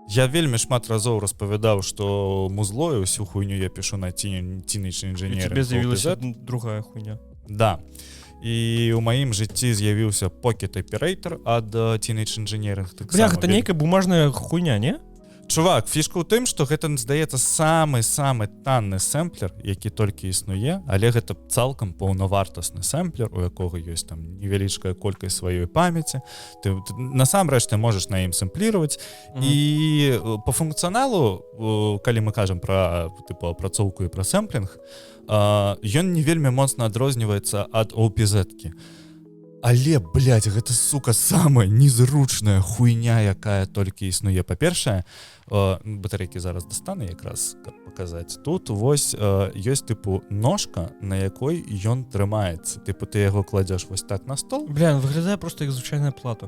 Я вельмі шмат разоў распавядаў, што музло і ўсю хуйню я пішу на Teenage Engineering. І тебе з'явілася другая хуйня. Да. І ў маім жыцці з'явіўся Pocket Operator ад Teenage Engineering. Бля, гэта нейкая бумажная хуйня, не? Чувак, фішка ў тым, што гэта, здаецца, самы танны сэмплер, які толькі існуе, але гэта цалкам паўнавартасны сэмплер, у якога ёсць там невялічкая колькасць сваёй памяці. Ты насамрэч ты можаш на ім сэмпліраваць. І па функцыяналу, калі мы кажам пра тыпу апрацоўку і пра сэмплінг, ён не вельмі моцна адрозніваецца ад OPZ-кі. Але, блядь, гэта, сука, самая незручная хуйня, якая толькі існуе. Па-першае, батарэйкі зараз дастану якраз, каб паказаць. Тут вось ёсць, тыпу, ножка, на якой ён трымаецца. Тыпу, ты яго кладзеш вось так на стол. Бля, выглядае проста як звычайная плата.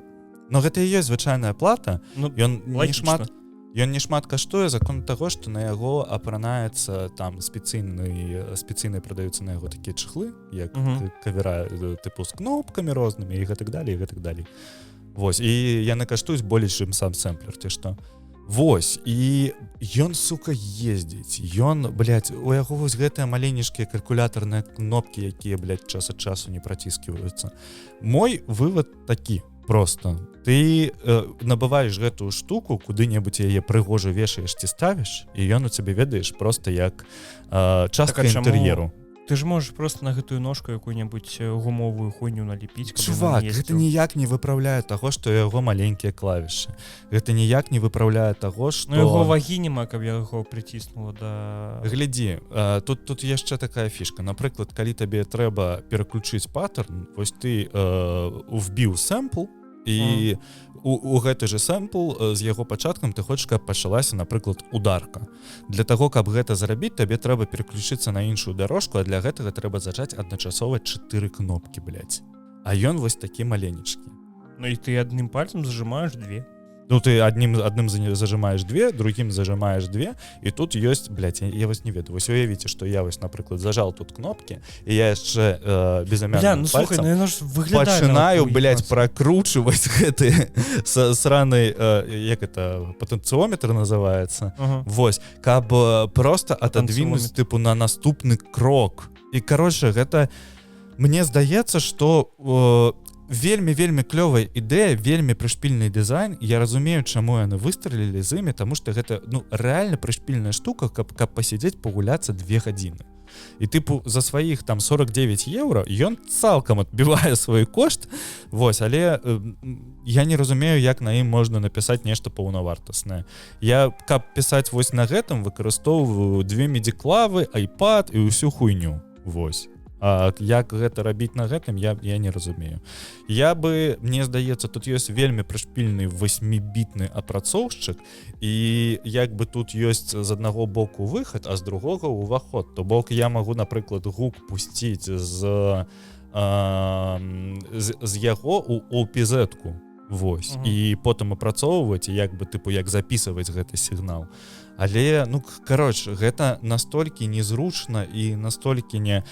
Но гэта і ёсць звычайная плата. Ну, Ён не шмат каштуе за конт таго, што на яго апранаецца там спецыйныя прадаюцца на яго такія чахлы, як кавера тыпу з кнопкамі рознымі і гэтак далей, і гэтак далей. Вось, і яны каштуюць болей, чым сам сэмплер, ці што. Вось, і ён, сука, ездзіць. Ён, блядь, у яго вось гэтыя маленечкія калькулятарныя кнопкі, якія, блядь, час ад часу не праціскиваюцца. Мой вывод такі. Просто ты набываеш гэтую штуку, куды-небудзь яе прыгожа вешаеш ці ставіш, і ён у цябе ведаеш просто як частка інтэр'еру. Ты ж можаш просто на гэтую ножку якую-небудзь гумовую хуйню налепіць. Чувак, гэта ніяк не выпраўляе таго, што яго маленькія клавішы. Гэта ніяк не выпраўляе таго, што... Ну яго вагі няма, каб яго прыціснула да... Глядзі, тут яшчэ такая фішка. Напрыклад, калі табе трэба пераключыць паттерн, вось ты вбіў сэмпл, і у гэты же сэмпл з яго пачаткам ты хочаш, каб пачалася, напрыклад, ударка. Для таго, каб гэта зрабіць, табе трэба пераключыцца на іншую дарожку, а для гэтага трэба зажаць адначасова 4 кнопкі, блядь. А ён вось такі маленечкі. Ну і ты адным пальцам зажимаеш 2. Ну ты адным зажимаешь 2, другим зажимаешь 2, і тут ёсць, блядь, я вас не ведаю. Вось уявіце, што я вось, напрыклад, зажал тут кнопкі, і я яшчэ безымянным пальцам пачынаю, блядь, прокручивать гэты сраный, як это, патэнцыометр называется. Вось, каб просто отодвинуть, тыпу, на наступны крок. І, короче, гэта, мне здаецца, што вельмі клёвая ідэя, вельмі прышпільны дызайн. Я разумею, чаму яны выстралілі з імі, таму што гэта, ну, рэальна прышпільная штука, каб пасядзець, пагуляцца 2 гадзіны. І тыпу за сваіх там 49 евро ён цалкам адбівае свой кошт. Вось, але я не разумею, як на ім можна напісаць нешта паўнавартаснае. Я, каб пісаць вось на гэтым, выкарыстоўваю 2 медиклавы, iPad і ўсю хуйню. Вось. А як гэта рабіць на гэтым, я не разумею. Мне здаецца, тут ёсць вельмі прышпільны 8-бітны апрацоўшчык, і як бы тут ёсць з аднаго боку выхад, а з другога ўваход. То бок я магу, напрыклад, гук пусціць з яго у OPZ-ку. Вось. І потым апрацоўваць, як бы, тыпу, як запісваць гэты сігнал. Але, ну, кароче, гэта настолькі незручна і настолькі не...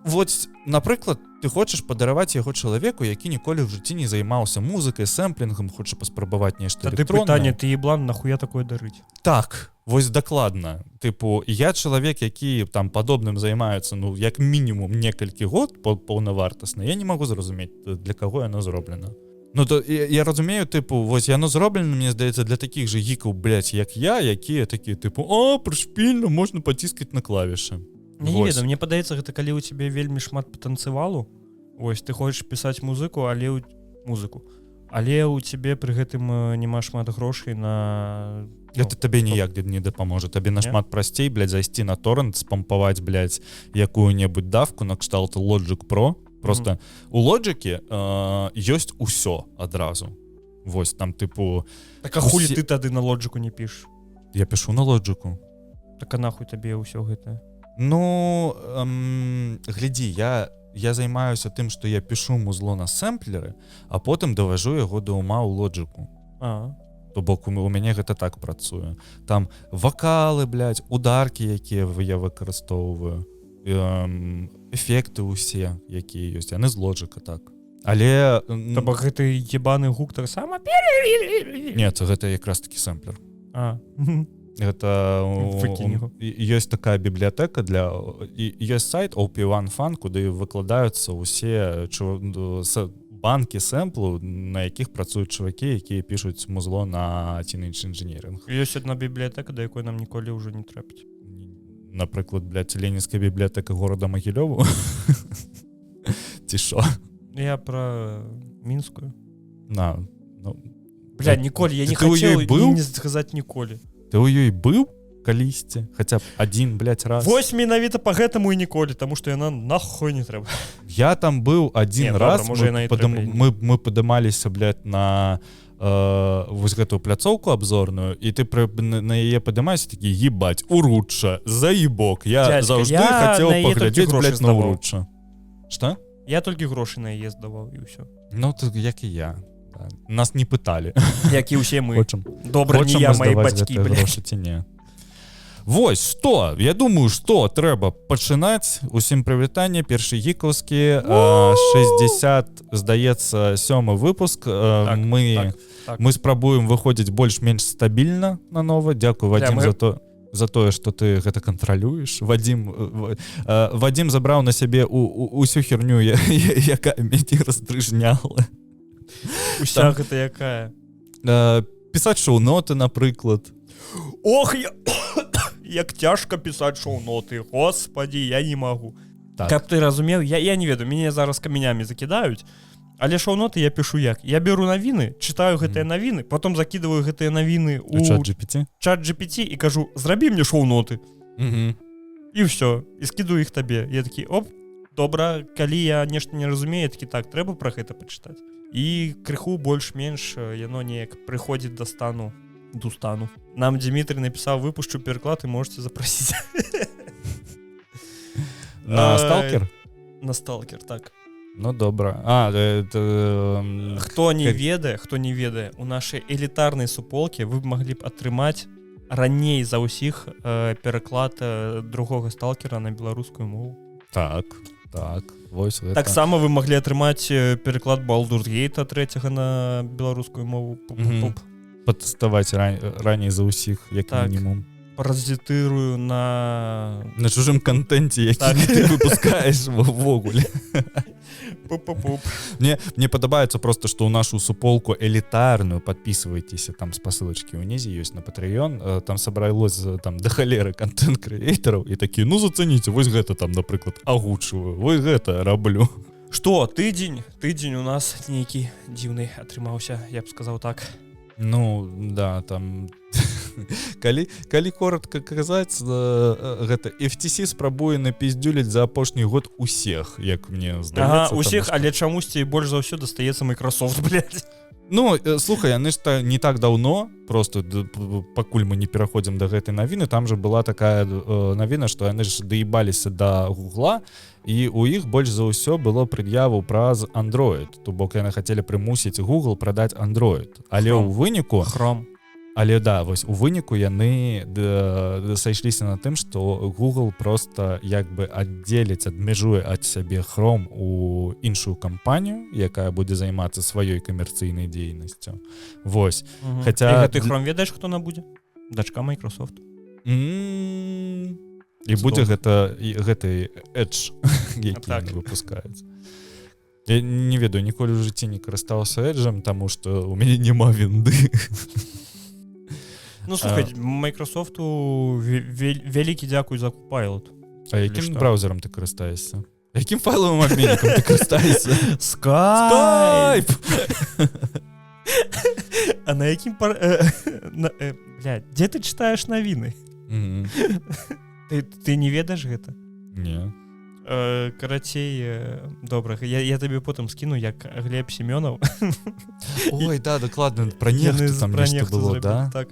Вот, напрыклад, ты хочаш падараваць яго чалавеку, які ніколі ў жыцці не займаўся музыкай, сэмплінгам, хоча паспрабаваць нешта электроннае. Тады пытанне, ты еблан, нахуя такое дарыць? Так, вось дакладна. Тыпу, я чалавек, які там падобным займаецца, ну, як мінімум некалькі год паўнавартасна, я не магу зразумець, для каго яно зроблена. Ну, то я разумею, тыпу, вось яно зроблена, мне здаецца, для такіх же гікаў, блядь, як я, якія такія, тыпу, прышпільна, можна паціскаць на клавішы. Не ведаю, мне падаецца, гэта калі ў цябе вельмі шмат патэнцыялу, вось, ты хочаш пісаць музыку, але ў цябе пры гэтым няма шмат грошай на... Это табе ніяк не дапаможа. Табе нашмат прасцей, блядь, зайсці на торрент, спампаваць, блядь, якую-небудзь давку на кшталт Logic Pro. Просто у Logic ёсць усё адразу. Вось, там, тыпу... Так а хулі ты тады на Logic не пішаш? Я пішу на Logic. Так а нахуй табе ўсё гэта? Ну, глядзі, я займаюся тым, што я пішу музло на сэмплеры, а потым даважу яго да ума ў Logic. То бок у мяне гэта так працуе. Там вакалы, блядь, ударкі, якія я выкарыстоўваю, эфекты ўсе, якія ёсць, яны з Logic, так. Але... То бок гэты ебаны гук так сама? Нет, гэта якраз такі сэмплер. Гэта ёсць такая бібліятэка для ёсць сайт OP1 Fun, куды выкладаюцца ўсе банкі сэмплу, на якіх працуюць чувакі, якія пішуць музло на Teenage Engineering. Ёсць адна бібліятэка, да якой нам ніколі ўжо не трапіць. Напрыклад, ленінская бібліятэка горада Магілёву. Ці шо? Я пра мінскую. Ніколі, я не хацеў не сказаць ніколі. Ты ў ёй быў калісьці? Хаця б адзін, раз. Вось менавіта па гэтаму і ніколі, таму што яна нахуй не трэба. Я там быў адзін раз, мы падымаліся, на вось гэтую пляцоўку абзорную, і ты на яе падымайся такі, ебать, уручча, заебок. Я заўжды хацеў паглядзець, на уручча. Што? Я толькі грошы на яе здаваў, і ўсё. Ну, як і я. Нас не пыталі. Як і ўсе мы. Добра, не я, мои бацькі, блядь. Вось, што? Я думаю, што трэба пачынаць. Усім прывітанне, першы гікаўскі, 60, здаецца, 7 выпуск. Мы спрабуем выходзіць больш-менш стабільна нанова. Дзякуй, Вадзім, за тое, што ты гэта кантралюеш. Вадзім забраў на сябе усю херню, якая мяне раздрыжняла. Уся гэта якая? Пісаць шоу-ноты, напрыклад. Ох, як цяжка пісаць шоу-ноты. Господі, я не магу. Каб ты разумеў, я не ведаю, мяне зараз камянямі закідаюць, але шоу-ноты я пішу як? Я беру навіны, чытаю гэтыя навіны, потом закидываю гэтыя навіны ў чат GPT і кажу, зрабі мне шоу-ноты. І ўсё, і скидываю іх табе. Я такі, оп, добра, калі я нешта не разумею, такі, так, трэба пра гэта пачытаць. І крыху больш-менш яно неяк прыходзіць да стану. Нам Дмітрий напісаў, выпушчу пераклад і можете запросіць. На Сталкер? На Сталкер, так. Ну, добра. Хто не ведае, у нашай элітарнай суполкі вы б маглі б атрымаць раней за ўсіх пераклад другога Сталкера на беларускую мову. Так. Вось гэта. Таксама вы маглі атрымаць пераклад Baldur's Gate 3 на беларускую мову. Патэставаць раней за ўсіх, як мінімум. Паразітырую на чужым кантэнце, які ты выпускаеш ввогуле. Мне падабаецца просто, што ў нашу суполку элітарную подписывайтеся, там спасылачкі ўнізе ёсць на Patreon, там сабралось там да халеры контент-крэатараў і такі, ну зацэніце, вось гэта там, напрыклад, агучваю, вось гэта раблю. Што, тыдзень у нас нейкі дзіўны атрымаўся, я б сказаў так. Ну, да, там калі коротко казаць, гэта FTC спрабуе напіздзюліць за апошні год усіх, як мне здаецца. Усіх, але чамусьці больш за ўсё дастаецца Microsoft, блядь. Ну, слухай, яны ж не так даўно, просто пакуль мы не пераходзім да гэтай навіны, там же была такая навіна, што яны ж даебаліся да Гугла, і у іх больш за ўсё было прад'яву праз Android. То бок яны хацелі прымусіць Google прадаць Android. Але ў выніку... Але да, вось у выніку яны сайшліся на тым, што Google просто як бы адмежуе ад сябе Chrome у іншую кампанію, якая будзе займацца сваёй камерцыйнай дзейнасцю. Вось. Хаця... І гэты Chrome ведаеш, хто набудзе? Дачка Microsoft. І будзе гэты Edge, які выпускаецца. Я не ведаю, ніколі ў жыцці не карыстаўся Edge'ем, таму што у мяне няма вінды. Ну, слухай, Microsoftу вялікі дзякуй за Copilot. А якім браузерам ты карыстаешся? Якім файловым абменнікам ты карыстаешся? Skype! А на якім... Блядь, дзе ты чытаеш навіны? Ты не ведаеш гэта? Не. Карацей, добра, я табе потым скіну, як Глеб Семёнаў. Ой, да, дакладна, пра нехту там нешта было, да? Так.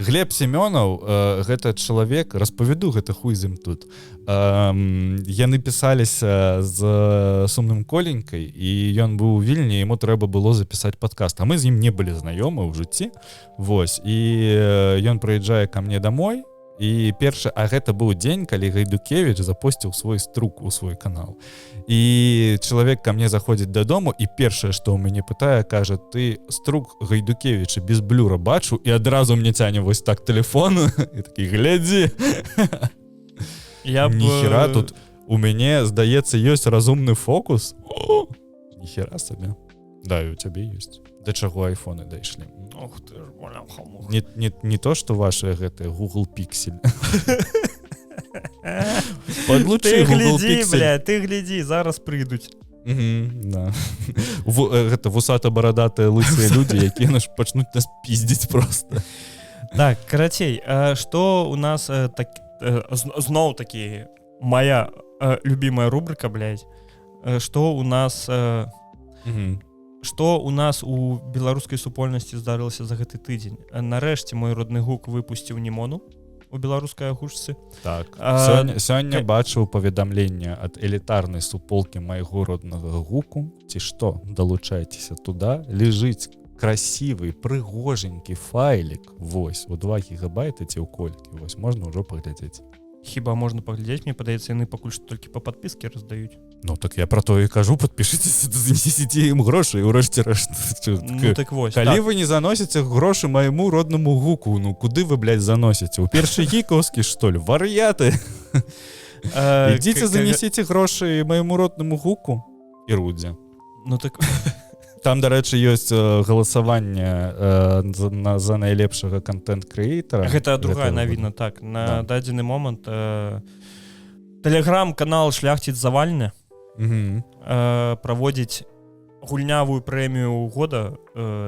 Глеб Семёнаў, гэта чалавек, распавяду гэта хуй з ім тут. Яны пісаліся з сумным Коленькай, і ён быў у Вільні, яму трэба было запісаць падкаст. А мы з ім не былі знаёмы ў жыцці. Вось, і ён прыязджае ка мне домой, і першы, а гэта быў дзень, калі Гайдукевіч запосціў свой струк у свой канал. І чалавек ко мне заходзіць дадому, і першае, што ў мяне пытае, кажа, ты струк Гайдукевіча без блюра бачу, і адразу мне цяне вось так тэлефон, і такі, глядзі. Ніхера, тут у мяне, здаецца, ёсць разумны фокус. О, ніхера сабе. Да, і у цябе ёсць. Да чаго айфоны дайшлі. Ох ты ж, бляха-муха. Не то, што ваши гэтыя Google Pixel. Подлучи Google Pixel. Ты глядзі, зараз прыйдуць. Да. Гэта вусата-барадатыя лысыя людзі, якія пачнуць нас пиздзіць просто. Так, карацей, што у нас зноў такі моя любимая рубрика, блядь, што у нас... Што у нас у беларускай супольнасці здарылася за гэты тыдзень? Нарэшце мой родны гук выпусціў Немону у беларускай агучцы. Так. Сёння бачыў паведамленне ад элітарнай суполкі майго роднага гуку. Ці што, далучайцеся туда. Ляжыць красивый, прыгоженькі файлік. Вось, у 2 гігабайта ці ў колькі. Вось, можна ўжо паглядзець. Хіба можна паглядзець? Мне падаецца, яны пакуль што толькі па падпіске раздаюць. Ну так я про то і кажу, подпішыцеся, занесіце ім грошы і ўрэшце рэшт. Ну так вось. Калі вы не заносіце грошы майму роднаму гуку, ну куды вы, блядь, заносіце? У першы гікаўскі, што ли? Вар'яты? Ідзіце, занесіце грошы майму роднаму гуку і Рудзе. Ну так... Там, дарэчы, ёсць галасаванне за найлепшага контент-крэйтара. Гэта другая навіна, так. На дадзены момант тэлеграм-канал «Шляхціц Завальны» праводзіць гульнявую прэмію года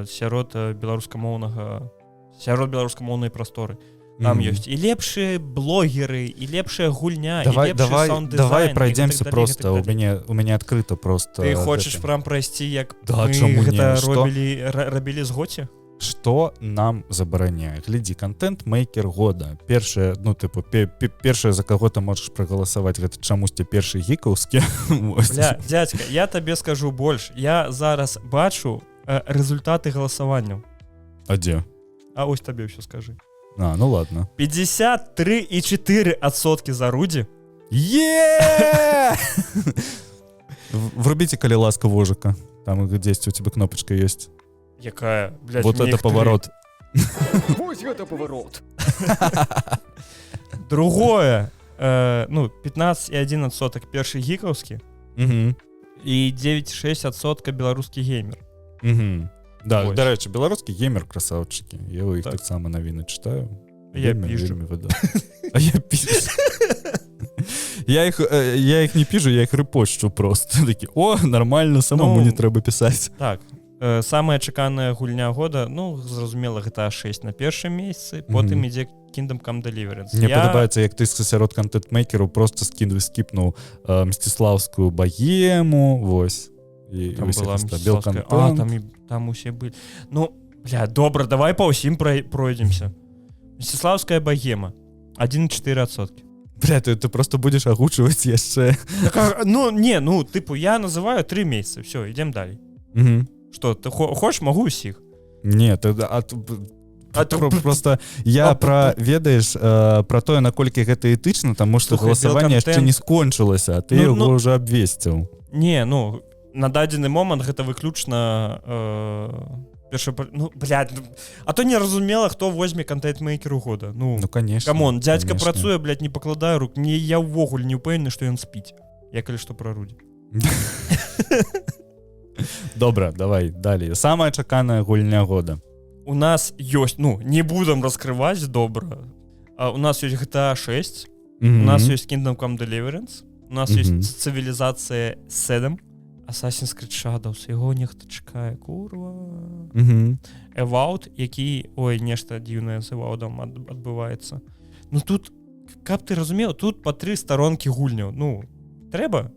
сярод беларускамоўнай прасторы. Там ёсць і лепшыя блогеры, і лепшая гульня, і лепшы саунд-дызайн. Давай пройдемся просто, у мяне адкрыта просто. Ты хочаш прям прайсці, як мы гэта рабілі з Гоці? Што нам забараняе? Глядзі, контент-мейкер года. Першае, ну, тыпу, першае, за каго ты можаш прагаласаваць, гэта чамусьці першы гікаўскі. Бля, дядька, я табе скажу больш. Я зараз бачу результаты галасаванняў. А дзе? А ось табе ўсё скажы. А, ну ладно. 53,4% за Руді. Врубите, калі ласка, вожика. Там где-то у тебя кнопочка есть. Якая? Блядь, вот это поворот. Пусть это поворот. Другое. Ну, 15,1% першы гікаўскі. І 9,6% беларускі геймер. Да, дарэчы, беларускі геймер красавчыкі. Я у іх таксама навіны чытаю. Я піжу. А я піжу. Я іх не піжу, я іх рэпошчу просто. Такі, о, нормально, самому не трэба пісаць. Так, самая чаканая гульня года, ну, зразумела, GTA 6 на першым месяцы, потым ідзе Kingdom Come Deliverance. Мне падабаецца, як ты сярод контент-мейкеру просто скіпнуў Мстиславскую богему, вось. Там была Мстиславская, там усе былі. Ну, бля, добра, давай па ўсім пройдземся. Мстиславская богема, 1,4%. Бля, ты просто будешь агучваць яшчэ. Ну, не, ну, тыпу, я называю 3 месяца, все, идем далей. Что, ты хочешь, могу усіх? Не, просто я ведаеш про тое, наколькі гэта этычна, таму што галасаванне яшчэ не скончылася, а ты яго ўжо абвесціў. Не, ну, на дадзены момант гэта выключна ну, блядь, а то не разумела, хто возьме контент-мейкеру года. Ну, конечно. Камон, дядька працуе, блядь, не пакладае рук. Мне я ўвогуле не ўпэўнены, што ён спіць. Я калі што пра Руді. Добра, давай, далей. Самая чаканая гульня года. У нас ёсць, ну, не будам раскрываць, добра. У нас ёсць GTA 6, у нас ёсць Kingdom Come Deliverance, у нас ёсць цивілізацыя 7, Assassin's Creed Shadows, яго нехта чакае, курва. Evout, які, ой, нешта дзіўнае з Evout'ам адбываецца. Ну тут, каб ты разумеў, тут па 3 старонкі гульняў. Ну, трэба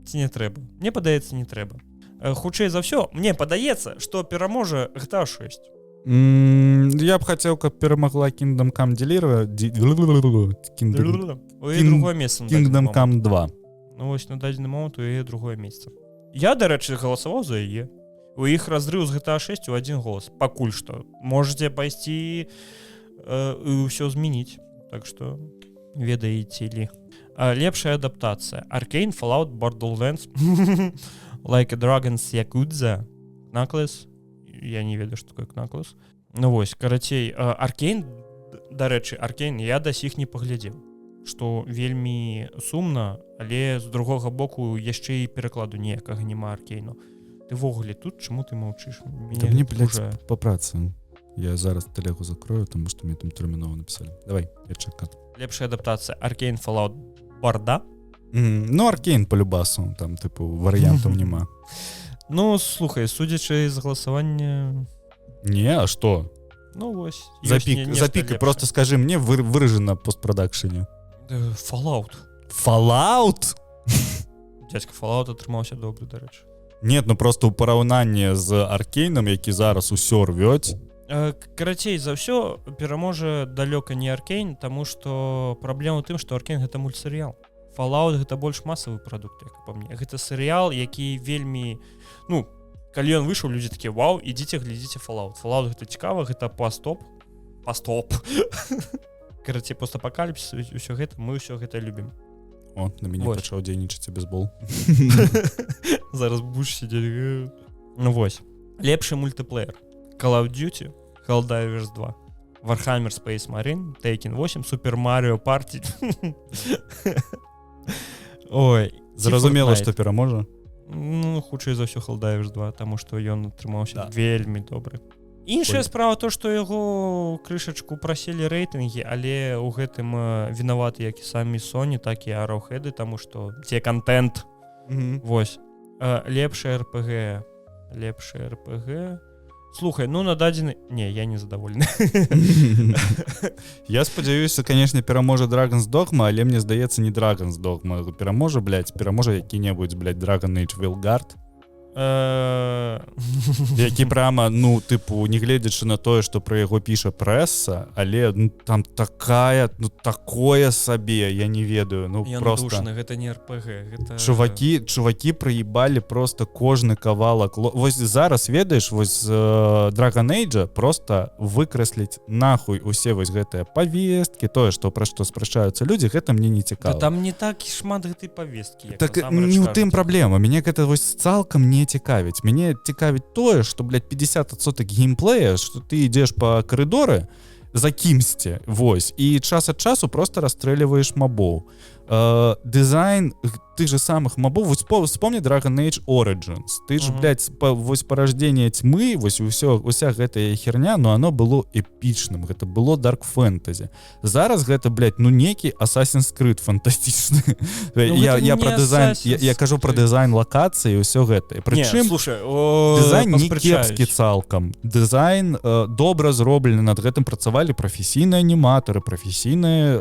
ці не трэба? Мне падаецца, не трэба. Хутчэй за ўсё, мне падаецца, што пераможа GTA 6. Я б хацеў, каб перамагла Kingdom Come Kingdom Come 2. Ну вось на дадзены момант у яе другое месца. Я, дарэчы, галасаваў за яе. У іх разрыў з GTA 6 у 1 голас. Пакуль што. Можаце пайсці і ўсё змяніць. так что ведаеце ли. Лепшая адаптацыя: Arcane, Fallout, Borderlands, Like a Dragon's Yakuza, Knuckles. Я не ведаю, што такое Knuckles. Ну вось, карацей, Arcane, дарэчы, Arcane я да сіх не паглядзеў, што вельмі сумна, але з другога боку яшчэ і перакладу ніякага няма Arcane. Ты ввогуле тут, чаму ты маўчыш? Да мне, блядь, по працы. Я зараз телегу закрою, тому что мне там терминово написали. Давай, я чекат. Лепшая адаптацыя: Arcane, Fallout, Борда. Ну, Arcane по любасу, там, типу, варыянтаў нема. Ну, слухай, судзячы з галасавання... Не, а што? Ну, вось. Запік, просто скажи мне, выражена постпрадакшене. Fallout. Fallout? Дядька, Fallout атрымаўся добры, дарэчы. Нет, ну просто ў параўнанні з Аркейнам, які зараз усё рвёць. Карацей, за ўсё пераможа далёка не Arcane, таму што праблема ў тым, што Arcane гэта мультсерыял. Fallout гэта больш масавы прадукт, як па мне. Гэта серыял, які вельмі, ну, калі ён выйшаў, людзі такія: вау, ідзіце, глядзіце Fallout. Fallout гэта цікава, гэта пастоп. Карацей, постапакаліпсіс, усё гэта, мы ўсё гэта любім. О, на мяне пачаў дзейнічаць бейсбол. Зараз будзеш сидзець. Ну вось. Лепшы мультиплеер: Call of Duty, Helldivers 2, Warhammer Space Marine, Taken 8, Super Mario Party. Ой, зразумела, што пераможа. Ну, хутчэй за ўсё Helldivers 2, таму што ён атрымаўся вельмі добры. Іншая справа то, што яго крышачку праселі рэйтынгі, але ў гэтым вінаваты як і самі Sony, так і Arrowhead, таму што ці контент. Вось. Лепшая RPG. Слухай, ну на дадзены... Не, я не задаволены. Я спадзяюся, конечно, пераможа Dragon's Dogma, але мне здаецца, не Dragon's Dogma. Пераможа, блядь, пераможа які-небудзь, блядь, Dragon Age Veilguard. Які прямо, ну, типу, не гледзячы на тое, што пра яго піша прэса, але ну, там такая, ну, такое сабе, я не ведаю, ну, я просто... надушаны, гэта не РПГ, гэта... Чувакі праебалі просто кожны кавалак. Вось зараз, ведаеш, вось Dragon Age просто выкрасліць нахуй усе вось гэтыя павесткі, тое, што пра што спрачаюцца людзі, гэта мне не цікава. Да там не так шмат гэтай павесткі. Так не ў тым праблема, мяне гэта вось цалкам не цікавіць. Мяне цікавіць тое, што, блядь, 50% геймплея, што ты ідзеш па карыдоры за кімсьці, вось, і час ад часу просто расстрэльваеш мабоў. Дызайн тых же самых мобов, вспомни Dragon Age Origins, ты ж, блядь, вось порождение тьмы, вось уся гэтая херня, но оно было эпичным, гэта было Dark Fantasy. Зараз гэта, блядь, ну некі Assassin's Creed фантастичны. Я про дизайн, я кажу про дизайн локацыі і ўсё гэта. Прычым дизайн не кепскі цалкам. Дизайн добра зроблены, над гэтым працавалі прафесійныя аніматары, прафесійныя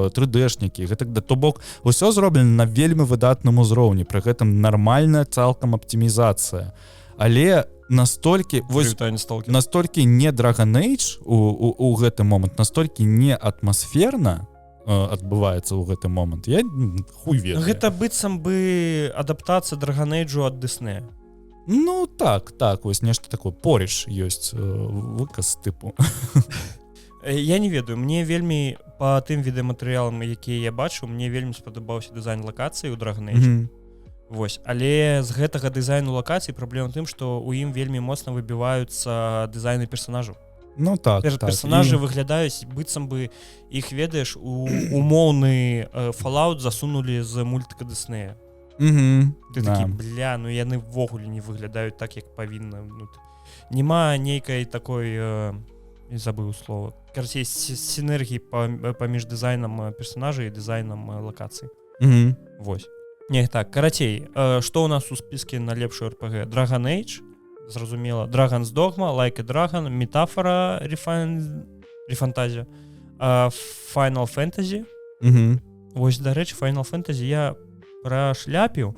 3D-шнікі. Гэта, то бок, усё зроблена на вельмі выдатным узроўні, пры гэтым нармальная цалкам аптымізацыя. Але настолькі не Dragon Age у гэты момант, настолькі не атмасферна адбываецца ў гэты момант. Я хуй ведаю. Гэта быццам бы адаптацыя Dragon Age ад Disney. Ну так, вось нешта такое. Поріж ёсць выказ тыпу. Я не ведаю, мне вельмі па тым відэаматэрыялам, якія я бачу, мне вельмі спадабаўся дызайн лакацыі ў Dragon Age. Вось, але з гэтага дызайну лакацыі праблема ў тым, што ў ім вельмі моцна выбіваюцца дызайны персонажаў. Ну так. Персонажы выглядаюць быццам бы іх, ведаеш, умоўны Fallout засунулі з мультика Disney. Ты такі, бля, ну яны ввогуле не выглядаюць так, як павінна. Нема нейкай такой, забыў слова, карацей, сінергіі паміж дызайнам персонажа і дызайнам лакацыі. Вось. Не, так, карацей, што ў нас у спіске на лепшую RPG? Dragon Age, зразумела, Dragon's Dogma, Like a Dragon, Метафора, Рефантазія, Final Fantasy. Вось, дарэчы, Final Fantasy я прашляпіў,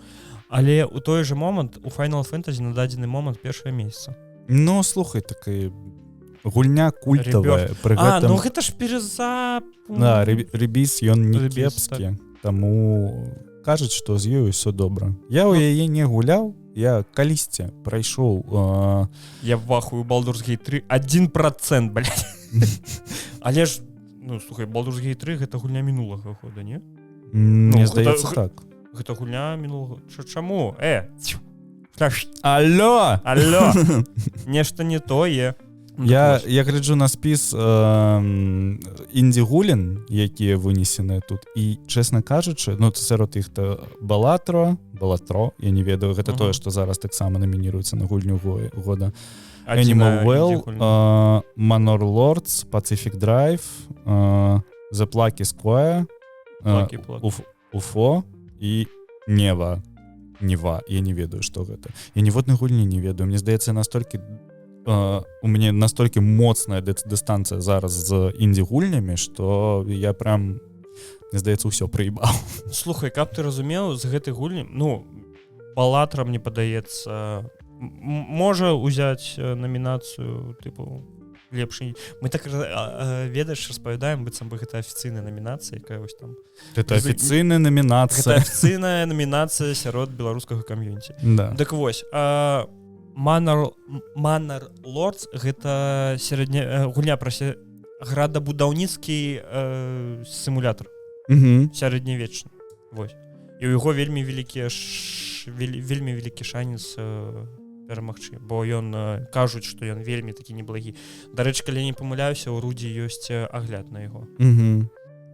але ў той жа момант у Final Fantasy на дадзены момант першае месца. Ну, слухай, такая гульня культавая. Ну гэта ж перезап... Да, Ребіс, ён не кепскі, таму кажуць, што з ёю ўсё добра. Я ў яе не гуляў, я калісьці прайшоў... Я вахую Baldur's Gate 3, 1%, блядь. Але ж Ну, слухай, Baldur's Gate 3 гэта гульня мінулага года, не? Мне здаецца так. Гэта гульня мінулага... Чаму? Алло! Нешта не тое. Я гляджу на спіс індзі-гулін, якія вынесены тут. І, чэсна кажучы, ну, сярод іх Балатро, я не ведаю, гэта тое, што зараз таксама намініруецца на гульню года. Animal Well, Manor Lords, Pacific Drive, The Plucky Squire, UFO і Нева. Я не ведаю, што гэта. Я ніводнай гульні не ведаю. Мне здаецца, у мяне настолькі моцная дыстанцыя зараз з індзі-гульнямі, што я прям, мне здаецца, ўсё прыебаў. Слухай, каб ты разумеў, з гэтай гульні, ну, Балатра, мне падаецца, можа ўзяць намінацыю, тыпу, лепшый. Мы так, ведаеш, распавядаем, быццам бы гэта афіцыйная намінацыя, якая вось там. Гэта афіцыйная намінацыя. Гэта афіцыйная намінацыя сярод беларускага кам'юніці. Да. Дык вось, Manor Lords гэта гульня пра градабудаўніцкі сімулятор. Сярэднявечны. Вось. І ў яго вельмі вялікі шанец перамагчы, бо ён кажуць, што ён вельмі такі неблагі. Дарэчы, калі не памыляюся, у Рудзі ёсць агляд на яго.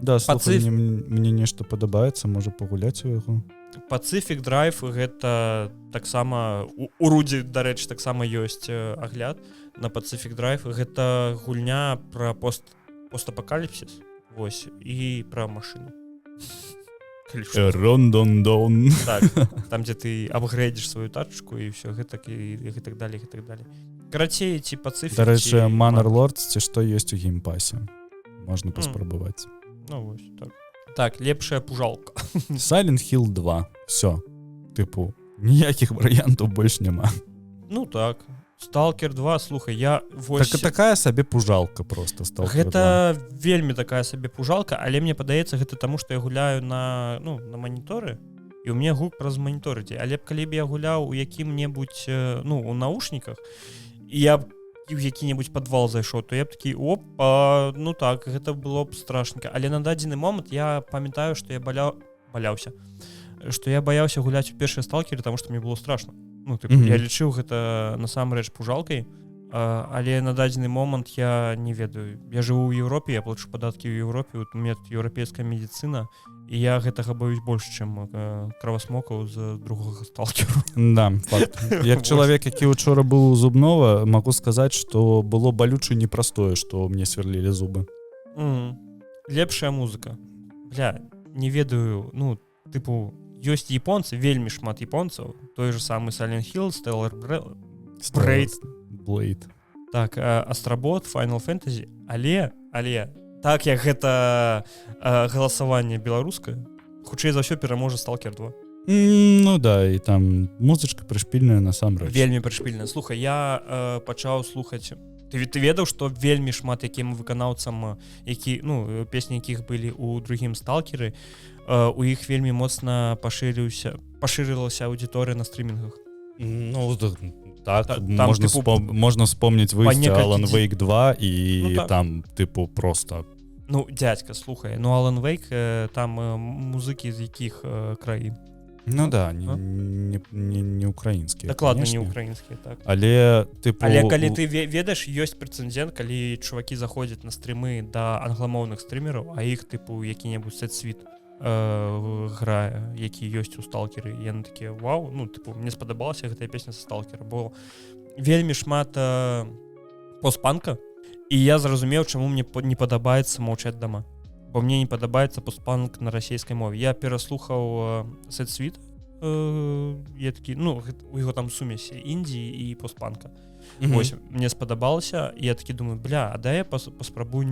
Да, слухай, мне нешта падабаецца, можа пагуляць у яго. Pacific Drive гэта таксама у Рудзі, дарэчы, таксама ёсць агляд на Pacific Drive. Гэта гульня пра постапакаліпсіс, вось, і пра машыну. Рондондон. Так, там, дзе ты апгрэйдзіш сваю тачку і ўсё, гэтак далей, гэтак далей. Карацей, ці Pacific, дарэчы, Manor Lords, ці што ёсць у геймпасе. Можна паспрабаваць. Ну, вось, так. Так, лепшая пужалка. Silent Hill 2. Всё. Тыпу, ніякіх варыянтаў больш няма. Ну так. Stalker 2, слухай, я... Вось... Такая сабе пужалка просто, Stalker 2. Гэта вельмі такая сабе пужалка, але мне падаецца, гэта таму, што я гуляю на маніторы, і ў мяне гук праз маніторы ідзе. Але калі б я гуляў у якім-небудзь, у наушніках, і я б у які-небудзь падвал зайшоў, то я б такі, ну так, гэта было б страшненька. Але на дадзены момант я памятаю, што я баяўся гуляць у першыя сталкеры, таму што мне было страшна. Ну, тыпу, я лічыў гэта насамрэч пужалкай, але на дадзены момант я не ведаю. Я жыву ў Еўропе, я плачу падаткі ў Еўропе, у меня тут еўрапейская медыцына, і я гэтага баюсь больш, чым кровасмокаў з другога сталкеру. Да, факт. Як чалавек, які учора быў у зубнова, магу сказаць, што было балюча непростое, што мне сверлілі зубы. Лепшая музыка. Бля, не ведаю, ну, тыпу, ёсць японцы, вельмі шмат японцаў, той же самы Silent Hill, Stellar Blade. Так, Астробот, Final Fantasy, але так як гэта галасаванне беларускае, хутчэй за ўсё пераможа Stalker 2. Ну да, і там музычка прышпільная насамрэч. Вельмі прышпільная. Слухай, я пачаў слухаць. Ты ведаў, што вельмі шмат якім выканаўцам, песні якіх былі ў другім сталкеры, у іх вельмі моцна пашырылася аўдыторыя на стрімінгах. Ну, так, можна вспомніць выйсце Alan Wake 2 і там, тыпу, просто... Ну, дядька, слухай, Alan Wake, там музыкі з якіх краін? Ну да, не украінскія. Дакладна не украінскія, так. Але, тыпу... Але калі ты ведаеш, ёсць прэцэдэнт, калі чувакі заходзяць на стрымы да англамоўных стрымераў, а іх, тыпу, які-небудзь сет-світ грае, які ёсць у сталкеры, і яны такія, вау, ну, тыпу, мне спадабалася гэтая песня са сталкера, бо вельмі шмат постпанка, і я зразумеў, чаму мне не падабаецца маўчаць дома. Бо мне не падабаецца постпанк на расійскай мове. Я пераслухаў сет-світ, я такі, ну, у яго там сумесі Індіі і постпанка. Вось, мне спадабалася, і я такі думаю, бля, а дай я паспрабую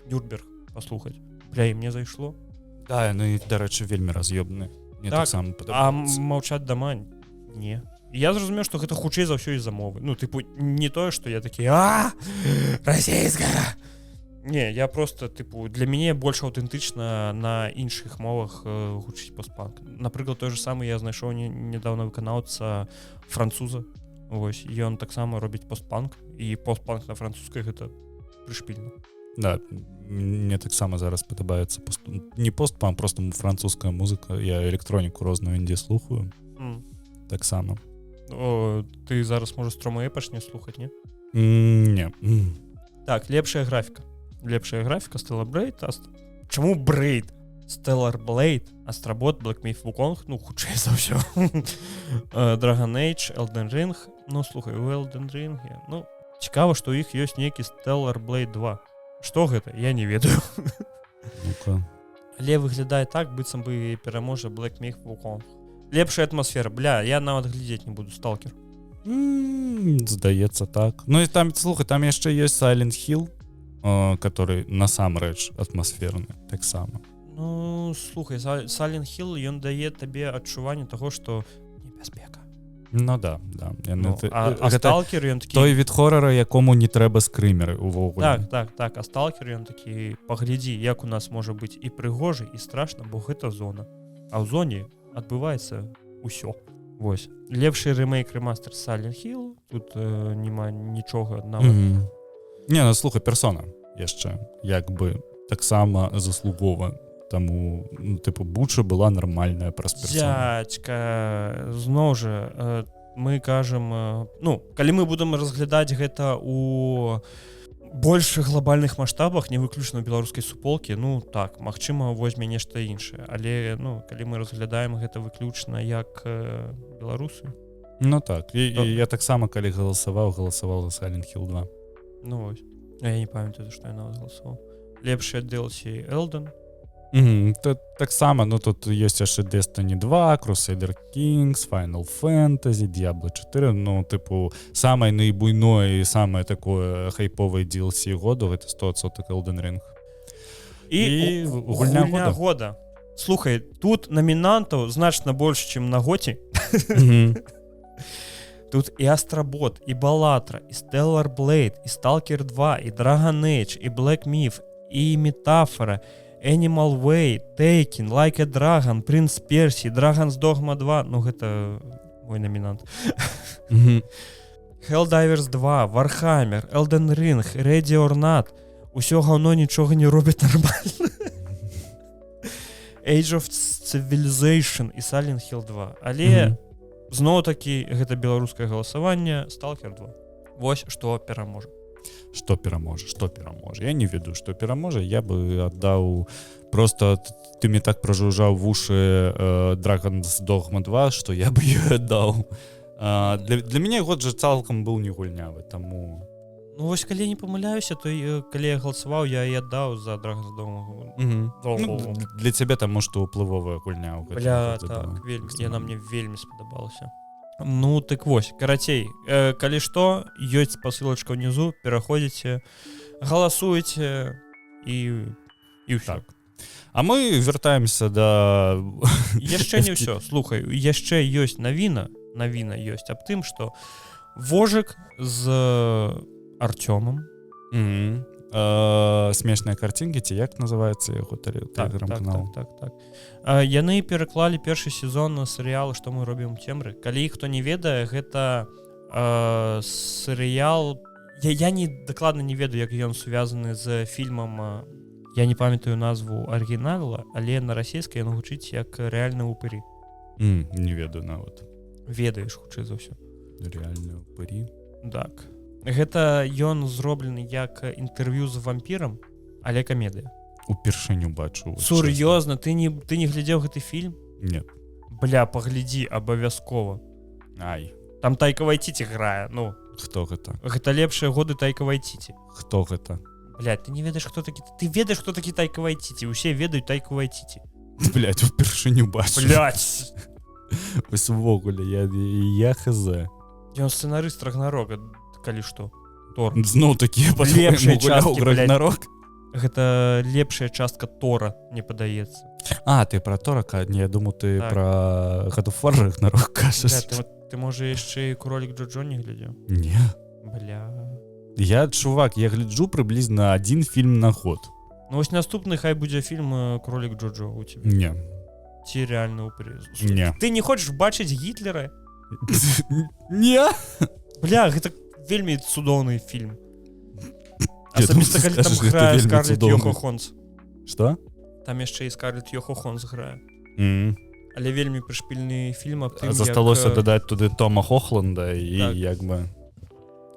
Нюрнберг паслухаць. Бля, і мне зайшло. Да, ну і, дарэчы, вельмі раз'ёбны. Мне так сам падабаецца. А маўчаць дома не. Я зразумеў, што гэта хутчэй за ўсё з-за мовы. Ну, тыпу, не тое, што я такі, расійская. Не, я просто, тыпу, для мяне больш аўтэнтычна на іншых мовах гучыць постпанк. Напрыклад, той же самы я знайшоў недавно выканаўца француза. Вось, ён таксама робіць постпанк, і постпанк на французскай гэта прышпільна. Да, мне таксама зараз падабаецца не постпанк, просто французская музыка, я электроніку розную індзі слухаю. Таксама. О, ты зараз можа Стромае пачне слухаць, не? Не. Так, лепшая графіка. Лепшая графіка Stellar Blade. Чаму Braid? Stellar Blade, Astrobot, Black Myth Wukong, ну, хутчэй за ўсё. Dragon Age, Elden Ring. Ну, слухай, у Elden Ring, ну, цікава, што ў іх ёсць нейкі Stellar Blade 2. Што гэта? Я не ведаю. Ну-ка. Але выглядае так, быццам бы пераможа Black Myth Wukong. Лепшая атмасфера. Бля, я нават глядзець не буду. Сталкер. Здаецца так. Ну і там, слухай, там яшчэ ёсць Silent Hill, который насамрэч атмасферны таксама. Ну, слухай, Silent Hill, ён дае табе адчуванне таго, што небяспека. Ну да. А Сталкер, ён такі... Той від хорара, якому не трэба скрымеры увогуле. Так. А Сталкер, ён такі, паглядзі, як у нас можа быць і прыгожа, і страшна, бо гэта зона. А ў зоне адбываецца ўсё. Вось. Лепшы ремейк ремастер Silent Hill, тут няма нічога нават. Не, ну слухай, Персона яшчэ як бы таксама заслугова. Таму, ну, типу, Буча была нармальная праз Персону. Дзядзька, зноў жа, мы кажам, ну, калі мы будем разглядаць гэта у больш глобальных маштабах, не выключна ў беларускай суполкі, ну так, магчыма, возьме нешта іншае, але ну, калі мы разглядаем гэта выключна як беларусы. Ну так, я таксама калі галасаваў за Silent Hill 2. Ну вось, я не памятаю, што я нават галасаваў. Лепшая DLC Elden. Таксама, ну тут ёсць яшчэ Destiny 2, Crusader Kings, Final Fantasy, Diablo 4, ну тыпу самае наибуйное і самае такое хайповае DLC году гэта 100% Elden Ring. І гульня года. Слухай, тут номінантаў значна больш, чым на Гоці. Тут і Astrobot, і Balatro, і Stellar Blade, і Stalker 2, і Dragon Age, і Black Myth, і Метафора, Animal Way, Taken, Like a Dragon, Prince Persia, Dragon's Dogma 2, ну гэта мой номінант. Helldivers 2, Warhammer, Elden Ring, Ready or Not, усё гаўно нічога не робіць нармальна. Age of Civilization і Silent Hill 2. Але зноў-такі гэта беларускае галасаванне, Stalker 2. Вось што пераможа. Што пераможа. Я не ведаю, што пераможа. Я бы аддаў просто ты мне так прожужжаў вушы Dragon's Dogma 2, што я бы ёй аддаў. Для мяне год жа цалкам быў не гульнявы, таму... Ну вось калі я не памыляюся, то калі я галасаваў, я і аддаў за Dragon's Dogma. Для цябе там, што ўплывовая гульня. Бля, так, вельмі. Яна мне вельмі спадабалася. Ну, так вось, карацей, калі што, ёсць спасылачка ўнізу, пераходзіце, галасуеце і ўсё. Так. А мы вяртаемся да... Яшчэ не ўсё, слухай, яшчэ ёсць навіна ёсць аб тым, што Вожык з Артёмам. Смешныя карцінкі, ці як называецца яго тэлеграм-канал? Так. Яны пераклалі першы сезон серыяла «Што мы робім у цемры». Калі хто не ведае, гэта серыял... Я дакладна не ведаю, як ён сувязаны з фільмам, я не памятаю назву арыгінала, але на расійскай ён гучыць як «Рэальныя упырі». Не ведаю нават. Ведаеш, хутчэй за ўсё. «Рэальныя упырі». Так. Гэта ён зроблены як інтэрв'ю з вампірам, але камедыя. Упершыню бачу. Сур'ёзна, ты не глядзеў гэты фільм? Не. Бля, паглядзі абавязкова. Ай. Там Тайка Вайтіці грае, ну. Хто гэта? Гэта лепшыя годы Тайка Вайтіці. Хто гэта? Блядь, ты не ведаеш, хто такі... Ты ведаеш, хто такі Тайка Вайтіці? Усе ведаюць Тайку Вайтіці. Блядь, упершыню бачу. Блядь! Вось увогуле, я хз. Ён сцэнарыст Рагнарока, калі што. Тор. Зноў такія лепшыя часткі, Рагнарок. Гэта лепшая частка Тора, мне падаецца. А, ты пра Тора, не, я думаю, ты пра God of War Рагнарок кажаш. Ты можа яшчэ і Кролік Джоджо не глядзеў? Не. Бля. Я, чувак, я гляджу прыблізна один фільм на год. Ну вось наступны хай будзе фільм Кролік Джоджо у цябе. Не. Ці рэальна ўпрыз. Не. Ты не хочаш бачыць Гітлера? Не. Бля, гэта вельмі цудоўны фільм. Асабіста, калі там грае Скарлетт Йохансон. Што? Там яшчэ і Скарлетт Йохансон грае. Але вельмі прышпільны фільм аб тым, засталося дадаць туды Тома Хохланда і так. як бы...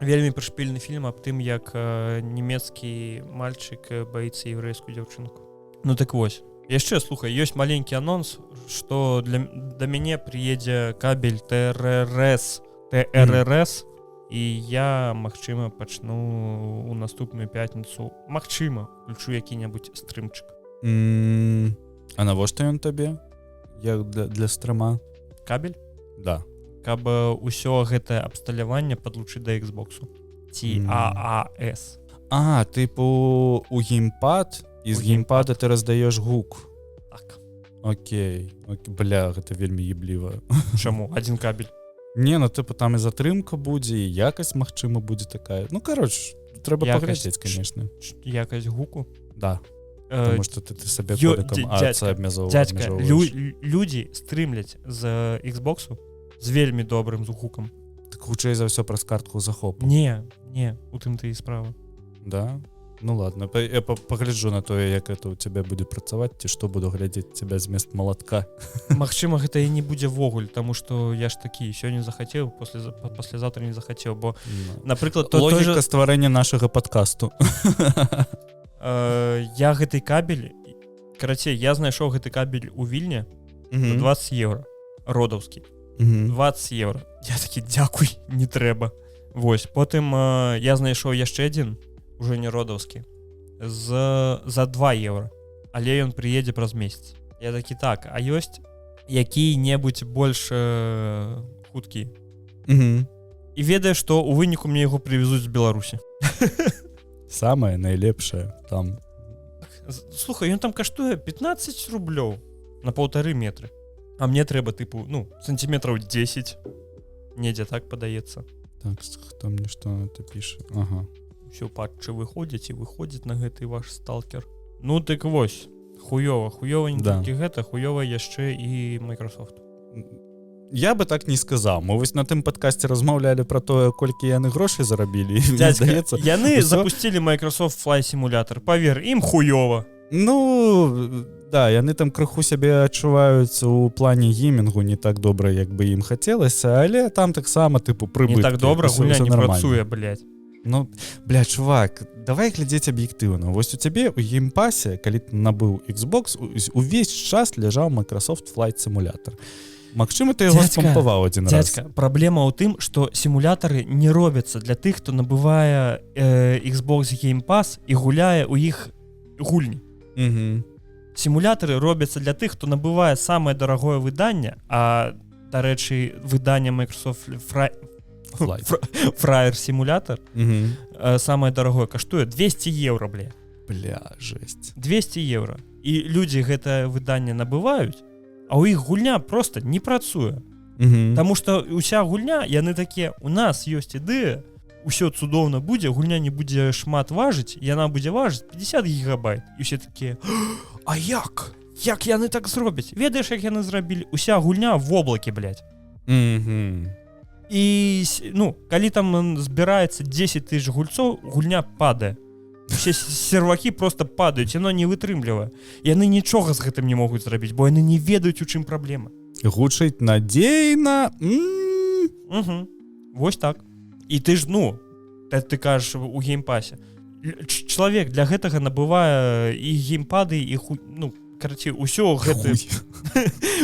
Вельмі прышпільны фільм аб тым, як нямецкі мальчык баіцца еврэйскую дзяўчынку. Ну так вось. Яшчэ, слухай, ёсць маленькі анонс, што да мяне прыедзе кабель ТРРС, і я, магчыма, пачну ў наступную пятніцу. Магчыма, включу які-небудзь стрымчык. А навошта ён табе? Як для стрыма? Кабель? Да. Каб усё гэтае абсталяванне падлучыць да Xbox-у. Ці AAS. Тыпу у геймпад, і з геймпада ты раздаеш гук. Так. Окей. Бля, гэта вельмі ебліва. Чаму? Адзін кабель. Не, тыпу там і затрымка будзе, і якасць, магчыма, будзе такая. Трэба паглядзець, конечно. Якасць гуку? Да. Потому что ты сабе кодекам АЦ абмяжоўваеш. Дзядзька, людзі стрымляць з Xbox-у з вельмі добрым гукам. Так хутчэй за ўсё праз картку захопу. Не, у тым-то і справа. Да? Ну ладно, я пагляджу на тое, як это у цябе будзе працаваць, ці што буду глядзець цябе змест малатка. Магчыма, гэта і не будзе ввогуле, таму што я ж такі сёння захацеў, паслязаўтра не захацеў, бо, напрыклад... Логіка стварэння нашага падкасту. Я гэты кабель, карацей, я знайшоў гэты кабель у Вільне за 20 евро, родаўскі. 20 евро. Я такі, дзякуй, не трэба. Вось, потым я знайшоў яшчэ адзін, уже не родаўскі, за 2 евро, але ён прыедзе праз месяц. Я такі, так, а ёсць які-небудзь больш хуткі. І ведае, што у выніку мне яго прывезуць з Беларусі. Самае найлепшае там. Слухай, ён там каштуе 15 рублёў на 1,5 метры. А мне трэба, тыпу, сантиметраў 10. Недзе так падаецца. Так, хто мне што на это піша? Ага. Усё патчы выходзяць і выходзіць на гэты ваш сталкер. Ну, так вось. Хуёва не толькі гэта, хуёва яшчэ і Microsoft. Я бы так не сказаў. Мы вось на тым падкасце размаўлялі пра тое, колькі яны грошай зарабілі. Дзядзька, яны запусцілі Microsoft Flight Simulator. Павер, ім хуёва. Да, яны там крыху сябе адчуваюць у плане геймінгу не так добра, як бы ім хацелася, але там таксама тыпу прыбыткі. Не так добра, гульня не працуе, блядь. Чувак, давай глядзець аб'ектыўна. Вось у цябе у геймпасе, калі ты набыў Xbox, увесь час ляжаў Microsoft Flight Simulator. Магчыма, ты яго спампаваў адзін раз. Дзядзька, праблема ў тым, што сімулятары не робяцца для тых, хто набывае Xbox Game Pass і гуляе ў іх гульні. Сімулятары робяцца для тых, хто набывае самае дарагое выданне, а, дарэчы, выданне Microsoft Fryer Simulator самае дарагое каштуе 200 евро, бля. Жесть. 200 евро. І людзі гэтае выданне набываюць, а ў іх гульня просто не працуе. Таму што уся гульня, яны такія, у нас ёсць ідэя, усё цудоўна будзе, гульня не будзе шмат важыць, яна будзе важыць 50 гигабайт. І ўсе такія, а як? Як яны так зробяць? Ведаеш, як яны зрабілі? Уся гульня в облаке, блядь. І, калі там збіраецца 10 тысяч гульцоў, гульня падае. Усе сервакі просто падаюць, яно не вытрымлівае. Яны нічога з гэтым не могуць зрабіць, бо яны не ведаюць, у чым праблема. Гучыць надзейна. Вось так. І ты ж, ты кажаш у геймпасе. Чалавек для гэтага набывае і геймпады, і ўсё гэта...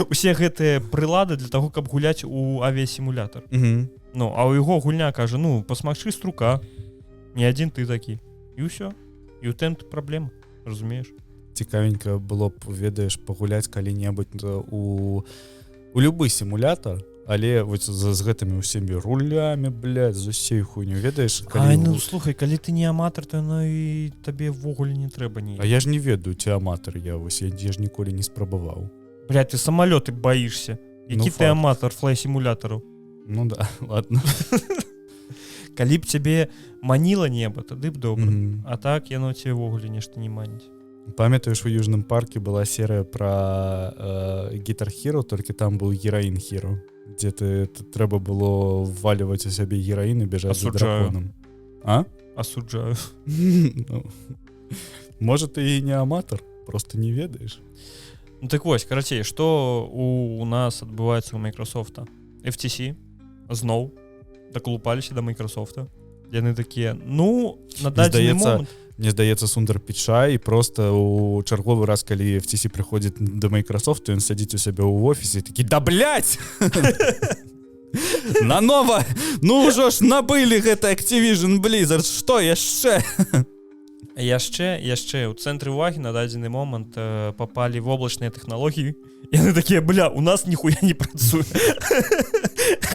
Усе гэтыя прылады для таго, каб гуляць у авіасімулятар. А ў яго гульня кажа, пасмагчы струка. Не адзін ты такі. І ўсё. І ў тым праблема, разумееш? Цікавенька было б, ведаеш, пагуляць калі-небудзь у любы сімулятар, але вось з гэтымі ўсімі рулямі, блядь, з усей хуйню, ведаеш? Слухай, калі ты не аматар, то і табе ввогуле не трэба ніяк. А я ж не ведаю, ці аматар я ж ніколі не спрабаваў. Блядь, ты самалёты баішся. Які ты аматар флай-сімулятараў? Да, ладно. Калі б цябе маніла неба, тады б добра. А так яно цябе ввогуле нешта не маніць. Памятаеш, у Южным парке была серыя пра Guitar Hero, толькі там быў гераін Hero, дзе трэба было вваліваць у сябе гераін і бежаць за драконам. Осуджаю. Может, ты и не аматор, просто не ведаешь. Ну так вось, карацей, што у нас адбываецца ў Microsoft? FTC зноў даколупаліся да Microsoft. Яны такія, ну, на дадзены момант... Мне здаецца, Сундар Пічай і просто у чарговы раз, калі FTC прыходзіць да Microsoft, ён сядзіць у сябе ў офісе і такі, да блядь! Нанова! Ну ўжо ж набылі гэта Activision Blizzard, што яшчэ? Яшчэ ў цэнтры увагі на дадзены момант папалі воблачныя тэхналогіі. Яны такія, бля, у нас ніхуя не працуе.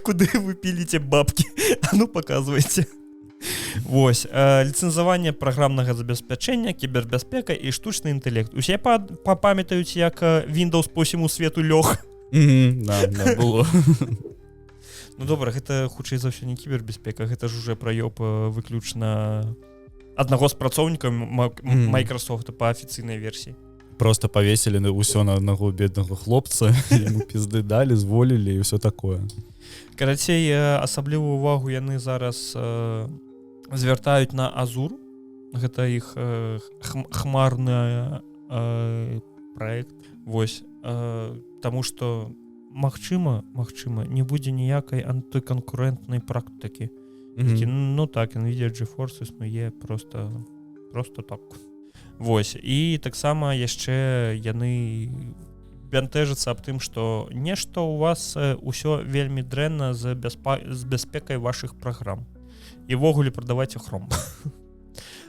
Куды вы піліце бабкі? А ну паказвайце. Вось, ліцэнзаванне праграмнага забеспячэння, кібербяспека і штучны інтэлект. Усе памятаюць, як Windows по ўсяму свету лёг. Да, было. Ну добра, гэта хутчэй за ўсё не кібербяспека, гэта ж уже праёб выключна аднаго з працоўнікаў Microsoft па афіцыйнай версіі. Просто павесілі ўсё на аднаго беднага хлопца, яму пізды далі, зволілі і ўсё такое. Карацей, асаблівую увагу яны зараз звяртаюць на Азур. Гэта іх хмарны праект. Вось, таму што магчыма, не будзе ніякай антыканкурэнтнай практыкі. Ну так, NVIDIA GeForce існуе просто так. Вось, і таксама яшчэ яны бянтэжацца аб тым, што нешта ў вас усё вельмі дрэнна з бяспекай вашых праграм. І ввогуле прадавайце Chrome.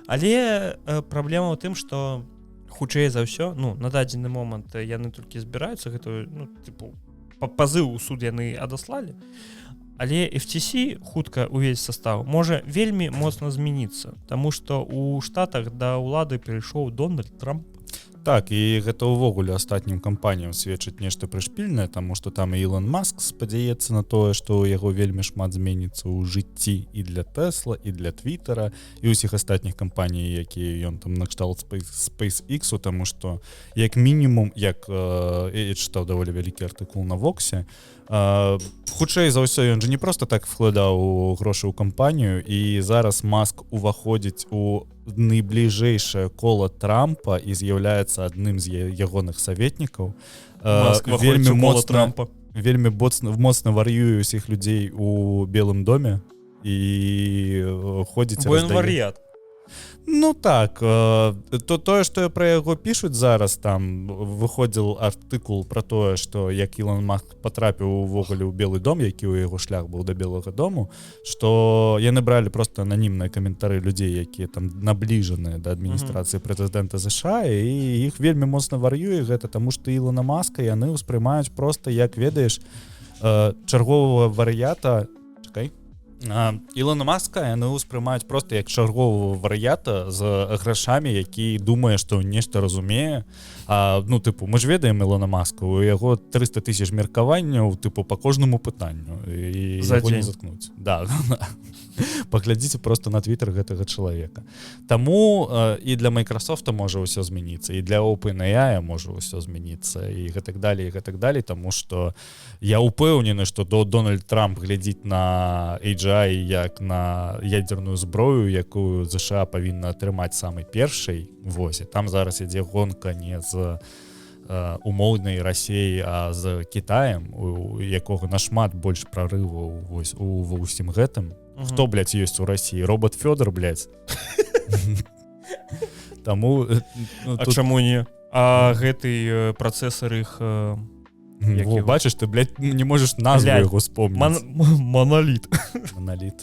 Але праблема ў тым, што хутчэй за ўсё, ну, на дадзены момант яны толькі збіраюцца, гэта, ну, типу, пазыў у суд яны адаслалі. Але FTC хутка увесь состав можа вельмі моцна змяніцца, таму што ў Штатах да ўлады прыйшоў Дональд Трамп. Так, і гэта ўвогуле астатнім кампаніям сведчыць нешта прышпільнае, таму што там і Ілон Маск спадзяецца на тое, што ў яго вельмі шмат зменіцца ў жыцці і для Тесла, і для Твіттера, і ўсіх астатніх кампаній, якія ён там накшталт SpaceX, таму што як мінімум, як я чытаў даволі вялікі артыкул на Воксе, хутчэй за ўсё ён жа не просто так вкладаў грошы ў кампанію, і зараз Маск уваходзіць у найбліжэйшае кола Трампа і з'яўляецца адным з ягоных саветнікаў. Вельмі моцна вар'юе ўсіх людзей у Белым доме і ходзіць вар'ят. Ну так, тое, што пра яго пішуць зараз, там выходзіў артыкул пра тое, што як Ілон Маск патрапіў увогуле ў Белы дом, які ў яго шлях быў да Белага дому, што яны бралі проста ананімныя каментары людзей, якія там набліжаныя да адміністрацыі прэзідэнта США, і іх вельмі моцна вар'юе гэта, таму што Ілона Маска яны ўспрымаюць проста, як ведаеш, чарговага вар'ята, Ілона Маска яны ўспрымаюць проста як чаргового вар'ята з грашамі, які думае, што нешта разумее. Ну, тыпу, мы ж ведаем Ілона Маска, у яго 300 000 меркаванняў, тыпу, па кожнаму пытанню. І за яго не заткнуць. Да. Паглядзіце просто на Твиттер гэтага чалавека. Таму і для Microsoft можа ўсё змяніцца, і для OpenAI можа ўсё змяніцца, і гэтак далей, таму што я ўпэўнены, што Дональд Трамп глядзіць на AGI як на ядзерную зброю, якую США павінна атрымаць самай першай. Вось, і там зараз ідзе гонка не з умоўнай Расіі, а з Кітаем, у якога нашмат больш прарываў вось у ўсім гэтым. Хто, блядь, ёсць у Расіі? Робот Фёдор, блядь. Таму... А чаму не? А гэты працэсар іх... Бачыш, ты, блядь, не можаш назву яго спомніць. Моноліт.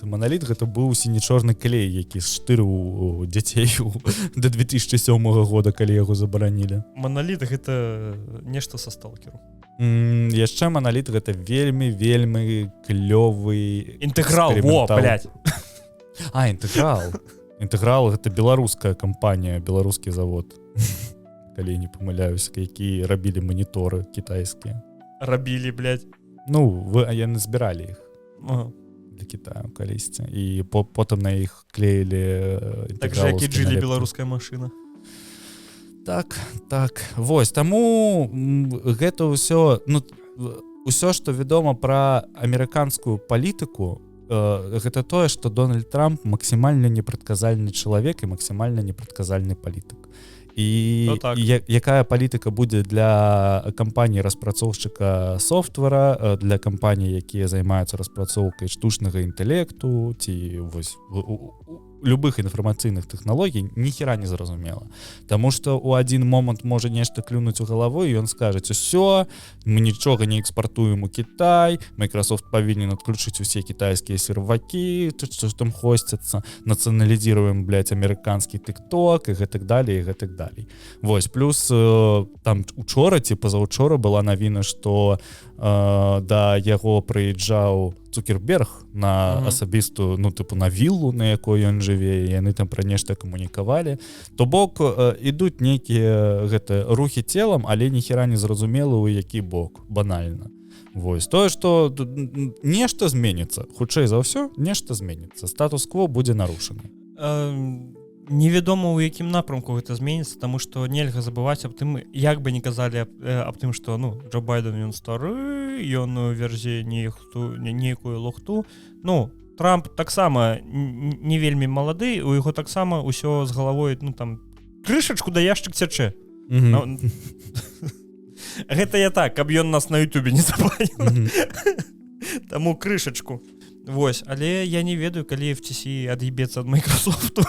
Моноліт гэта быў сіні-чорны клей, які штырыў дзяцей да 2007 года, калі яго забаранілі. Моноліт гэта нешта са сталкеру. Яшчэ Моноліт гэта вельмі клёвы інтэграл, во, блядь. Інтэграл гэта беларуская кампанія, беларускі завод, калі не памыляюсь, які рабілі маніторы кітайскія. Рабілі, блядь. Ну, яны збіралі іх для Китаю калісьці, і потым на іх клеілі інтэгралаўскі. Так жа, як і джылі беларуская машына. Так. Вось, таму гэта ўсё, ну, ўсё, што вядома пра амерыканскую палітыку, гэта тое, што Дональд Трамп максімальна непрадказальны чалавек і максімальна непрадказальны палітык. І так. Якая палітыка будзе для кампаніі распрацоўшчыка софтвера, для кампаній, якія займаюцца распрацоўкай штучнага інтэлекту ці вось любых інфармацыйных тэхналогій, ніхера не зразумела. Таму што ў адзін момант можа нешта клюнуць у галаву, і ён скажаць: усё, мы нічога не экспартуем у Кітай, Microsoft павінен адключыць усе кітайскія сервакі, што там хосцяцца, нацыяналізіруем, амерыканскі TikTok і гэтак далей, і гэтак далей. Вось, плюс там учора ці пазаўчора была навіна, што да яго прыязджаў Цукерберг на асабістую, на віллу, на якой ён жыве, і яны там пра нешта камунікавалі. То бок ідуць нейкія рухі целам, але ніхера не зразумела, у які бок, банальна. Вось, тое, што нешта зменіцца, хутчэй за ўсё, нешта зменіцца. Статус-кво будзе нарушаны. Невядома, у якім напрамку гэта зменіцца, таму што нельга забываць аб тым, як бы не казалі аб тым, што Джо Байден ён стары, ён верзе нейкую лухту. Трамп таксама не вельмі малады, у яго таксама ўсё з галавой, крышачку да яшчык цячэ. Гэта я так, каб ён нас на Ютубе не забанил. Таму крышачку. Вось, але я не ведаю, калі FTC ад'ебецца ад Microsoftу.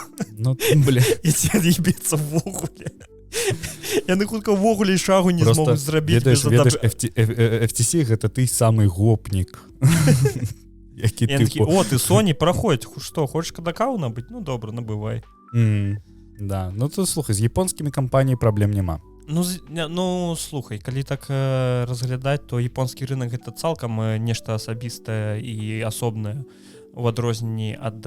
І ці ад'ебецца ввогуле. Яны хутка ввогуле шагу не змогуць зрабіць. Ведаеш, FTC гэта ты самы гопнік. О, ты Sony, праходь. Што, хочаш кадакаў набыць? Добра, набывай. Да, то слухай, з японскімі кампаніяй праблем няма. Слухай, калі так разглядаць, то японскі рынок гэта цалкам нешта асабістае і асобнае у адрозненні ад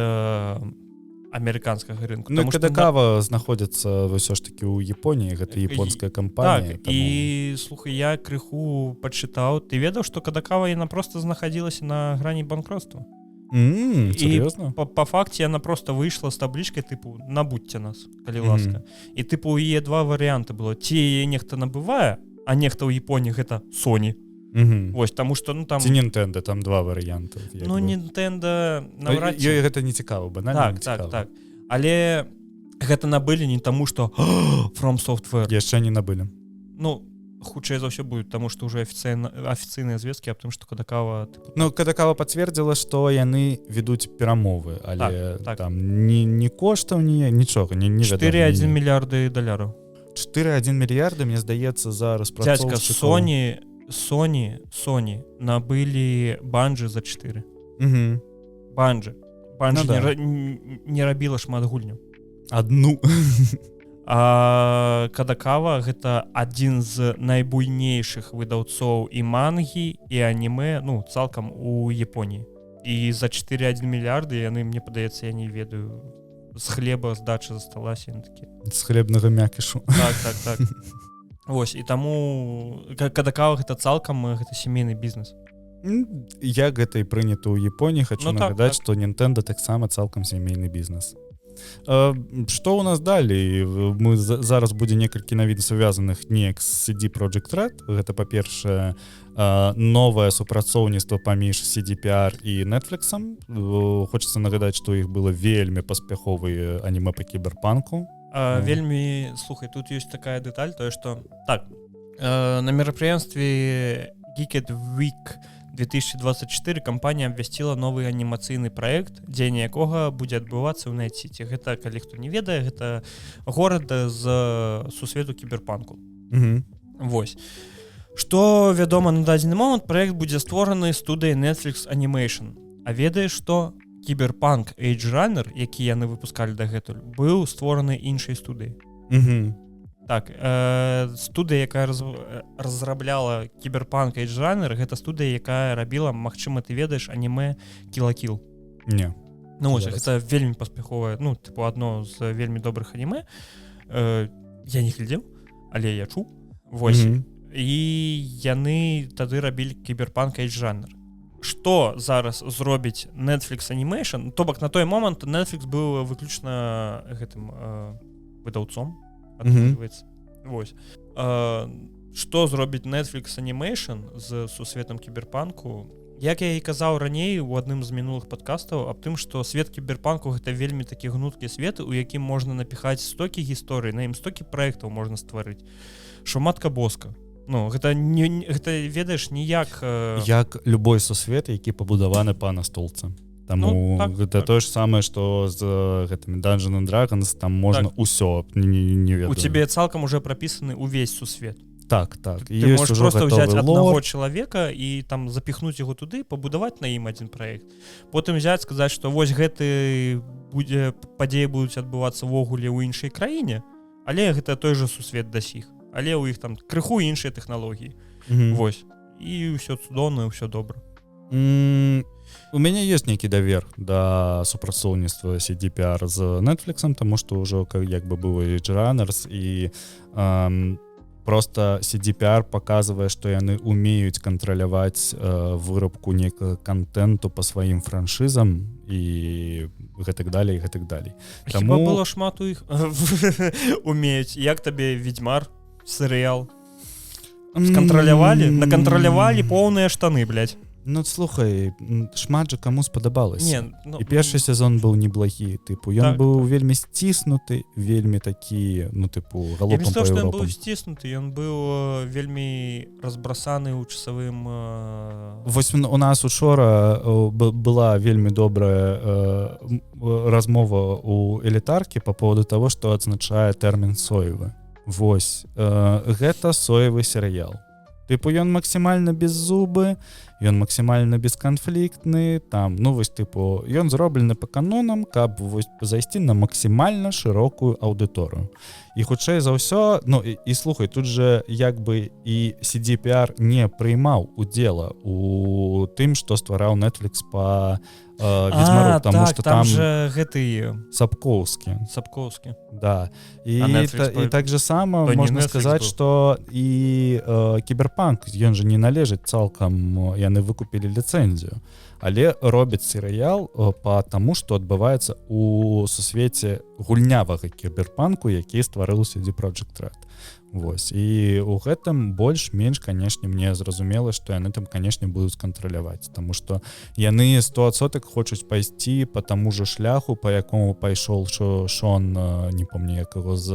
амерыканскага рынку. Кадакава знаходзіцца ўсё ж такі ў Японіі, гэта японская кампанія. Так, і слухай, я крыху падчытаў. Ты ведаў, што Кадакава яна проста знаходзілася на грані банкротства? Серьезно? По факте она просто вышла с табличкой типу «Набудьте нас, калі ласка». И типу у яе два варианта было. Ці нехта набывае, а нехта ў Японіі гэта Sony. Вось, таму што там... Ці Nintendo, там два варыянты. Nintendo навряд ці. Ёй гэта не цікава, банальна не цікава. Так. Але гэта набылі не таму, што From Software. Яшчэ не набылі. Хутчэй за ўсё будет, таму што ўжо афіцыйныя звесткі аб тым, што Кадакава... Кадакава пацвердзіла, што яны ведуць перамовы, але там ні коштаў, нічога, не ведаю. 4,1 мільярды доляраў. 4,1 мільярда, мне здаецца, за распрацоўшчыкаў. Дзядзька, Sony набылі Bungie за 4. Bungie не рабіла шмат гульняў. Адну. А Кадакава гэта адзін з найбуйнейшых выдаўцоў і мангі, і анімэ, цалкам у Японіі. І за 4,1 мільярды яны, мне падаецца, я не ведаю, з хлеба здача засталася. З хлебнага мякішу. Так. Вось, і таму Кадакава гэта цалкам гэта сямейны бізнес. Як гэта і прынята ў Японіі, хачу нагадаць, што Nintendo таксама цалкам сямейны бізнес. Што ў нас далей? Мы зараз будзе некалькі навін звязаных неяк з CD Projekt Red. Гэта, па-першае, новае супрацоўніцтва паміж CDPR і Netflixам. Хочацца нагадаць, што іх было вельмі паспяховыя анімэ па кіберпанку. Вельмі, слухай, тут ёсць такая дэталь, тое, што на мерапрыемстве Geeked Week 2024 кампанія абвясціла новы анімацыйны праект, дзеянне якога будзе адбывацца ў Найт-Сіці. Гэта, калі хто не ведае, гэта горад з сусвету кіберпанку. Вось. Што вядома на дадзены момант, праект будзе створаны студыяй Netflix Animation. А ведаеш, што кіберпанк Edge Runner, які яны выпускалі дагэтуль, быў створаны іншай студыяй. Так, студыя, якая разрабляла кіберпанк Edge Runner, гэта студыя, якая рабіла, магчыма, ты ведаеш, анімэ Kill la Kill. Не. Вось, гэта вельмі паспяховае, адно з вельмі добрых анімэ. Я не глядзеў, але я чуў. Вось. І яны тады рабілі кіберпанк Edge Runner. Што зараз зробіць Netflix Animation? То бок, на той момант Netflix быў выключна гэтым выдаўцом. Вось. Што зробіць Netflix Animation з сусветам кіберпанку, Як я і казаў раней у адным з мінулых падкастаў аб тым, што свет кіберпанку гэта вельмі такі гнуткі свет, у якім можна напіхаць стокі гісторый, на ім стокі праектаў можна стварыць. Што матка боска. Ну, гэта ведаеш, ніяк... Як любой сусвет, які пабудаваны па настолцы. Таму гэта тое ж самае, што з гэтымі Dungeons & Dragons, там можна ўсё, не ведаю. У цябе цалкам уже прапісаны ўвесь сусвет. Так. Ты можаш проста ўзяць аднаго чалавека і там запіхнуць яго туды, пабудаваць на ім адзін праект. Потым взяць, сказаць, што вось гэты падзеі будуць адбывацца ввогуле ў іншай краіне, але гэта той жа сусвет да сіх. Але ў іх там крыху іншыя тэхналогіі. Вось. І ўсё цудоўна, ўсё добра. У мяне ёсць нейкі давер да супрацоўніцтва CDPR з Netflix'ам, таму што ўжо як бы быў Edge Runners і просто CDPR паказвае, што яны умеюць кантраляваць вырабку нейкага контенту па сваім франшызам і гэтак далей, гэтак далей. Хіба было шмат у іх умеюць. Як табе Ведьмар, серыял? Скантралявалі? Накантралявалі поўныя штаны, блядь. Ну, слухай, шмат жа каму спадабалася. І першы сезон быў неблагі, тыпу, ён быў вельмі сціснуты, вельмі такі, ну, тыпу, галопам па Еўропам. Ён быў сціснуты, ён быў вельмі разбрасаны ў часавым... Вось у нас учора была вельмі добрая размова ў элітаркі па поводу таго, што адзначае тэрмін соевы. Вось, гэта соевы серыял. Тыпу, ён максімальна беззубы, ён максімальна бесканфліктны, там, ну, вось, тыпу, ён зроблены па канонам, каб вось зайсці на максімальна шырокую аўдыторыю. І хутчэй за ўсё, ну, і слухай, тут жа як бы і CDPR не прыймаў удзела у тым, што ствараў Netflix па Ведьмару, таму што там же гэты Сапкоўскі. Да. І так же сама можна сказаць, што і кіберпанк, ён жа не належыць цалкам, яны выкупілі ліцэнзію, але робяць серыял па таму, што адбываецца у сусвеце гульнявага кіберпанку, які стварыў CD Projekt Red. Вось. І ў гэтым больш-менш, канешне, мне зразумела, што яны там, канешне, будуць кантраляваць, таму што яны 100% хочуць пайсці па таму же шляху, па якому пайшоў Шон, не помню якого, з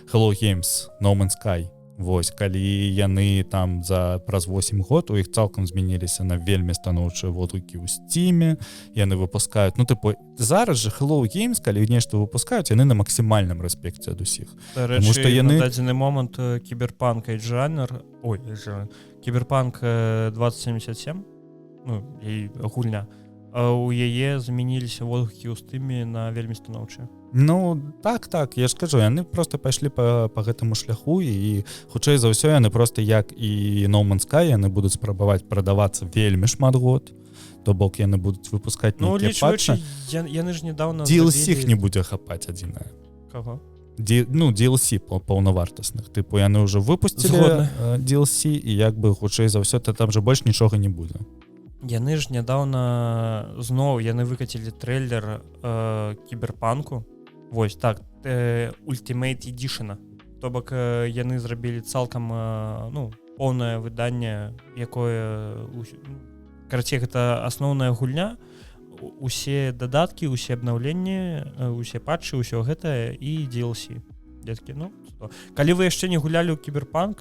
Hello Games, No Man's Sky. Вось, калі яны там праз 8 год у іх цалкам змяніліся на вельмі станоўчыя водгукі ў Steam, яны выпускаюць, ну, тыпу, зараз же Hello Games, калі нешта выпускаюць, яны на максімальным рэспекце ад усіх. Рэчы, яны... на дадзены момант Кіберпанк Edge Runner, Кіберпанк 2077, ну, і гульня, а у яе змяніліся водгукі ў Steam на вельмі станоўчыя. Ну, так, я ж кажу, яны просто пайшлі па гэтаму шляху і хутчэй за ўсё яны просто як і No Man's Sky, яны будуць спрабаваць прадавацца вельмі шмат год, то бок яны будуць выпускаць нейкія патчы. Яны ж недавно DLC іх не будзе хапаць адзінае. Каго? DLC паўнавартасных. Тыпу, яны ўжо выпусцілі DLC і як бы хутчэй за ўсё, то там же больш нічога не будзе. Яны ж нядаўна зноў яны выкацілі трэйлер кіберпанку. Вось, так, Ultimate Edition. То бок яны зрабілі цалкам, ну, поўнае выданне, якое... Карацей, гэта асноўная гульня, усе дадаткі, усе абнаўленні, усе патчы, усё гэтае і DLC. Дзеткі, ну, калі вы яшчэ не гулялі ў кіберпанк,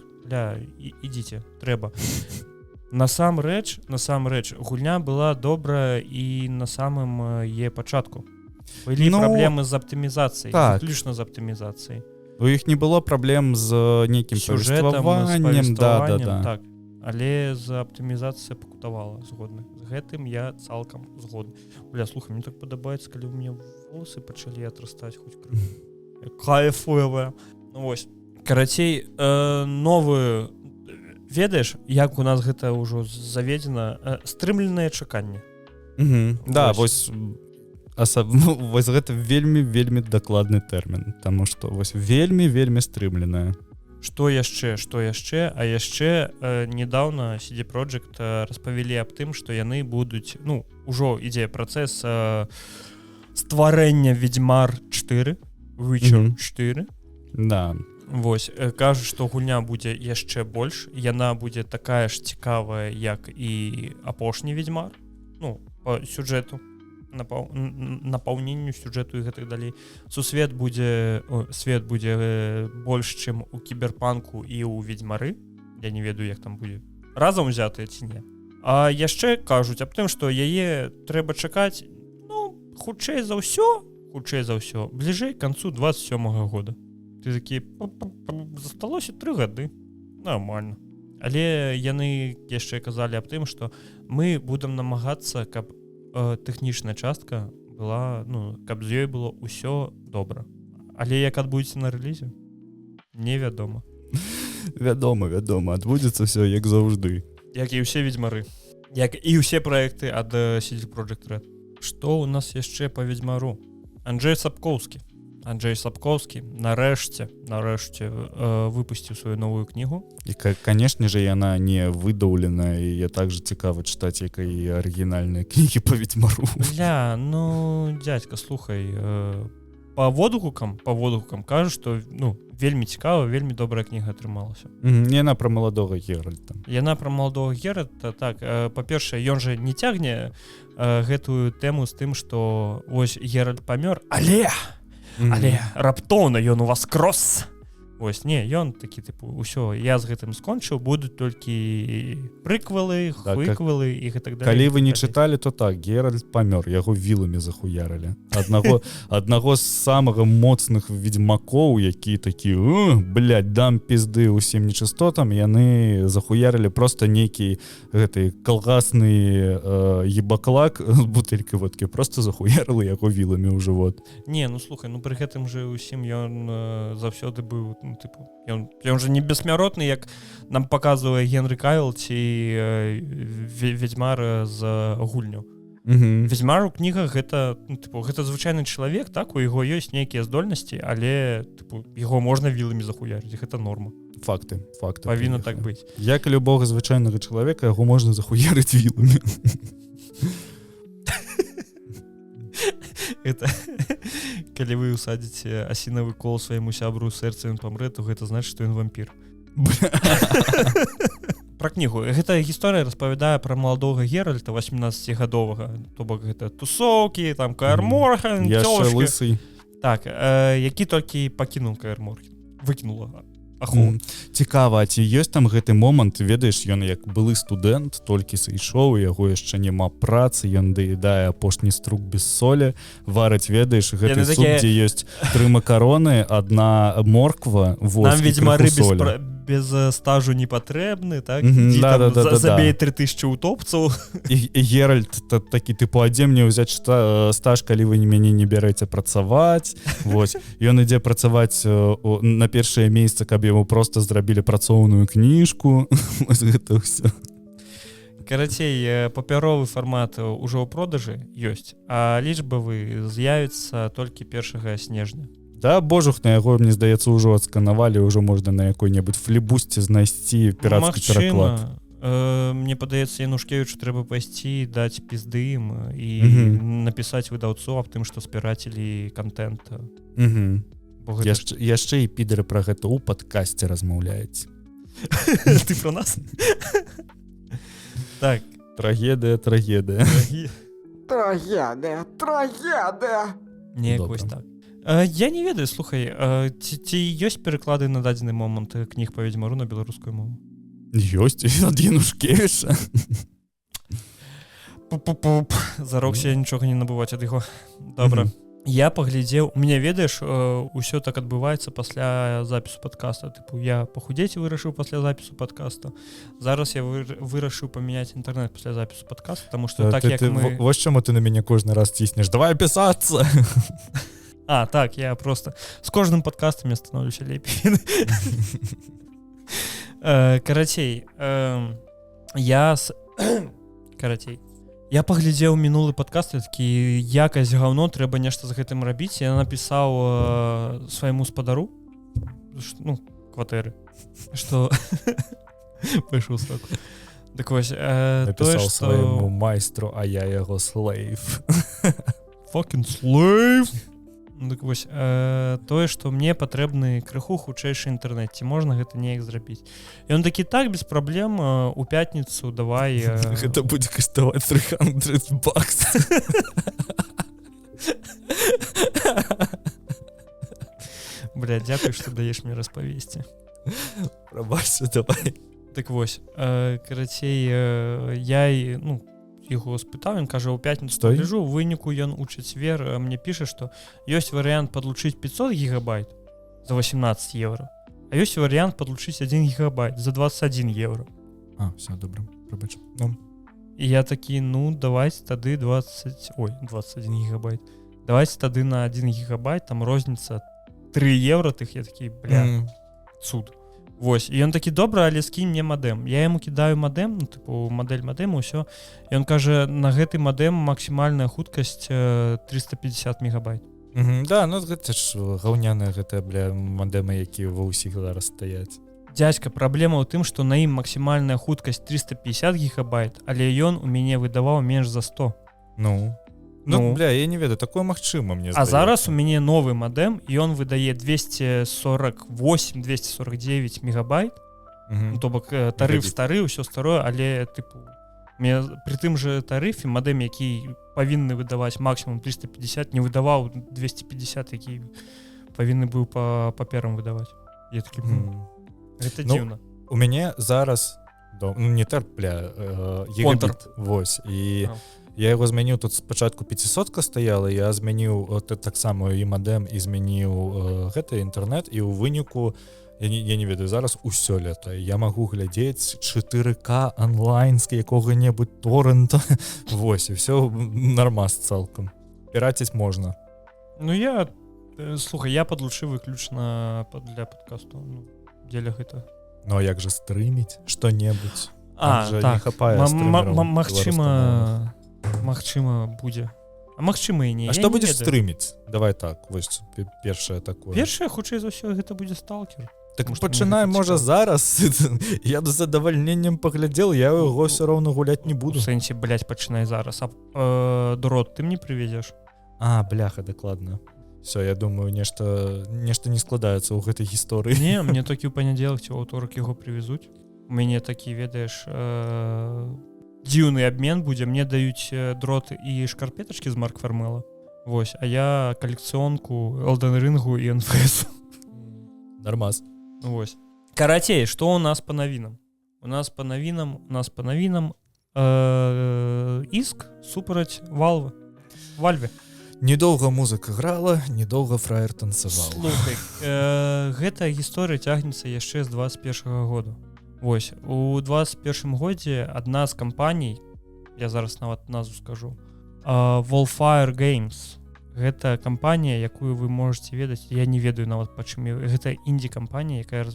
ідзіце, трэба. Насамрэч, гульня была добрая і на самым яе пачатку. Былі праблемы з аптымізацыяй, выключна з аптымізацыяй. У іх не было праблем з нейкім павестваваннем, так, але з аптымізацыяй пакутавала, згодны. З гэтым я цалкам згодны. Бля, слухай, мне так падабаецца, калі ў мяне волосы пачалі атрастаць хоць крыху. Кайфовая. Ну вось. Карацей, новую, ведаеш, як у нас гэта ўжо заведзена, стрымленае чаканне. Да, вось гэта вельмі дакладны тэрмін, таму што вось вельмі стрымленая. Што яшчэ? А яшчэ недаўна CD Projekt распавялі аб тым, што яны будуць, ну, ужо ідзе працэс стварэння Ведьмар 4, Witcher 4. Да. Вось, кажу, што гульня будзе яшчэ больш, яна будзе такая ж цікавая, як і апошні Ведьмар, ну, по сюжэту, напаўненню сюжэту і гэтак далей. Свет будзе больш, чым у кіберпанку і ў Ведьмары. Я не ведаю, як там будзе разам узятыя ці не. А яшчэ кажуць аб тым, што яе трэба чакаць, ну, хутчэй за ўсё, бліжэй к канцу 27-го года. Ты такі, засталося 3 гады. Нормально. Але яны яшчэ казалі аб тым, што мы будам намагацца, каб тэхнічная частка была, ну, каб з ёй было ўсё добра. Але як адбудзецца на рэлізе? Невядома. Вядома, адбудзецца ўсё як заўжды. Як і ўсе Ведьмары. Як і ўсе праекты ад CD Projekt Red. Што ў нас яшчэ па Ведьмару? Анджэй Сапкоўскі нарэшце выпусціў сваю новую кнігу. І, канешне же, яна не выдаўленая, і я так же цікава чытаць, як і арыгінальныя кнігі па Ведьмару. Бля, ну, дядька, слухай, па водгукам кажу, што, ну, вельмі цікава, вельмі добрая кніга атрымалася. Яна пра маладога Геральта. Так, па-першае, ён жа не цягне гэтую тэму з тым, што вось Геральт памёр, але раптоўна ён уваскрос. Вось, не, ён такі, тыпу, ўсё, я з гэтым скончыў, будуць толькі прыквелы, хвыквелы і гэтак далей. Калі вы не чыталі, то так, Геральт памёр, яго віламі захуярылі. Аднаго з самага моцных ведьмакоў, які такі, блядь, дам пізды ўсім нечыстотам, яны захуярылі просто нейкі гэты калгасны ебаклак з бутэлькай водкі, просто захуярылі яго віламі ў жывот. Не, ну слухай, ну пры гэтым же ўсім ён заўсёды быў, типу, ён же не бессмяротны, як нам паказвае Генры Кавіл ці Ведьмар з гульню. Ведьмар у кнігах гэта, ну, типу, гэта звычайны чалавек, так, у яго ёсць нейкія здольнасці, але, типу, яго можна віламі захуярыць, гэта норма. Факты. Павінна так быць. Як і любога звычайнага чалавека, яго можна захуярыць віламі. Это калі вы усадзіце асінавы кол свайму сябру ў сэрца, ён памрэ, то гэта значыць, што ён вампір. Пра кнігу. Гэта гісторыя распавядае пра маладога Геральта 18гадовага, то бок гэта тусоўкі, там Каэр Морхен, яшчэ лысы. Так, які толькі пакінуў Каэр Морхен. Выкінула ахоў. Цікава, ці ёсць там гэты момант, ведаеш, ён як былы студэнт, толькі сышоў, яго яшчэ няма працы, ён даедае апошні струк без солі, варыць, ведаеш, гэты суп, дзе ёсць 3 макароны, 1 морква, воск і крыху солі. Без стажу не патрэбны, так? Забей 3000 утопцаў. І Геральт такі, тыпу, а дзе мне ўзяць стаж, калі вы мяне не бярэце працаваць? Вось. Ён ідзе працаваць на першае месца, каб яму проста зрабілі працоўную кніжку. Вось гэта ўсё. Карацей, папяровы фармат ужо ў продажы ёсць, а лічбавы з'явіцца толькі 1 снежня. Да, божух, на яго, мне здаецца, ўжо адсканавалі, ўжо можна на якой-небудзь флібусці знайсці пірацкі пераклад. Мне падаецца, Янушкевічу трэба пайсці, даць пізды ім і напісаць выдаўцу аб тым, што спірацілі кантэнт. Яшчэ і підары пра гэта ў падкасце размаўляюць. Ты пра нас? Так. Трагедыя. Неяк вось так. Я не ведаю, слухай, ці ёсць пераклады на дадзены момант кніг па Ведьмару на беларускую мову? Ёсць, ад Янушкевіча. Зарокся нічога не набываць ад яго. Добра. Я паглядзеў, мне, ведаеш, усё так адбываецца пасля запісу падкаста. Тыпу, я пахудзець вырашыў пасля запісу падкаста. Зараз я вырашыў памяняць інтэрнэт пасля запісу падкаста, таму што так як мы... Вось чаму ты на мяне кожны раз ціснеш. Давай пісацца! А, так, я просто с кожным подкастом я становлюся лепей. Карацей, я паглядзеў мінулы падкаст, такі, якасць гаўно, трэба нешта з гэтым рабіць. Я напісаў свайму спадару, ну, кватэры, што пайшоў саку. Так вось, напісаў свайму майстру, а я яго слейв. Fucking slave. Так вось тое што мне патрэбны крыху хутчэйшы інтэрнэт, ці можна гэта неяк зрабіць. Ён такі так без праблем у пятніцу давай гэта будзе каштаваць $300. Бля, дзякуй, што даеш мне распавесці. Прабачся, давай. Так вось, карацей, я яго спытаў, ён кажа, у пятніцу гляджу, у выніку ён у чацвер мне піша, што ёсць варыянт падлучыць 500 гігабайт за 18 евро, а ёсць варыянт падлучыць 1 гігабайт за 21 евро. Все, добра, прабач. І я такі, давайте тады 21 гігабайт. Давайте тады на 1 гігабайт, там розніца 3 евро тых, я такі, цуд. Вось, і ён такі, добра, але скінь мне мадем. Я яму кідаю мадем, мадэль мадэму, ўсё. І ён кажа, на гэты мадем максімальная хуткасць 350 мегабайт. Да, гэта ж гаўняныя гэтыя, мадэмы, якія ва ўсіх зараз стаяць. Дзядзька, праблема ў тым, што на ім максімальная хуткасць 350 гігабайт, але ён у мяне выдаваў менш за 100. Я не ведаю, такое магчыма, мне здаецца. А зараз у мяне новы мадем, і ён выдае 248-249 мегабайт. То бок тарыф стары, ўсё старое, але пры тым жа тарыфе мадем, які павінны выдаваць максімум 350, не выдаваў 250, які павінны быў па паперам выдаваць. Я такі, гэта дзіўна. У мяне зараз не гігабіт, вось, і я яго змяніў, тут спачатку 500-ка стаяла, я змяніў таксама і мадем, і змяніў гэты інтэрнэт, і ў выніку, я не ведаю, зараз усё лета. Я магу глядзець 4К онлайн з якога-небудзь торрента. Вось, і ўсё нармаз цалкам. Піраціць можна. Слухай, я падлучыў выключна для падкасту. Дзеля гэта. А як жа стрыміць што-небудзь? Так, магчыма будзе. А магчыма і не. А што будзеш стрыміць? Давай так, вось першае такое. Першае, хутчэй за ўсё, гэта будзе сталкер. Так пачынаем, можа, зараз. Я з задавальненнем паглядзел, я яго ўсё роўна гуляць не буду. У сэнсе, пачынай зараз. Дрот ты мне прывезеш? Бляха, дакладна. Все, я думаю, нешта не складаецца ў гэтай гісторыі. Не, мне такі ў панядзелак ці ў аўторак яго прывезуць. У мяне такі, ведаеш, дзіўны абмен будзе, мне даюць дрот і шкарпетачкі з Марк Фармела. Вось, а я калекцыёнку Elden Ring'у і NFS. Нормас. Вось. Карацей, што ў нас па навінам? У нас па навінам іск супраць Valve. Недоўга музыка грала, недоўга фраер танцаваў. Слухай, гэта гісторыя цягнецца яшчэ з 21-го году. Вось, у 21-м годзе адна з кампаній, я зараз нават назву скажу, Volfire Games. Гэта кампанія, якую вы можете ведаць, я не ведаю нават пачым. Гэта інді-кампанія, якая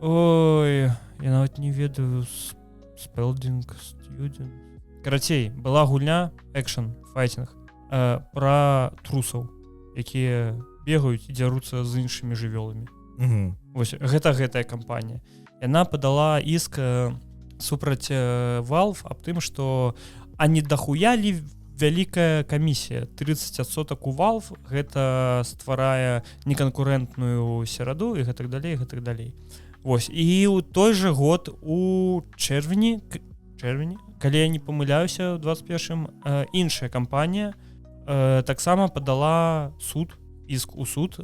Ой, я нават не ведаю. Spelling Student. Карацей, была гульня, экшн, файтинг, пра трусаў, якія бегаюць і дзяруцца з іншымі жывёламі. Вось, гэтая кампанія. Яна падала іск супраць Valve аб тым, што не дахуя ли вялікая камісія. 30% у Valve гэта стварае неканкурэнтную сераду і гэтак далей. Вось, і ў той жа год у чэрвені, калі я не памыляюся, у 21-м іншая кампанія таксама падала іск у суд,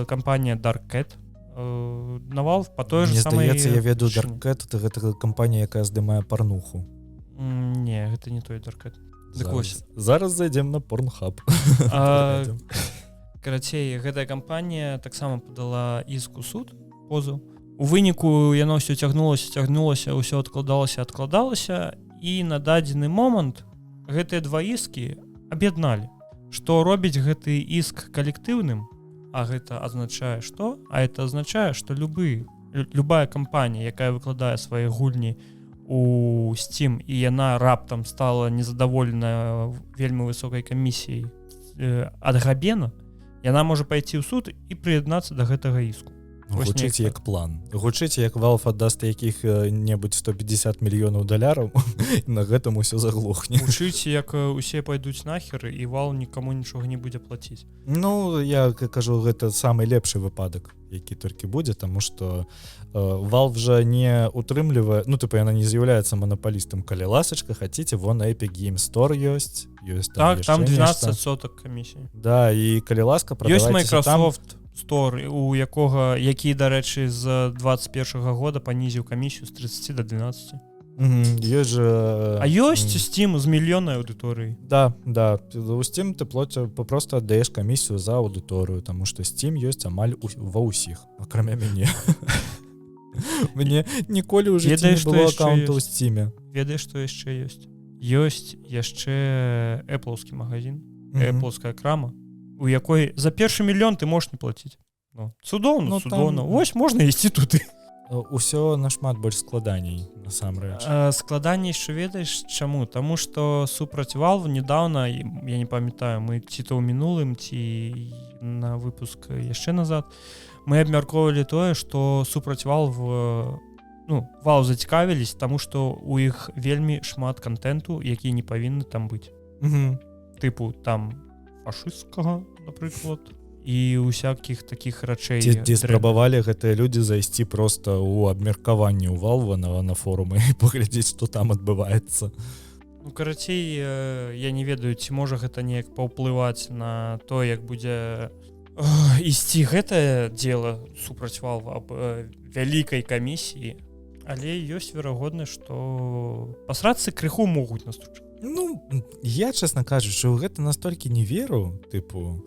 кампанія Dark Cat на Valve па той же самой... Мне здаецца, я ведаю Dark Cat, гэта кампанія, якая здымае парнуху. Не, гэта не той Dark Cat. Зараз зайдзем на Pornhub. Карацей, гэтая кампанія таксама падала іск у суд, позыў. У выніку яно ўсё цягнулася, ўсё адкладалася, і на дадзены момант гэтыя два іскі аб'ядналі. Што робіць гэты іск калектыўным? А гэта азначае што? А это азначае, што любая кампанія, якая выкладае свае гульні у Steam, і яна раптам стала незадаволена вельмі высокай камісіяй ад габена, яна можа пайти ў суд і прыяднацца да гэтага іску. Гучыць як план. Гучыць як Valve аддаст якіх-небудзь 150 мільёнаў $, і на гэтым усё заглохне. Гучыць як усе пойдуць нахер, і Valve нікому нічога не будзе плаціць. Ну, я кажу, гэта самы лепшы выпадак, які толькі будзе, таму што Valve жа не утрымлівае, ну, тыпу, яна не з'яўляецца манапалістам, калі ласачка, хаціце, вон Epic Game Store ёсць там 12% камісіі. Да, і калі ласка, прадавайцеся там. Ёсць Microsoft Store, які, дарэчы, з 21-го года панізіў камісію з 30 до 12. Ёсць же... А ёсць Steam з мільённай аўдыторыяй. Да. У Steam ты просто аддаеш камісію за аўдыторыю, таму што Steam ёсць амаль ва ўсіх, акрамя мяне. Мне ніколі ў жыцці не было аккаунта ў Steam. Ведаеш, што яшчэ ёсць? Ёсць яшчэ Apple-скі магазин, Apple-ская крама, у якой за першы мільён ты можаш не плаціць. Цудоўна. Вось можна ісці туды. Усё нашмат больш складаней, насамрэч. Складаней, що ведаеш, чаму? Таму што супраць Valve недавно, я не памятаю, мы ці то ў мінулым, ці на выпуск яшчэ назад, мы абмяркоўвалі тое, што супраць Valve, Valve зацікавілись, таму што у іх вельмі шмат контенту, які не павінны там быць. Тыпу, там фашысцкага, напрыклад, і усякіх такіх рачэй. Дзе спрабавалі гэтыя людзі зайсці проста ў абмеркаванне ў Valve на форумы і паглядзець, што там адбываецца. Карацей, я не ведаю, ці можа гэта неяк паўплываць на то, як будзе ісці гэтае дзела супраць Valve аб вялікай камісіі, але ёсць верагоднасць, што пасрацца крыху могуць наступаць. Ну, я, честно кажучы, ў гэта настолькі не веру, тыпу,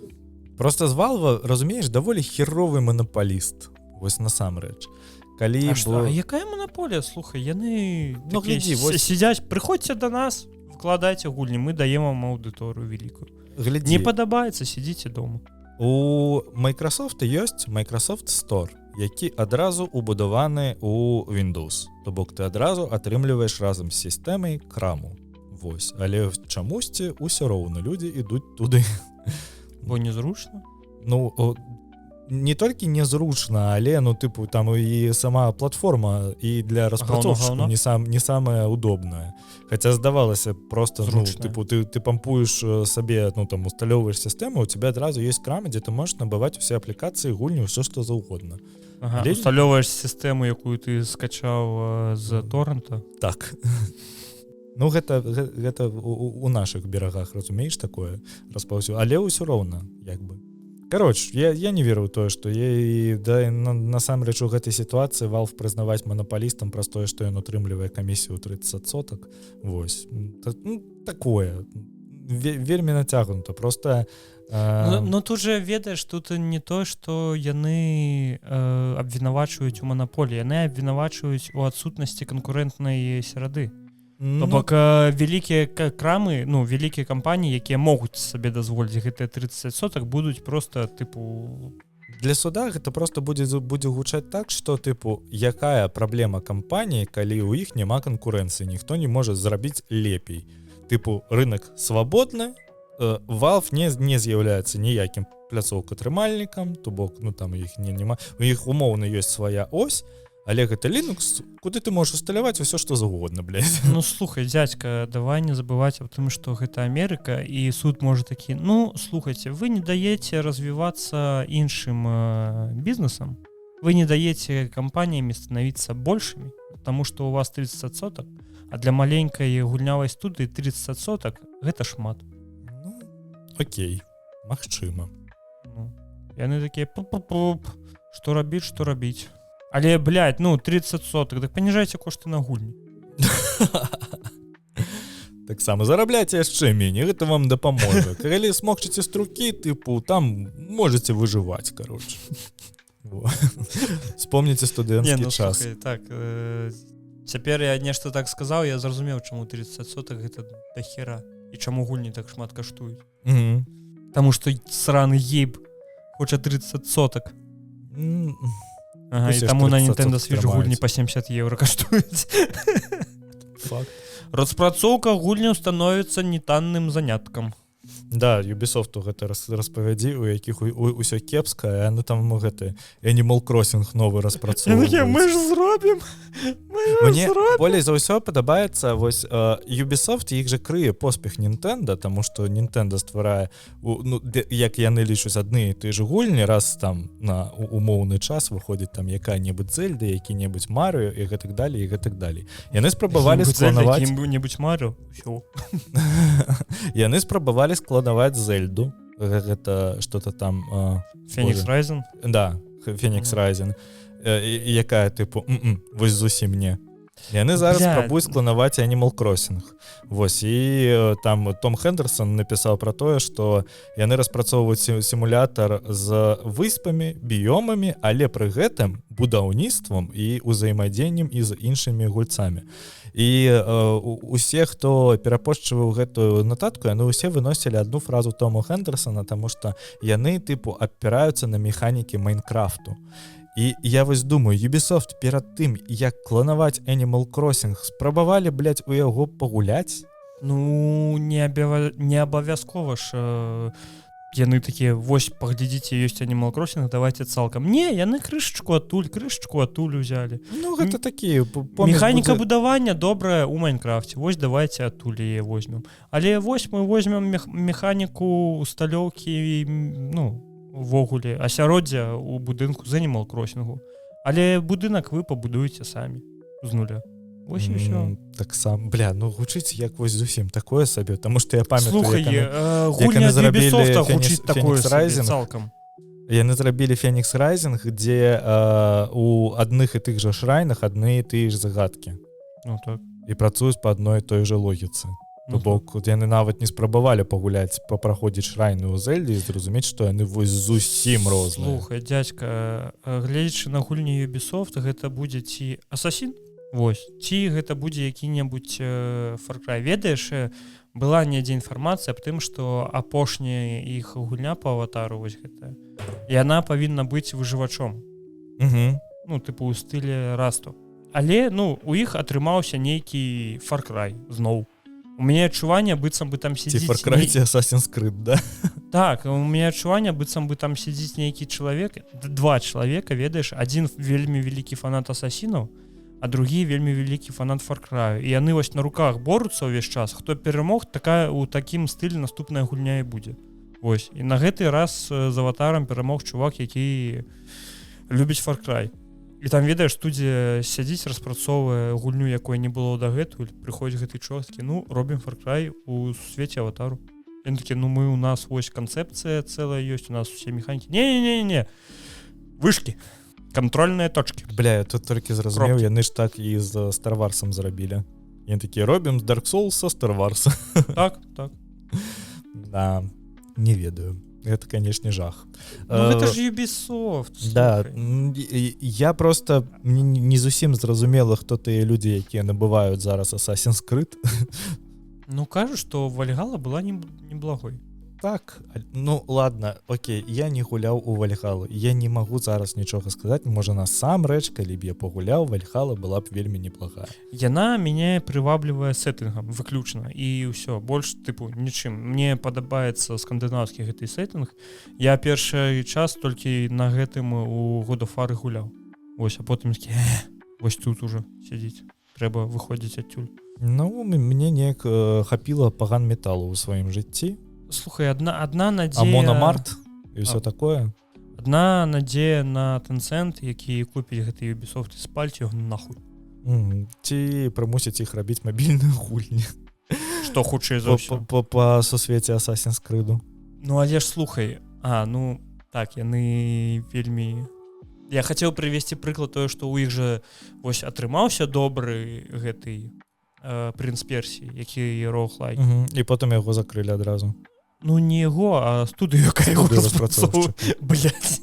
просто з Valve, разумееш, даволі херовы монапаліст, вось насамрэч. Калі А якая монополія? Слухай, яны сидзяць, прыходзьце до нас, вкладайце гульні, мы даем вам аўдыторыю вялікую. Не падабаецца, сидзіце дома. У Microsoft ёсць Microsoft Store, які адразу убудаваны ў Windows, то бок ты адразу атрымліваеш разам з сістэмай краму. Вось, але чамусьці ўсё роўна людзі ідуць туды. Бо незручна? Ну, не толькі незручна, але, тыпу, там і сама платформа і для распрацоўшчыкаў не самая удобная. Хаця здавалася просто, тыпу, ты пампуеш сабе, там усталёўваеш сістэму, у тебя адразу ёсць крама, дзе ты можаш набываць усе аплікацыі, гульні, ўсё што заўгодна. Усталёўваеш сістэму, якую ты скачаў з торрента? Так. Ну, гэта у нашых берагах, разумееш, такое распаўсюд. Але ўсё роўна, як бы. Кароч, я не веру ў тое, што насамрэч у гэтай сітуацыі Valve прызнаваць манапалістам праз тое, што ён утрымлівае камісію 30%. Вось. Такое. Вельмі нацягнута. Просто... Ну, тут же, ведаеш, тут не то, што яны абвінавачваюць у манаполіі. Яны абвінавачваюць у адсутнасці канкурэнтнай серады. То бок вялікія крамы, вялікія кампаніі, якія могуць сабе дазволіць гэтыя 30%, будуць просто, тыпу... Для суда гэта просто будзе гучаць так, што, тыпу, якая праблема кампаніі, калі ў іх няма канкурэнцыі, ніхто не можа зрабіць лепей. Тыпу, рынок свабодны, Valve не з'яўляецца ніякім пляцоўкатрымальнікам, то бок, там іх няма, у іх умоўна ёсць свая ось, але гэта Linux, куды ты можаш усталяваць усё, што заўгодна, блядь. Ну, слухай, дзядзька, давай не забываць аб тым, што гэта Амерыка, і суд можа такі, слухайце, вы не даеце развівацца іншым бізнесам, вы не даеце кампаніямі станавіцца большымі, таму што у вас 30%, а для маленькай гульнявай студыі 30% гэта шмат. Ну, окей, магчыма. Яны такія, што рабіць. Але, блядь, 30%, так паніжайце кошты на гульні. Таксама зарабляйце яшчэ меней, гэта вам дапаможа. Калі смокчыце струкі, тыпу, там можаце выжываць, кароче. Вспомніце студэнцкі час. Так, цяпер я нешта так сказаў, я зразумеў, чаму 30% гэта да хера. І чаму гульні так шмат каштуюць. Таму што сраны ейб хоча 30%. Ага, і таму на Nintendo Switch гульні па 70 евро каштуюць. Факт. Распрацоўка гульняў становіцца нетанным заняткам. Да, Ubisoftу гэта распавядзі, у якіх усё кепска, яны там гэты Animal Crossing новы распрацоўваюць. Мы ж зробім. Мне болей за ўсё падабаецца вось Ubisoft, іх жа крые поспех Nintendo, таму што Nintendo стварае, як яны лічуць, адны і ты ж гульні, раз там на умоўны час выходзіць там якая-небудзь Зельда, які-небудзь Марыо і гэтак далей, і гэтак далей. Яны спрабавалі скланаваць... Які-небудзь Марыо, ўсё. Яны спрабавалі складаваць Зельду, гэта что-то там... Phoenix Rising? Да, Phoenix Rising. Якая тыпу, вось зусім не. Яны зараз спрабуюць скланаваць Animal Crossing. Вось, і там Том Хендерсон напісаў пра тое, што яны распрацоўваюць сімулятар з выспамі, біёмамі, але пры гэтым будаўніцтвам і ўзаемадзеяннем і з іншымі гульцамі. І усе, хто перапошчваў гэтую нататку, яны ўсе выносілі адну фразу Тому Хендерсона, таму што яны тыпу апіраюцца на механікі Майнкрафту. І я вось думаю, Ubisoft перад тым, як кланаваць Animal Crossing, спрабавалі, блядь, у яго пагуляць? Ну, не абавязкова ж яны такія, вось, паглядзіце, ёсць Animal Crossing, давайте цалкам. Не, яны крышачку адтуль узялі. Ну, гэта такія... Механіка будавання добрая ў Майнкрафце. Вось, давайте адтуль яе возьмем. Але вось мы возьмем механіку усталёўкі, ну, увогуле, асяроддзя ў будынку з Animal Crossing. Але будынак вы пабудуеце самі з нуля. Вось і ўсё. Так сам, бля, ну гучыць як вось зусім такое сабе, таму што я памятаю, слухай, гульня ад Ubisoft гучыць такое сабе цалкам. Яны зрабілі Phoenix Rising, дзе у адных і тых жа шрайнах адны і тыя ж загадкі. Ну так. І працуюць па адной і той жа логіцы. То бок, яны нават не спрабавалі пагуляць, папраходзіць шрайны ў Зельдзе і зразумець, што яны вось зусім розныя. Слухай, дзядзька, гледзячы на гульні Ubisoft, гэта будзе ці Асасін? Вось, ці гэта будзе які-небудзь Far Cry. Ведаеш, была недзе інфармацыя аб тым, што апошняя іх гульня па аватару, вось гэта, яна павінна быць выжывачом. Ну, тыпу ў стылі Расту. Але, ну, у іх атрымаўся нейкі Far Cry зноў. У мяне адчуванне, быццам бы там сядзіць... Ці Far Cry, ці Assassin's Creed, да? Так, у мяне адчуванне, быццам бы там сядзіць нейкі чалавек, два чалавека, ведаеш, адзін вельмі вялікі фанат Асасінаў, а другі вельмі вялікі фанат Far Cry. І яны вось на руках боруцца ўвесь час. Хто перамог, такая ў такім стылі наступная гульня і будзе. Вось. І на гэты раз з аватарам перамог чувак, які любіць Far Cry. І там, ведаеш, студія сядзіць, распрацоўвае гульню, якой не было дагэтуль, прыходзіць гэты чорсткі, ну, робім Far Cry у свеце аватару. Яны такі, ну, мы, у нас вось канцэпцыя цэлая ёсць, у нас усе механікі. Не-не-не-не, вышкі, кантрольныя точкі. Бля, я тут толькі зразумеў, яны ж так і з Star Wars'ом зрабілі. Яны такі, робім Dark Souls са Star Wars. Так, так. Да, не ведаю. Это, конечно, жах. Ну, гэта ж Ubisoft. Да, я просто не зусім зразумела, хто тыя людзі, якія набываюць зараз Assassin's Creed. Ну, кажу, што Вальгала была неблагой. Так, ну ладно, окей, я не гуляў у Вальгалу. Я не магу зараз нічога сказаць. Можа, насамрэч, калі б я пагуляў, Вальгала была б вельмі неплохая. Яна мяне прываблівае сеттынгам выключна і ўсё, больш тыпу нічым. Мне падабаецца скандынаўскі гэты сеттынг. Я першы час толькі на гэтым у God of War гуляў. Вось, а потым вось тут ужо сядзіць. Трэба выходзіць адтуль. Ну, мне неяк хапіла паган металу ў сваім жыцці. Слухай, одна надзея... А Мономарт і ўсё такое? Одна надзея на Tencent, які купіць гэты Ubisoft і спальць яго нахуй. Ці прымусіць іх рабіць мабільныя гульні. Што хутчэй за ўсё. Па сусвеце Assassin's Creed. Ну, але ж слухай, ну, так, яны вельмі... Я хацеў прывесці прыклад тое, што ў іх жа вось атрымаўся добры гэты Принц Персіі, які роглайк. І потым яго закрылі адразу. Ну, не яго, а студыю, якая яго распрацоўвае. Блядь.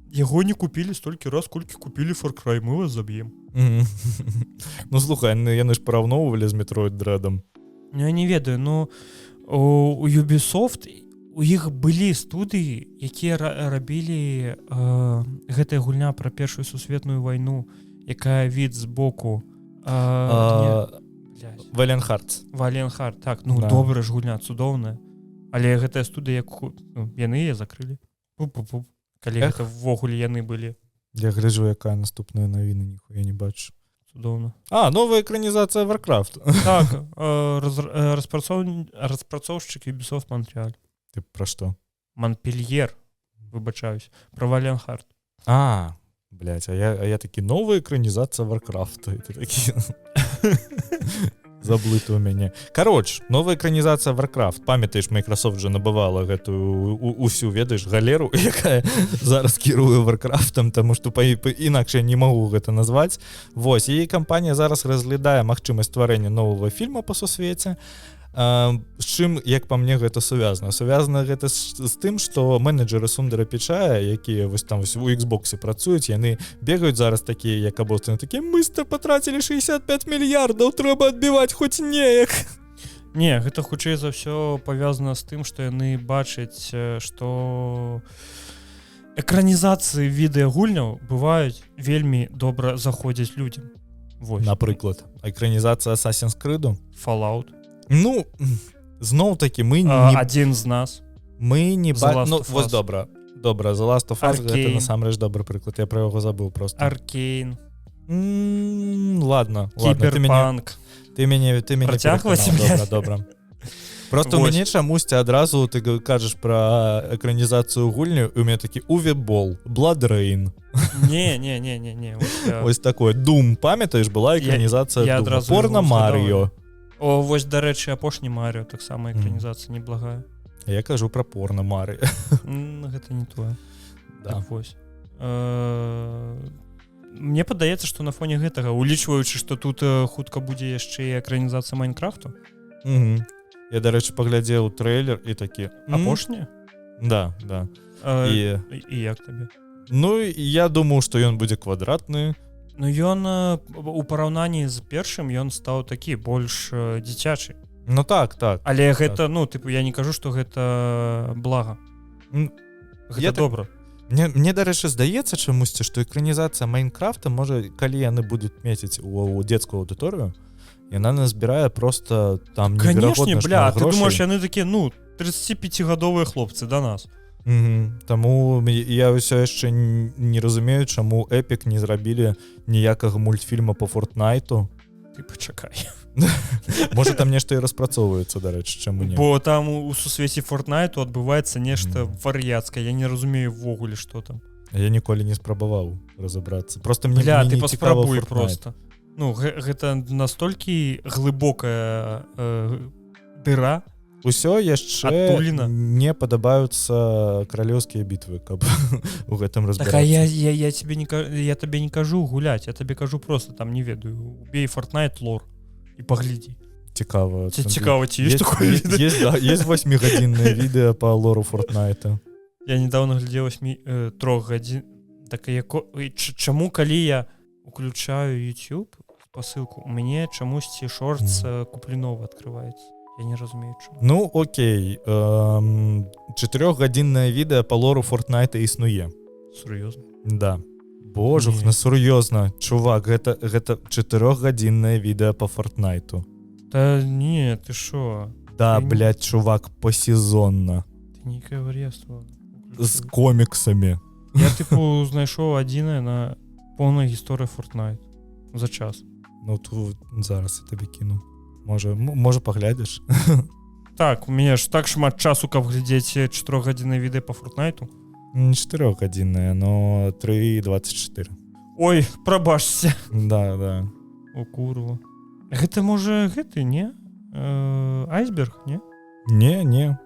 Яго не купілі столькі раз, колькі купілі Far Cry, мы вас заб'ем. Ну, слухай, яны ж параўноўвалі з Metroid Dread'ам. Я не ведаю, ну, у Ubisoft у іх былі студыі, якія рабілі гэтая гульня пра Першую сусветную вайну, якая від збоку... Valiant Hearts. Valiant Hearts, так, ну Да. добра ж гульня, цудоўная. Але гэтая студыя, яны яе закрылі. Пуп-пуп-пуп. Калі гэта ввогуле яны былі. Я гляджу, якая наступная навіна, ніхуя не бачу. Цудоўна. Новая экранізацыя Warcraft. Так, распрацоўшчык Ubisoft Montreal. Ты пра што? Монпельер, выбачаюсь, про Valiant Hearts. Блядь, а я такі, новая экранізацыя Warcraft. Ты такі... Заблыты ў мяне. Кароч, новая экранізацыя Warcraft. Памятаеш, Microsoft вже набывала гэтую усю, ведаеш, галеру, якая зараз кіруе Warcraft'ам, таму што інакш я не магу гэта назваць. Вось, і кампанія зараз разглядае магчымасць стварэння новага фільма па сусвеце. З чым, як па мне, гэта сувязана? Сувязана гэта з тым, што менеджеры Сундара Пічая, якія вось там вось у Xbox'е працуюць, яны бегаюць зараз такія, як абостаны, такія, мы патрацілі 65 мільярдаў, трэба адбіваць хоць неяк. Не, гэта хутчэй за ўсё павязана з тым, што яны бачаць, што экранізацыі відэагульняў бываюць вельмі добра заходзяць людзям. Вось. Напрыклад, экранізацыя Assassin's Creed. Fallout. Ну, зноў-такі мы не... Адзін з нас. Мы не бачым... Ну, вось добра. Добра, The Last of Us гэта насамрэч добры прыклад. Я пра яго забыў проста. Аркейн. Ладно. Кіберпанк. Ты мяне працягваць? Добра. Просто у мяне чамусьці адразу ты кажаш пра экранізацыю гульню, і у мяне такі Увебол, Blood Rain. Не. Вось такое. Doom, памятаеш, была экранізацыя Doom. Порно Маріо. О, вось, дарэчы, апошні Маріо, таксама экранізацыя неблагая. Я кажу пра порно Маріо. Гэта не тое. Да. Так, вось. Мне падаецца, што на фоне гэтага, улічваючы, што тут хутка будзе яшчэ і экранізацыя Майнкрафту. Я, дарэчы, паглядзеў трэйлер і такі... Апошні? Да. І як табе? Ну, я думаю, што ён будзе квадратны. Ну, ён у параўнанні з першым ён стаў такі больш дзіцячы. Ну так. Але гэта, ну, тыпу, я не кажу, што гэта блага. Гэта добра. Мне, дарэчы, здаецца чамусьці, што экранізацыя Майнкрафта, можа, калі яны будуць меціць у дзецкую аўдыторыю, яна назбірае просто там неверагодна шмат грошай. Ты думаеш, яны такія, 35-гадовыя хлопцы да нас. Таму я ўсё яшчэ не разумею, чаму Epic не зрабілі ніякага мультфільма по Фортнайту. Ты пачакай. Можа, там нешта і распрацоўваецца, дарэчы, чаму не. Бо там у сусвеце Фортнайту адбываецца нешта вар'яцкае. Я не разумею ввогуле, што там. Я ніколі не спрабаваў разабрацца. Просто мне ты паспрабуй просто. Ну, гэта настолькі глыбокая дыра. Усё яшчэ не падабаюцца каралеўскія бітвы, каб у гэтым разбірацца. Так, я табе не кажу гуляць, я табе кажу просто, там, не ведаю, убей Fortnite лор і паглядзі. Цікава. Цікава, ці ёсць такое відэо? Есть 8-гадзіннае відэо па лору Fortnite. Я недавно глядзеў 3 гадзін. Так, чаму, калі я уключаю YouTube спасылку, у мяне чамусьці шортс куплінова адкрываецца? Я не разумею, чому. Ну, окей. 4-гадзіннае відэа па лору Fortnite існуе. Сур'ёзна? Да. Божух, сур'ёзна. Чувак, гэта 4-гадзіннае відэа па Fortnite. Та не, ты шо? Да, блядь, чувак, посезонна. Ты нейкае вар'яство. З коміксамі. Я, тыпу, знайшоў адзінае на поўнай гісторыі Fortnite. За час. Ну, тут зараз я табе кіну. Можа паглядзіш? Так, у мяне ж так шмат часу, каб глядзець 4-гадзіннае відэа па Фортнайту. Не 4-гадзіннае, но 3:24. Ой, прабачце. Да. О, курва. Гэта, можа, гэты, не? Айсберг, не? Не.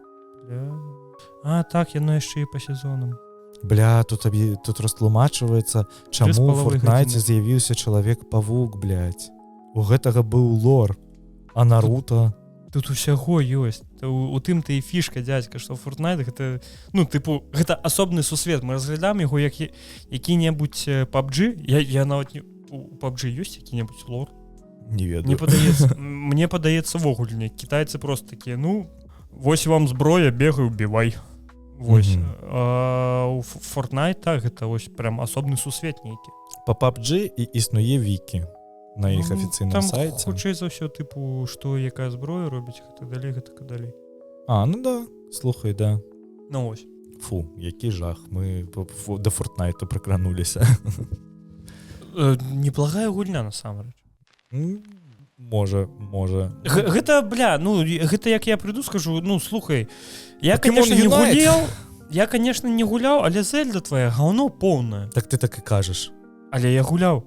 А, так, яно яшчэ і па сезонам. Бля, тут растлумачваецца, чаму ў Фортнайце з'явіўся Чалавек-павук, блядь. У гэтага быў лор. А Наруто? Тут усяго ёсць. У тым-то і фішка, дзядзька, што Fortnite гэта, ну, тыпу, гэта асобны сусвет. Мы разглядаем яго як які-небудзь PUBG. Я нават не... У PUBG ёсць які-небудзь лор? Не ведаю. Мне падаецца вогуле не. Кітайцы просто такія, ну, вось вам зброя, бегай, убівай. Вось. А у Fortnite, так, гэта вось прям асобны сусвет нейкі. Па PUBG і існуе вікі. на іх афіцыйным сайце. Там хутчэй за ўсё, тыпу, што якая зброя робіць, гэтак далей. Ну да, слухай, да. Ну ось. Фу, які жах, мы да Фортнайта пракрануліся. Неблагая гульня, насамрэч. Можа. Гэта, гэта як я прыйду, скажу, слухай, я, конечно, не гуляў, але Зельда твоя гаўно поўнае. Так ты так і кажаш. Але я гуляў.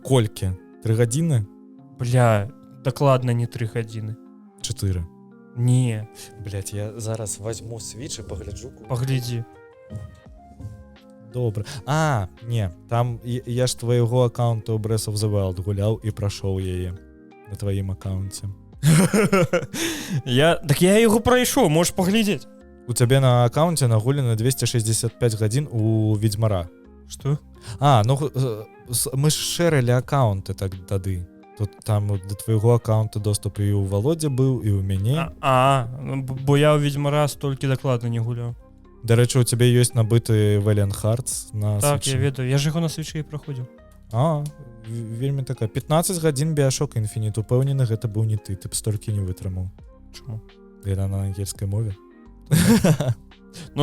Колькі? 3 гадзіны? Дакладна не 3 гадзіны. 4. Не. Блядь, я зараз возьму Switch і пагляджу. Паглядзі. Добра. Не, там я ж твайго аккаунта ў Breath of the Wild гуляў і прайшоў яе на тваім аккаунце. Так я яго прайшоў, можаш паглядзець. У цябе на аккаунце нагуляна 265 гадзін у Ведьмара. Што? Мы ж шэрылі аккаунты так тады. Тут там да твайго аккаунта доступ і ў Володзя быў, і ў мяне. Бо я ў Ведьмара столькі дакладна не гуляў. Дарэчы, у цябе ёсць набыты Valiant Hearts на Так, Switch. я ведаю, я ж яго на Switch і праходзіў. Вельмі такая. 15 гадзін Bioshock Infinite, упэўнены, гэта быў не ты б столькі не вытрымаў. Чаму? Яна на ангельскай мове.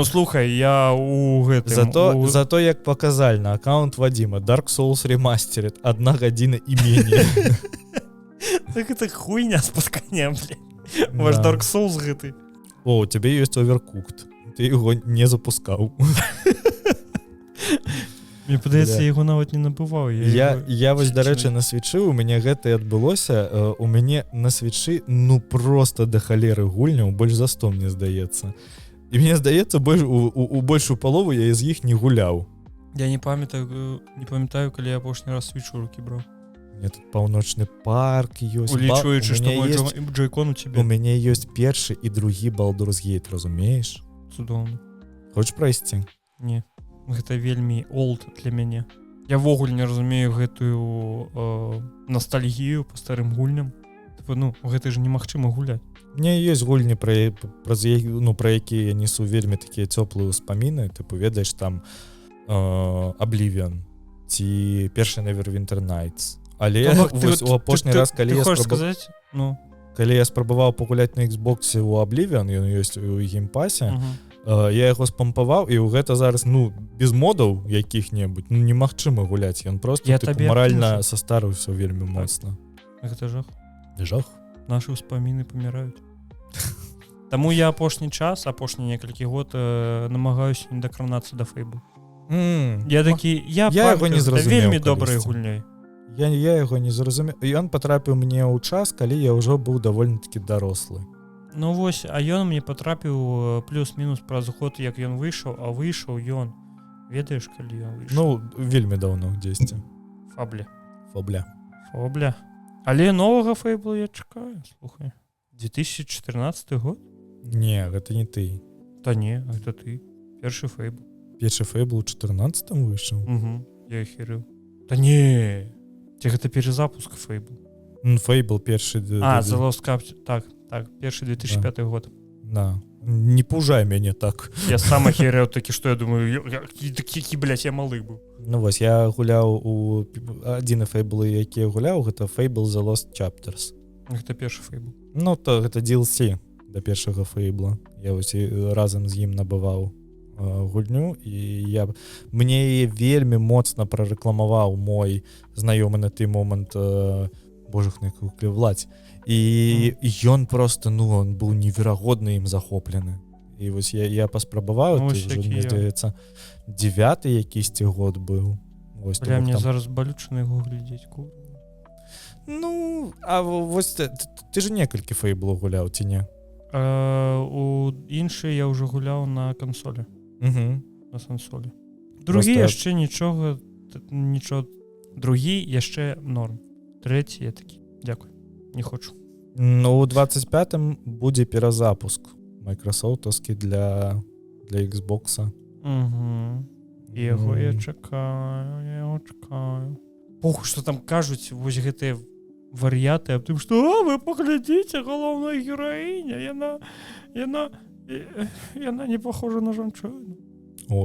Слухай, я у гэтым... Зато як паказальна, аккаунт Вадима, Dark Souls Remastered, 1 гадзіна і меней. Так это хуйня з-пад коня, блядь. Ваш Dark Souls гэты. У цябе ёсць Overcooked. Ты яго не запускаў. Мне падаецца, я яго нават не набываў. Я вось, дарэчы, на Свічы, у мяне гэта і адбылося. У мяне на Свічы, проста да халеры гульняў, больш за 100, мне здаецца. І мне здаецца, у большую палову я з іх не гуляў. Я не памятаю, калі я апошні раз Свіч у рукі браў. Мне тут паўночны парк ёсць. Улічуючы, што мой джойкон у цябе. У мяне ёсць першы і другі Baldur's Gate, разумееш? Цудоўна. Хочаш прайсці? Не. Гэта вельмі олд для мяне. Я ввогуле не разумею гэтую ностальгію па старым гульням. Гэта ж немагчыма гуляць. Мне ёсць гульні, пра якія я несу вельмі такія цёплыя ўспаміны. Ты ведаеш там Oblivion ці першы Neverwinter Nights. Але у апошні раз, калі я спрабаваў пагуляць на Xbox у Oblivion, ён ёсць у геймпасе, я яго спампаваў, і гэта зараз, без модаў якіх-небудзь, немагчыма гуляць. Ён просто маральна састарыўся вельмі моцна. Гэта жах. Жах? Нашы ўспаміны паміраюць. Таму я апошні некалькі год намагаюся не дакранацца да Фейбл. Я яго не зразумеў. Вельмі добрай гульняй. Я яго не зразумеў. Ён патрапіў мне ў час, калі я ўжо быў даволі-такі дарослы. Вось, а ён мне патрапіў плюс-мінус праз год, як ён выйшаў, а выйшаў ён. Ведаеш, калі ён выйшаў? Вельмі даўно дзесьці. Фабля. Але новага Фейбла я чакаю, слухай. 2014 год? Не, гэта не ты. Та не, гэта ты. Першы Фейбл. Першы Фейбл у 14-м выйшаў? Я херыў. Та не, ці гэта перезапуск Фейбл. Фейбл першы... The Lost Capture, так, першы 2005 год. Да. Не пужай мяне так. Я сам ахерел такі, што я думаю, які, блядь, я малы быў. Вось, я гуляў у адзіны Фейбл, які я гуляў, гэта Fable The Lost Chapters. Гэта першы Фейбл. То гэта DLC да першага Фейбла. Я вось разам з ім набываў гульню, і мне вельмі моцна прарэкламаваў мой знаёмы на той момант Владь. І ён просто, он быў неверагодна ім захоплены. І вось я паспрабаваў, мне здаецца, 9-й якісьці год быў. Бля, мне зараз балюча на яго глядзець. А вось ты ж некалькі Фейблаў гуляў, ці не? У іншыя я ўжо гуляў на кансолі. На сансолі. Другі яшчэ нічога, другі яшчэ норм. Трэці я такі, дзякуй, не хочу. У 25-м будзе перазапуск майкрасоўтаўскі для Xbox-а. Яго я чакаю. Похуй, што там кажуць, вось гэтыя вар'яты аб тым, што вы паглядзіце, галоўная гераіня, яна не похожа на жанчыну.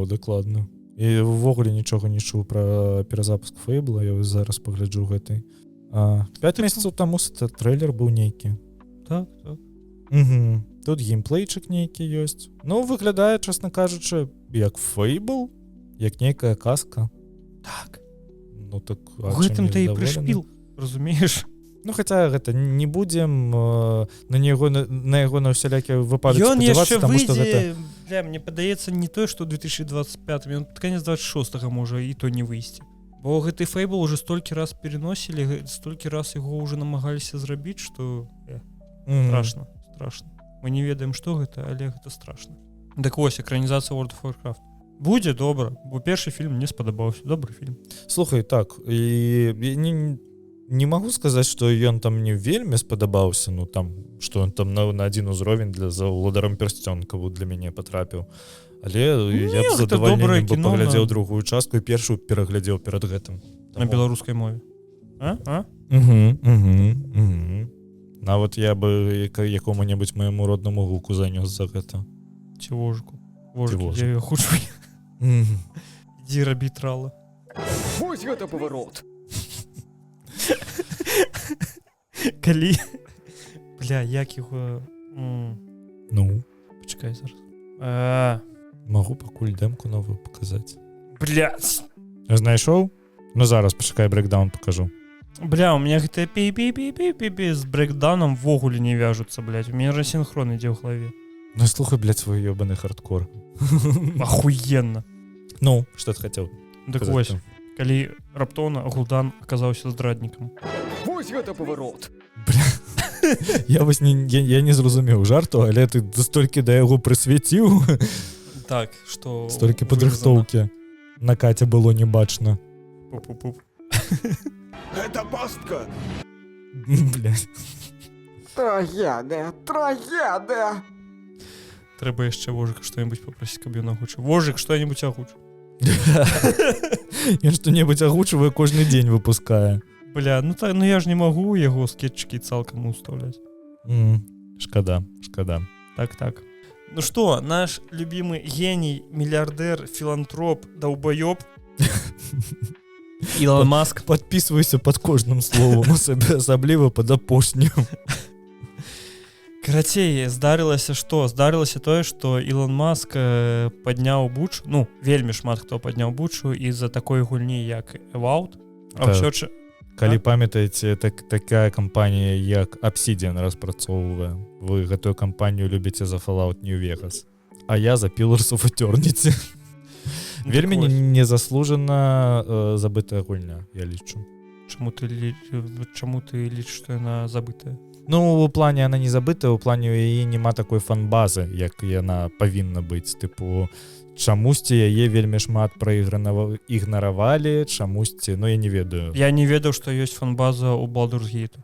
Дакладна. І ўвогуле нічога не чуў пра перазапуск Фейбла, я зараз пагляджу гэты. 5 месяцаў таму трэйлер быў нейкі. Так. Тут геймплейчык нейкі ёсць. Ну, выглядае, часна кажучы, як Fable, як нейкая казка. Так. Ну, так, у гэтым ты і прышпіл, разумееш? Ну, хаця гэта не будзем на яго на ўсялякія выпадкі спадзявацца. Ён яшчэ выйдзе, гэта... мне падаецца, не тое, што ў 2025, ён пад канец 26-го можа і то не выйсці. Бо гэты Fable уже столькі раз переносілі, столькі раз яго ўжо намагаліся зрабіць, што страшна. Мы не ведаем, што гэта, але гэта страшна. Так вось, экранізацыя World of Warcraft. Будзе добра, бо першы фільм мне спадабаўся, добры фільм. Слухай, так, і не магу сказаць, што ён там не вельмі спадабаўся, ну там, што ён там на адзін узровень за ўладаром пярсцёнка для мяне патрапіў. Але я б задавальненнем паглядзеў другую частку і першую пераглядзеў перад гэтым. На беларускай мове. Нават я бы якому-небудзь майму роднаму гуку занёс за гэта. Ці вожыку. Вожык, я хучу. Ідзі рабі трала. Вось гэта паварот. Калі... Бля, як яго... Ну? Пачакай зараз. Магу пакуль дэмку новую паказаць. Блядь! Знайшоў? Ну зараз, пачакай, брэкдаун пакажу. Бля, у меня гэта пи-пи-пи-пи-пи з брэкдауном ввогуле не вяжуцца, блядь. У меня рассинхрон ідзе ў галаве. Ну слухай, блядь, свой ёбаный хардкор. Охуенно. Ну, што ты хацеў? Так вось, калі раптоўна Гул'дан аказаўся здраднікам. Вось гэта паварот. Бля, я вось я не зразумеў жарту, але ты столькі да яго прысвяціў. Так, што... Столькі падрыхтоўкі. На Каце было не бачна. Пуп-пуп-пуп. Гэта пастка. Блядь. Трагедыя. Трэба яшчэ Вожыка што-небудзь папросіць, каб ён агучыў. Вожык, што-небудзь агучыў. Ён што-небудзь агучвае кожны дзень выпускае. Бля, ну я ж не магу яго скетчыкі цалкам устаўляць. Шкада. Так. Ну што, наш любімы геній, мільярдэр, філантроп, даўбаёб Ілон Маск. Падпісвайся пад кожным словам, асабліва пад апошнім. Карацей, здарылася што? Здарылася тое, што Ілон Маск падняў бучу, ну, вельмі шмат хто падняў бучу з-за такой гульні, як Evout. Калі памятаеце, такая кампанія, як Obsidian распрацоўвае. Вы гэтую кампанію любіце за Fallout New Vegas. А я за Pillars of Eternity. Вельмі незаслужана забытая гульня, я лічу. Чаму ты лічыш, што яна забытая? Ну, у плане она не забытая, у плане у яе няма такой фан-базы, як яна павінна быць. Тыпу, чамусьці яе вельмі шмат ігнаравалі, чамусьці, ну я не ведаю. Я не ведаў, што ёсць фан-база ў Baldur's Gate.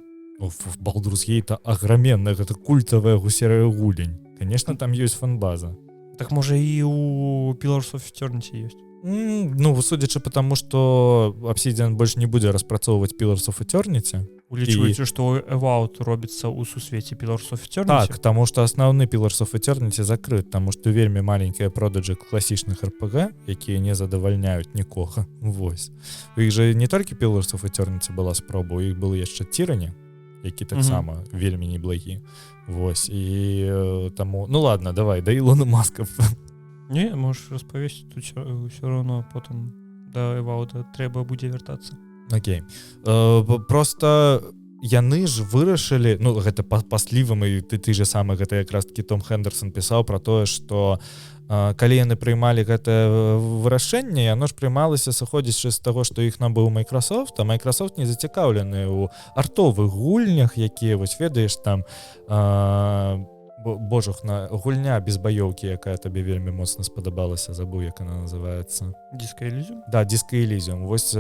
Baldur's Gate аграменная, гэта культавая серыя гулень. Конечно, там ёсць фан-база. Так можа і у Pillars of Eternity ёсць. Ну, судзячы потому, што Obsidian больш не будзе распрацоўваць Pillars of Eternity. Улічваючы, што Evout робіцца ў сусвеце Pillars of Eternity? Так, таму што асноўны Pillars of Eternity закрыт, таму што вельмі маленькія продаджы класічных RPG, якія не задавальняюць нікога. Вось. У іх жа не толькі Pillars of Eternity была спроба, у іх был яшчэ Tyranny, які таксама вельмі неблагі. Вось, і таму... Ну ладно, давай, да Ілона Маска. Не, можаш распавесці, тут ўсё роўно потым да Эваута трэба будзе вяртацца. Окей. Просто яны ж вырашылі, ну гэта паслівым, і ты же самы, гэта якраз таки Том Хендерсон пісаў пра тое, што калі яны прыймалі гэтае вырашэнне, яно ж прыймалася сыходзячы з таго, што іх набыў Microsoft, а Microsoft не зацікаўлены ў артовых гульнях, якія, вось ведаеш, там божухна, гульня без баёўкі, якая табе вельмі моцна спадабалася, забыў, як она называецца. Disco Elysium? Да, Disco Elysium. Вось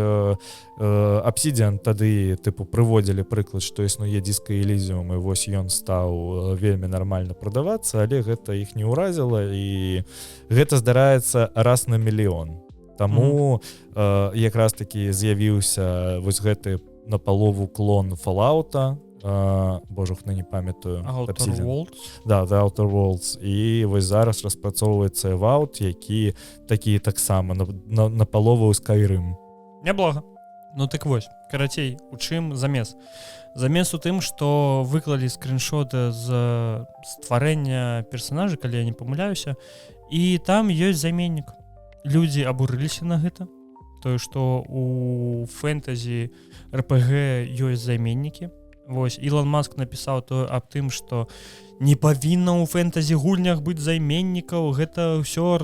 Obsidian тады тыпу прыводзілі прыклад, што існуе Disco Elysium, і вось ён стаў вельмі нармальна прадавацца, але гэта іх не ўразіла, і гэта здараецца раз на мільён. Таму якраз такі з'явіўся вось гэты напалову клон Fallout-а, божухна, не памятаю. Outer Worlds? Да, The Outer Worlds. І вось зараз распрацоўваецца Evout, які такі таксама напалову Skyrim. Няблага. Ну так вось, карацей, у чым замес у тым, што выклалі скриншот з стварэння персонажа, калі я не памыляюся, і там ёсць заменнік. Людзі абурыліся на гэта, тое што у фэнтазі РПГ ёсць заменнікі. Вось Ілон Маск напісаў то аб тым, што не павінна ў фэнтазі гульнях быць займеннікаў, гэта ўсё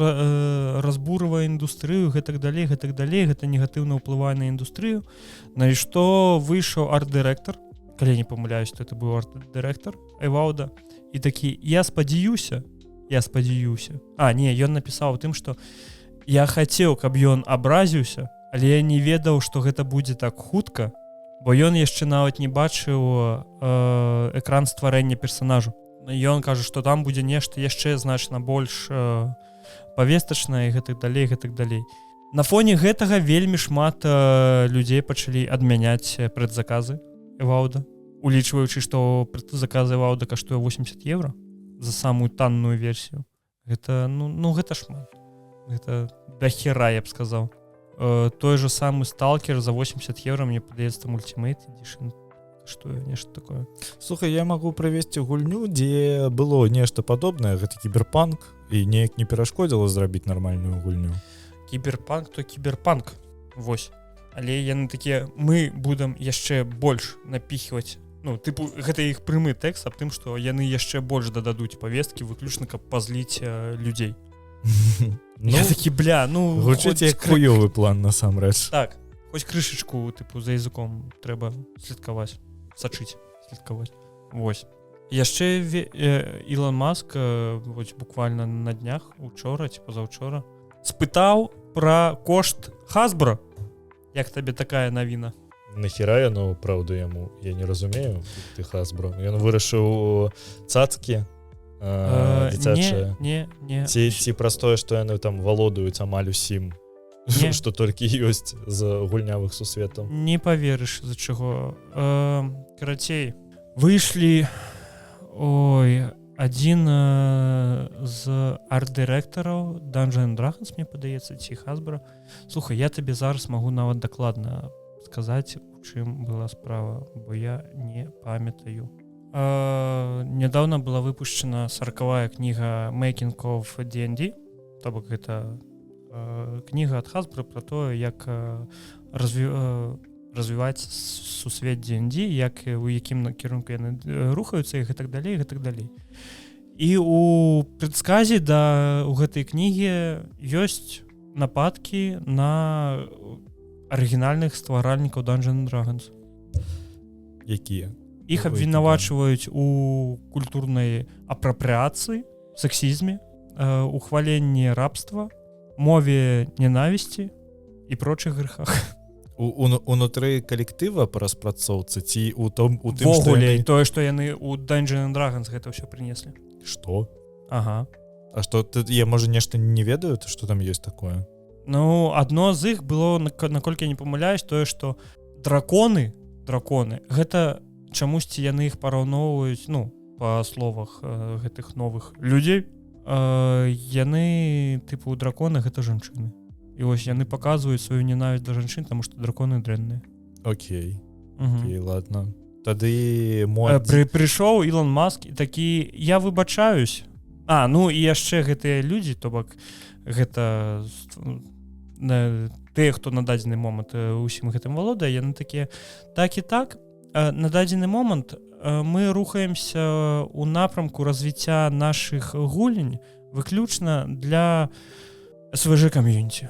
разбурвае індустрыю, гэтак далей, гэта негатыўна ўплывае на індустрыю. На і што выйшаў арт-дырэктар, калі не памыляюсь, то это быў арт-дырэктар Эваўда, і такі, я спадзяюся. Ён напісаў тым, што я хацеў, каб ён абразіўся, але я не ведаў, што гэта будзе так хутка, бо ён яшчэ нават не бачыў экран стварэння персонажу. Ён кажа, што там будзе нешта яшчэ значна больш павестачнае, гэтак далей. На фоне гэтага вельмі шмат людзей пачалі адмяняць прэдзаказы Эваўда, улічваючы, што прэдзаказы Эваўда каштуе 80 евро за самую танную версію. Гэта, гэта шмат. Гэта дахера, я б сказаў. Той же самы Сталкер за 80 евро, мне падаецца, Ultimate Edition, што нешта такое. Слухай, я магу правесці гульню, дзе было нешта падобнае, гэта кіберпанк, і неяк не перашкодзіла зрабіць нармальную гульню. Кіберпанк, то кіберпанк. Вось. Але яны такія, мы будам яшчэ больш напіхваць. Гэта іх прямы тэкст аб тым, што яны яшчэ больш дададуць павесткі, выключна, каб пазліць людзей. Я такі, гучыць як хуёвы план насамрэч. Так, хоць крышачку за языком трэба слідкаваць, слідкаваць. Вось. Яшчэ Ілон Маск буквально на днях, учора ці пазаўчора, спытаў пра кошт Hasbro. Як табе такая навіна? Нахера яно, праўда, яму? Я не разумею, ты Hasbro. Ён вырашыў цацкі дзіцячыя. Не. Ці простое, што яны там валодаюць амаль усім, што толькі ёсць з гульнявых сусветаў. Не паверыш, з-за чаго. Карацей, выйшлі адзін з арт-дырэктараў Dungeons & Dragons, мне падаецца, ці Hasbro. Слухай, я табе зараз магу нават дакладна сказаць, у чым была справа, бо я не памятаю. Нядаўна была выпушчана 40-я кніга Making of D&D, то бок гэта кніга ад Hasbro пра тое, як развіваць сусвет D&D, як у якім кірунку яны рухаюцца і гэтак далей. І у прадказе у гэтай кнігі ёсць нападкі на арыгінальных стваральнікаў Dungeons & Dragons. Якія? Іх абвінавачваюць у культурнай апрапрыяцыі, сексізме, ухваленні рабства, мове ненавісці і прочих грехах. Унутры калектыва па распрацоўцы ці у тым, вогуле, тое, што яны у Dungeons & Dragons гэта ўсё прынеслі. Што? Ага. А што, я, можа, нешта не ведаю, што там ёсць такое? Адно з іх было, наколькі я не памыляюсь, тое, што драконы, гэта чамусьці яны іх параўноўваюць, па словах гэтых новых людзей, яны, драконы гэта жанчыны. І вось яны паказваюць сваю ненавісць да жанчын, таму што драконы дрэнныя. Окей, ладно. Тады прыйшоў Ілон Маск і такі, я выбачаюсь. І яшчэ гэтыя людзі, то бок гэта тыя, хто на дадзены момант усім гэтым валодае, яны такія, так і так, на дадзены момант мы рухаемся ў напрамку развіцця нашых гульень выключна для СВЖ камьюніці.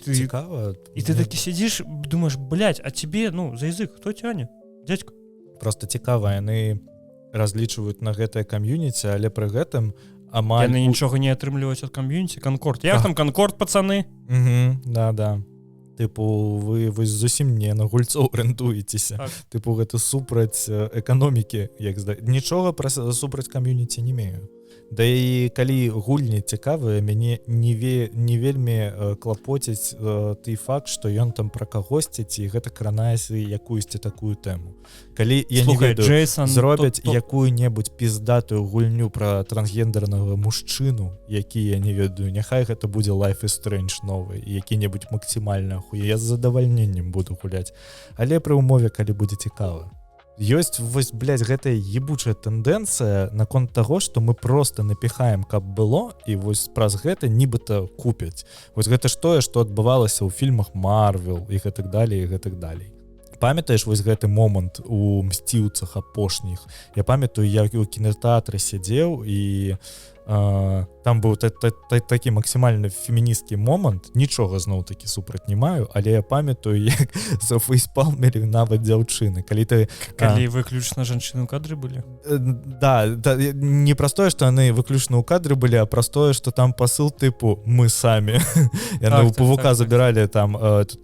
Цікава. І ты такі сидзіш, думаеш, а тебе, за язык хто цяне? Дзядзька. Просто цікава, яны разлічваюць на гэтае камьюніці, але пры гэтым амаль... Яны нічога не атрымліваюць ад камьюніці. Конкорд. Як там Конкорд, пацаны? Да. Вы зусім не на гульцоў арыентуецеся. Гэта супраць эканомікі. Нічога супраць камьюніці не мею. Да і калі гульні цікавыя, мяне не вельмі клапоціць той факт, што ён там пра кагосьці ці гэта кранае якуюсьці такую тэму. Калі я не ведаю, зробяць якую-небудзь піздатую гульню пра трансгендернага мужчыну, які я не ведаю, няхай гэта будзе Life is Strange новы, які-небудзь максімальна ахуе, я з задавальненнем буду гуляць. Але пры ўмове, калі будзе цікава. Ёсць вось, блядь, гэтая ебучая тэндэнцыя наконт таго, што мы просто напіхаем, каб было, і вось праз гэта нібыта купяць. Вось гэта ж тое, што адбывалася ў фільмах Марвел і гэтак далей, і гэтак далей. Памятаеш вось гэты момант у «Мсціўцах» апошніх? Я памятаю, я ў кінотэатры сядзеў і там быў такі максімальна феміністкі момант, нічога зноў-такі супраць не маю, але я памятаю, як за фейспалмері нават дзяўчыны. Калі выключна жанчыны ў кадры былі? Да, не праз тое, што яны выключна ў кадры былі, а праз тое, што там пасыл тыпу «мы самі». Яны ў павука забіралі там,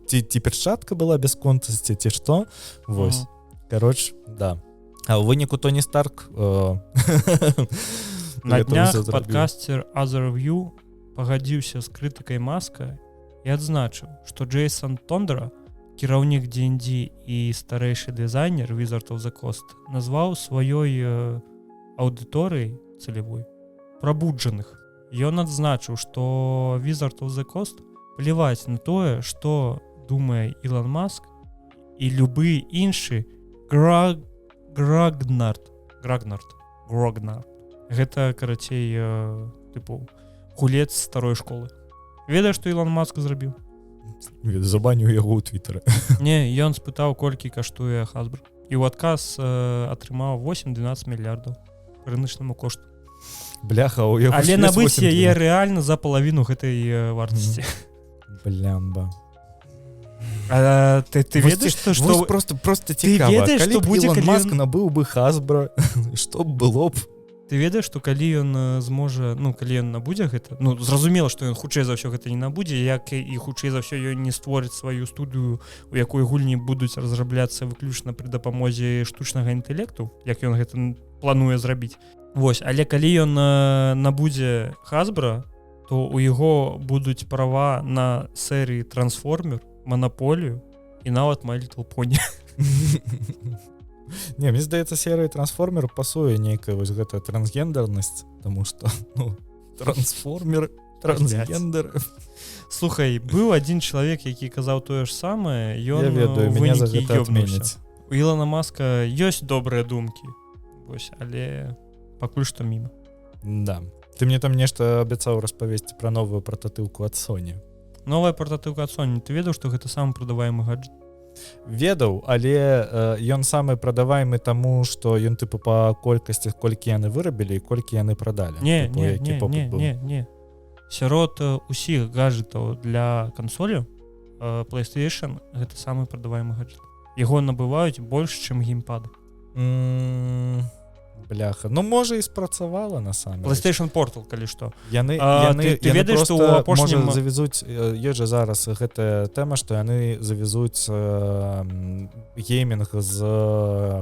ці перчатка была без контасці, ці што. Вось. Кароч, да. А ў выніку Тоні Старк... На днях падкастер Other View пагадзіўся з крытыкай Маска і адзначыў, што Джейсон Тондра, кіраўнік D&D і старэйшы дызайнер Wizard of the Coast, назваў сваёй аўдыторыяй цэлевой прабуджаных. Ён адзначыў, што Wizard of the Coast плеваць на тое, што думае Ілон Маск і любы іншы Грагнард. Гэта, карацей, тыпу, гулец старой школы. Ведаеш, што Ілон Маск зрабіў? Забаню яго ў Твіттары. Не, ён спытаў, колькі каштуе Hasbro. І ў адказ атрымаў 8-12 мільярдаў рыначнаму кошту. Бляха, у яго... Але набыць яе рэальна за палавіну гэтай вартасці. Блямба. Ты ведаеш, што... Просто цікава. Калі б Ілон Маск набыў бы Hasbro, што б было б? Ты ведаеш, што калі ён зможа, калі ён набудзе гэта, зразумела, што ён хутчэй за ўсё гэта не набудзе, як і хутчэй за ўсё ён не створыць сваю студыю, у якой гульні будуць разрабляцца выключна пры дапамозе штучнага інтэлекту, як ён гэта плануе зрабіць. Вось, але калі ён набудзе Hasbro, то у яго будуць права на серыі Трансформер, Монополію і нават My Little Pony. Не, мне здаецца, серыя Трансформер пасуе нейкая вось гэтая трансгендернасць, таму што, Трансформер, трансгендер. Слухай, быў адзін чалавек, які казаў тое ж самае, ён мяне за гэта адменяць. У Ілона Маска ёсць добрыя думкі, вось, але пакуль што міма. Да. Ты мне там нешта абяцаў распавесці пра новую прататыўку ад Sony. Новая прататыўка ад Sony. Ты ведаў, што гэта самы прадаваемы гаджет? Ведаў, але ён самы прадаваемы таму, што ён тыпу па колькасці, колькі яны вырабілі і колькі яны прадалі. Не. Сярод усіх гаджетаў для кансолі PlayStation гэта самы прадаваемы гаджет. Яго набываюць больш, чым геймпады. Бляха, можа і спрацавала насамрэч. PlayStation Portal, калі што. Яны ведаеш, што ў апошнім... можа завезуць, ёсць жа зараз гэтая тэма, што яны завезуць геймінг з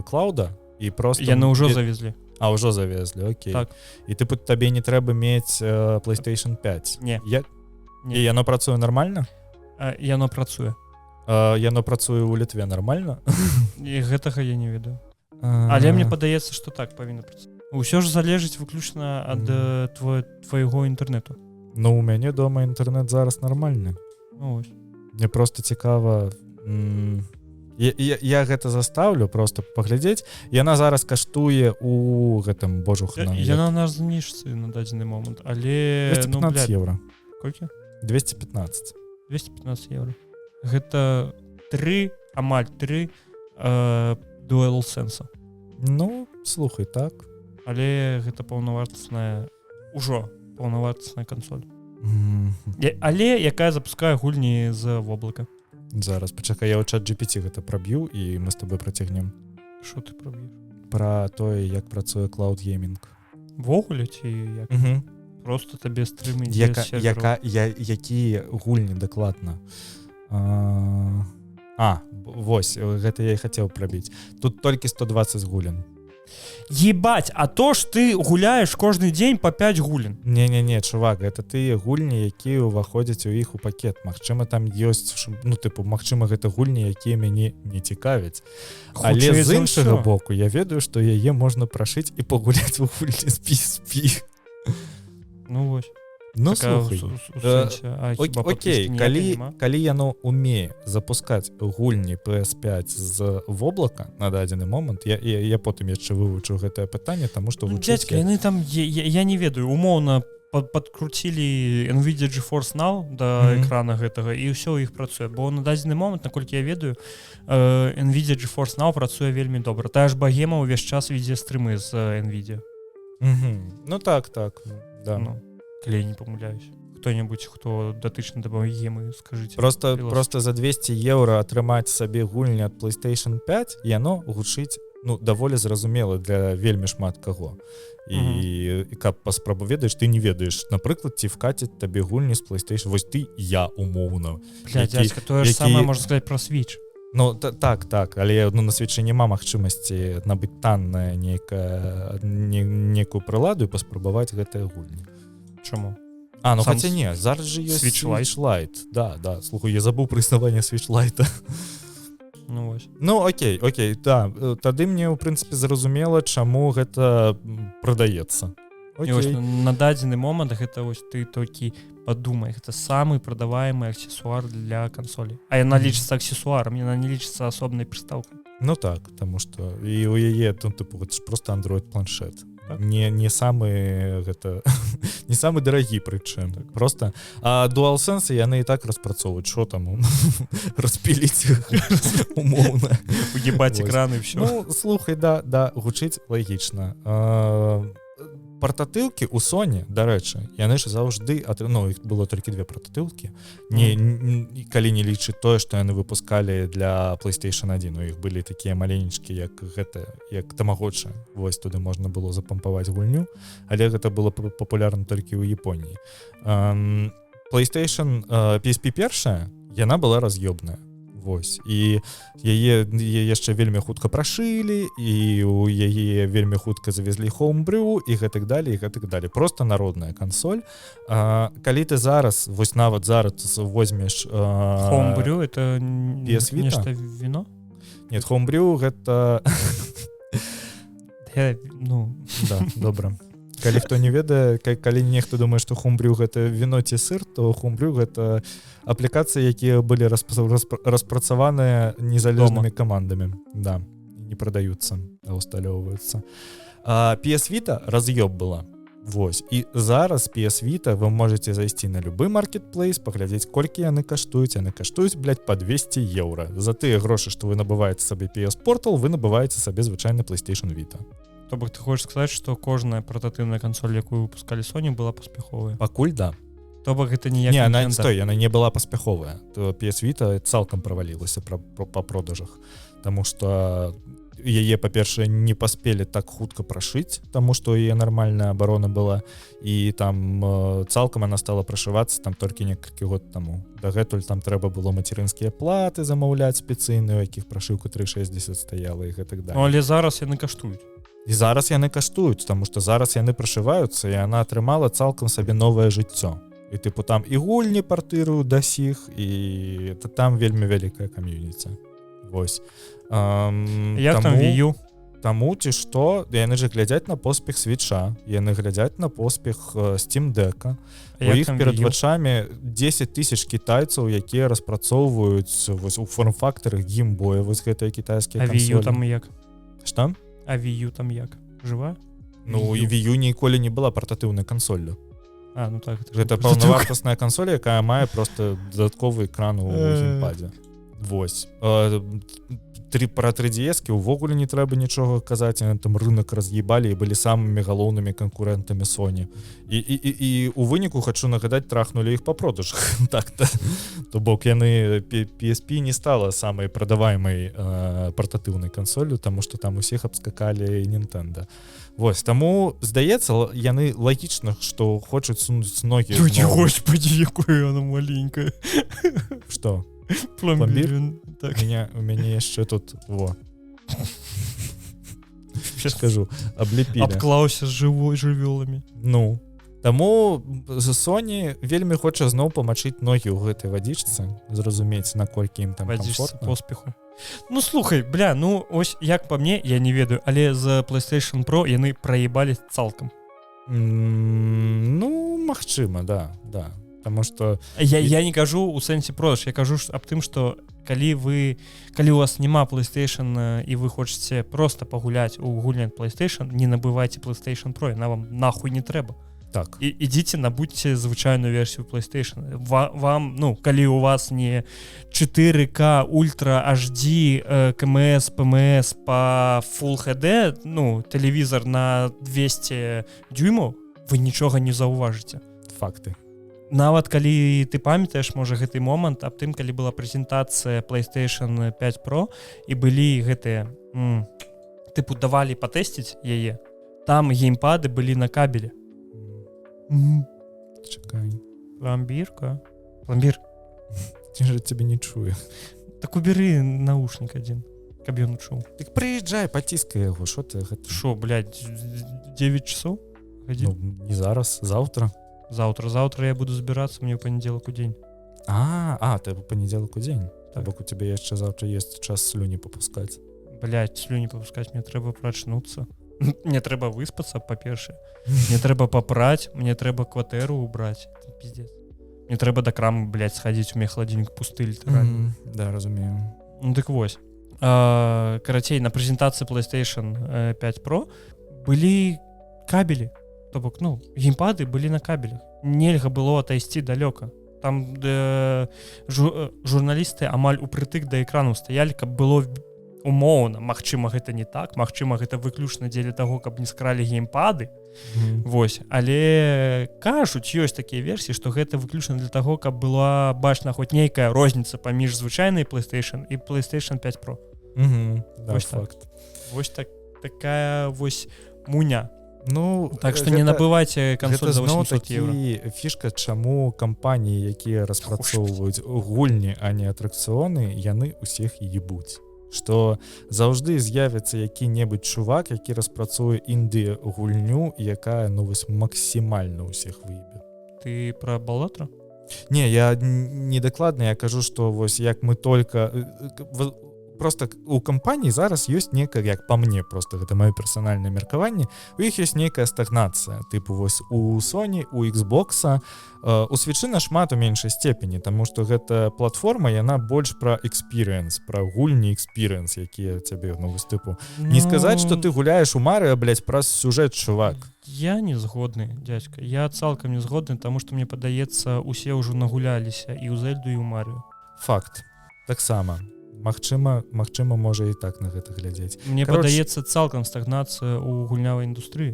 клауда і просто... Яны ўжо завезлі. А, ўжо завезлі, окей. Так. І тыпу табе не трэба мець PlayStation 5. Не. І яно працуе нармальна? Яно працуе. Яно працуе ў Літве нармальна? І гэтага я не ведаю. Але мне падаецца, што так павінна працаваць. Усё ж залежыць выключна ад твайго інтэрнэту. У мяне дома інтэрнэт зараз нармальны. Мне просто цікава. Я гэта застаўлю просто паглядзець. Яна зараз каштуе у гэтым божухна. Яна на зніжцы на дадзены момант, але 215 евро. Колькі? 215. 215 евро. Гэта амаль 3 DualSense. Слухай, так. Але гэта паўнавартасная, ужо паўнавартасная кансоль. Але якая запускае гульні з воблака. Зараз, пачакай, я ў ChatGPT гэта праб'ю і мы з тобой працягнем. Што ты праб'еш? Пра тое, як працуе клауд-геймінг. Вогуле ці як? Просто табе стрым ідзе з сервераў. Якія гульні дакладна? Вось, гэта я і хацеў прабіць. Тут толькі 120 гулін. Ебать, а то ж ты гуляешь кожны дзень по 5 гулін. Не, чувак, это тыя гульні, якія ўваходзяць у іх у пакет. Магчыма, там ёсць, ну, тыпу, магчыма, гэта гульні, якія мяне не цікавяць. Але з іншага боку, я ведаю, што яе можна прашыць і пагуляць у гульні з PSP. Ну, вось. Ну, слухай, окей, калі яно умее запускаць гульні PS5 з воблака на дадзены момант, я потым яшчэ вывучу гэтае пытанне, таму што дзядзька, яны там, я не ведаю, умоўна падкруцілі NVIDIA GeForce Now да экрана гэтага, і ўсё ў іх працуе, бо на дадзены момант, наколькі я ведаю, NVIDIA GeForce Now працуе вельмі добра. Тая ж Багема ўвесь час вядзе стрымы з NVIDIA. Ну так, да. Калі я не памыляюсь. Хто-небудзь, хто датычны да Багемы, скажыце. Просто за 200 еўра атрымаць сабе гульні ад PlayStation 5, яно гучыць, ну, даволі зразумела для вельмі шмат каго. І каб паспрабу ведаеш, ты не ведаеш, напрыклад, ці вкаціць табе гульні з PlayStation. Вось ты, я, умоўна. Бля, дзядзька, тое ж самае можна сказаць пра Switch. Ну, так, але на Switch няма магчымасці набыць таннае нейкую прыладу і паспрабаваць гэтыя гульні. Чаму? Ну хаця не, зараз же ёсць Switch Lite. Да, слухай, я забыў пра існаванне Switch Lite. Ну вось. Ну окей, да. Тады мне, ў прынцыпе, зразумела, чаму гэта прадаецца. І вось на дадзены момант гэта вось ты толькі падумай, гэта самы прадаваемы аксесуар для кансолі. А яна лічыцца аксесуарам, яна не лічыцца асобнай прыстаўкай. Ну так, таму што і у яе, тыпу, гэта ж проста Android-планшет. Не самы гэта не самы дарагі прычым, просто DualSense яны і так распрацоўваюць, што там распіліць умоўна, уебаць экраны, всё. Ну, слухай, да, гучыць лагічна. Партатыўкі ў Sony, дарэчы, яны ж заўжды, ну, іх было толькі 2 партатыўкі, калі не лічыць тое, што яны выпускалі для PlayStation 1, у іх былі такія маленечкі, як Тамагочы, вось туды можна было запампаваць гульню, але гэта было папулярна толькі ў Японіі. PlayStation PSP першая, яна была раз'ёбная. Вось. І яе яшчэ вельмі хутка прашылі, і у яе вельмі хутка завезлі Homebrew, і гэтак далей. Просто народная кансоль. Калі ты зараз, вось нават зараз возьмеш... Homebrew — это нешта вино? Нет, Homebrew — гэта... Ну... Да, добра. Калі хто не ведае, калі нехто думае, што Homebrew — гэта віно ці сыр, то Homebrew — гэта аплікацыі, якія былі распрацаваныя незалежнымі камандамі. Да, не прадаюцца, а усталёўваюцца. PS Vita раз'ёб была. Вось. І зараз PS Vita вы можете зайсці на любы маркетплейс, паглядзець, колькі яны каштуюць. Яны каштуюць, блядь, па 200 еўра. За тыя грошы, што вы набываеце сабе PS Portal, вы набываеце сабе звычайны PlayStation Vita. То бок ты хочаш сказаць, што кожная партатыўная кансоль, якую выпускалі Sony, была паспяховая? Пакуль да. То бок гэта ніяк не стой, яна не была паспяховая. То PS Vita цалкам правалілася па продажах, таму што яе, па-першае, не паспелі так хутка прашыць, таму што яе нармальная абарона была, і там цалкам яна стала прашывацца там толькі некалькі год таму. Дагэтуль там трэба было мацерынскія платы замаўляць спецыйныя, у якіх прашыўка 360 стаяла і гэтак далей. Ну, але зараз яны каштуюць. І зараз яны каштуюць, таму што зараз яны прашываюцца, і яна атрымала цалкам сабе новае жыццё. І тыпу там і гульні партыруюць да сіх, і там вельмі вялікая кам'юніці. Вось. Як там Wii U? Таму ці што, яны ж глядзяць на поспех Switch'a, яны глядзяць на поспех Steam Deck'a. У іх перад вачамі 10 тысяч кітайцаў, якія распрацоўваюць вось у форм-фактарах геймбоя, вось гэтыя кітайскія кансолі. А Wii U там як? Што? А Wii U там як? Жива? Ну, і Wii U ніколі не была партатыўнай кансоллю. Ну так. Гэта паўнавартасная кансоль, якая мае проста дадатковы экран у геймпадзе. Вось. Пра 3DS-кі ўвогуле не трэба нічога казаць, яны там рынок раз'ебалі і былі самымі галоўнымі канкурэнтамі Sony. І у выніку, хачу нагадаць, трахнулі іх па продажах. Так-то. То бок яны, PSP не стала самай прадаваемай партатыўнай кансоллю, таму што там усіх абскакалі Nintendo. Вось, таму, здаецца, яны лагічна, што хочуць сунуць ногі... Господи, якое яно маленькае. Што? Пломбир. Так. У мяне яшчэ тут скажу, аблепілі. Абклаўся з жывёламі. Ну, таму Sony вельмі хоча зноў памачыць ногі ў гэтай вадзічцы, зразумець, наколькі ім там комфортна. Поспеху. Ну, слухай, бля, ну, ось, як па мне, я не ведаю, але з PlayStation Pro яны праебалі цалкам. Ну, магчыма, да. Таму што... Я не кажу у сэнсе продаж, я кажу аб тым, што калі у вас няма PlayStation і вы хочаце просто пагуляць у гульні PlayStation, не набывайце PlayStation Pro, яна вам нахуй не трэба. Так. Ідзіце, набудьце звычайную версію PlayStation. Вам, ну, калі у вас не 4К, Ultra HD, КМС, ПМС по Full HD, ну, тэлевізор на 200 дюймаў, вы нічога не заўважыце. Факты. Нават калі ты памятаеш, можа, гэты момант аб тым, калі была прэзентацыя PlayStation 5 Pro і былі гэтыя, тыпу, давалі патэсціць яе, там геймпады былі на кабелі. Чакай. Пломбір. Ці ж цябе не чую. Так убяры наушнік адзін, каб ён чуў. Так прыязджай, паціскай яго, шо ты гэта? Шо, блядь, 9 часоў? Ну, не зараз, заўтра. Заўтра я буду збірацца, мне ў панядзелак у дзень. Ты ў панядзелак у дзень. Так. Бок у цябе яшчэ заўтра ёсць час слюні папускаць. Блядь, слюні папускаць, мне трэба прачнуцца. Мне трэба выспацца, па-першае. Мне трэба папраць, мне трэба кватэру ўбраць. Пиздец. Мне трэба да крамы, блядь, схадзіць, у мяне халадзільнік пусты літаральна. Да, разумею. Ну дык вось. Карацей, на прэзентацыі PlayStation 5 Pro былі кабелі. То бок, ну, геймпады былі на кабелях. Нельга было атайсці далёка. Там журналісты амаль упрытык да экрану стаялі, каб было умоўна. Магчыма, гэта не так. Магчыма, гэта выключна дзеля таго, каб не скралі геймпады. Вось. Але кажуць, ёсць такія версіі, што гэта выключна для таго, каб была бачна хоць нейкая розніца паміж звычайнай PlayStation і PlayStation 5 Pro. Да, вось факт. Вось такая вось муня. Ну, так што не набывайце кансоль за 800 евро. Гэта фішка, чаму кампаніі, якія распрацоўваюць гульні, а не атракцыёны, яны ўсіх ебуць. Што заўжды з'явіцца які-небудзь чувак, які распрацуе інді-гульню, якая, ну, вось максімальна ўсіх выебе. Ты пра Баллатра? Не, я не дакладна, я кажу, што вось як мы только... Просто у кампаній зараз ёсць некая, як па мне, просто гэта маё персанальнае меркаванне, у іх ёсць нейкая стагнацыя, тыпу вось у Sony, у Xbox, у Switch нашмат у меншай степені, таму што гэта платформа, яна больш пра experience, пра гульні experience, якія цябе, ну, вось тыпу. Не сказаць, што ты гуляеш у Марыо, блядь, праз сюжэт, чувак. Я не згодны, дядька. Я цалкам не згодны, таму што мне падаецца, усе ўжо нагуляліся і ў Зельду, і ў Марыо. Факт. Таксама. Магчыма, можа і так на гэта глядзець. Мне падаецца цалкам стагнацыя ў гульнявай індустрыі.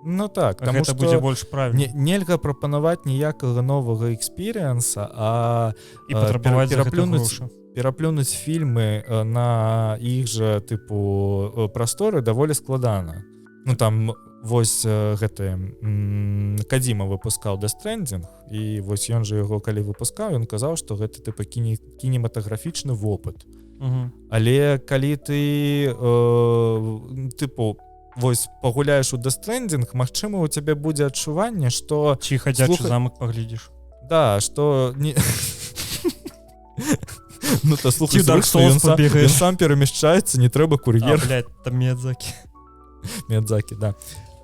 Ну так, таму што будзе больш правільна. Нельга прапанаваць ніякага новага экспірыенса, а і патрабаваць за гэта грошы. Пераплюнуць фільмы на іх жа тыпу прасторы даволі складана. Ну там вось гэты Кадзіма выпускаў Death Stranding, і вось ён жа яго калі выпускаў, ён казаў, што гэта тыпа кінематаграфічны вопыт. Але калі ты тыпу вось пагуляеш у Death Stranding, магчыма, у цябе будзе адчуванне, што ці хадзячы замак паглядзіш. Да, што не... Ну то слухай, ён сам перамяшчаецца, не трэба кур'ер. Блядь, там Миядзаки, да.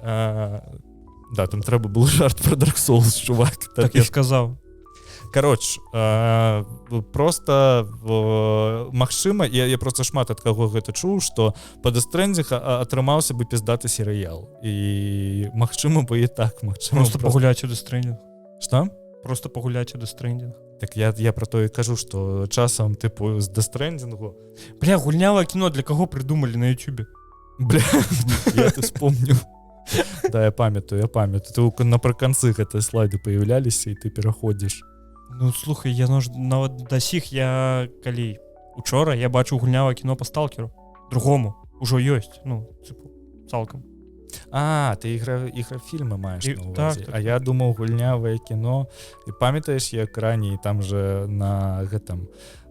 Да, там трэба был жарт про Dark Souls, чувак. Так я сказаў. Кароч, просто магчыма, я просто шмат ад каго гэта чуў, што па Death Stranding атрымаўся бы пиздаты серыял. І магчыма бы і так, магчыма. Просто пагуляць у Death Stranding. Што? Просто пагуляць у Death Stranding. Так я про то і кажу, што часам тыпу з Death Stranding. Бля, гульнявае кіно для каго придумалі на YouTube? Бля, я ты вспомнил. Да, я памятаю. Ты напрыканцы гэтыя слайды появляліся, і ты пераходзіш. Ну, слухай, я нават да сіх, я калі учора я бачу гульнявае кіно па Сталкеру. Другому. Ужо ёсць, ну, цалкам. Ты іграфільмы маеш на ўвазе. А я думаў, гульнявае кіно. І памятаеш, як раней там же на гэтым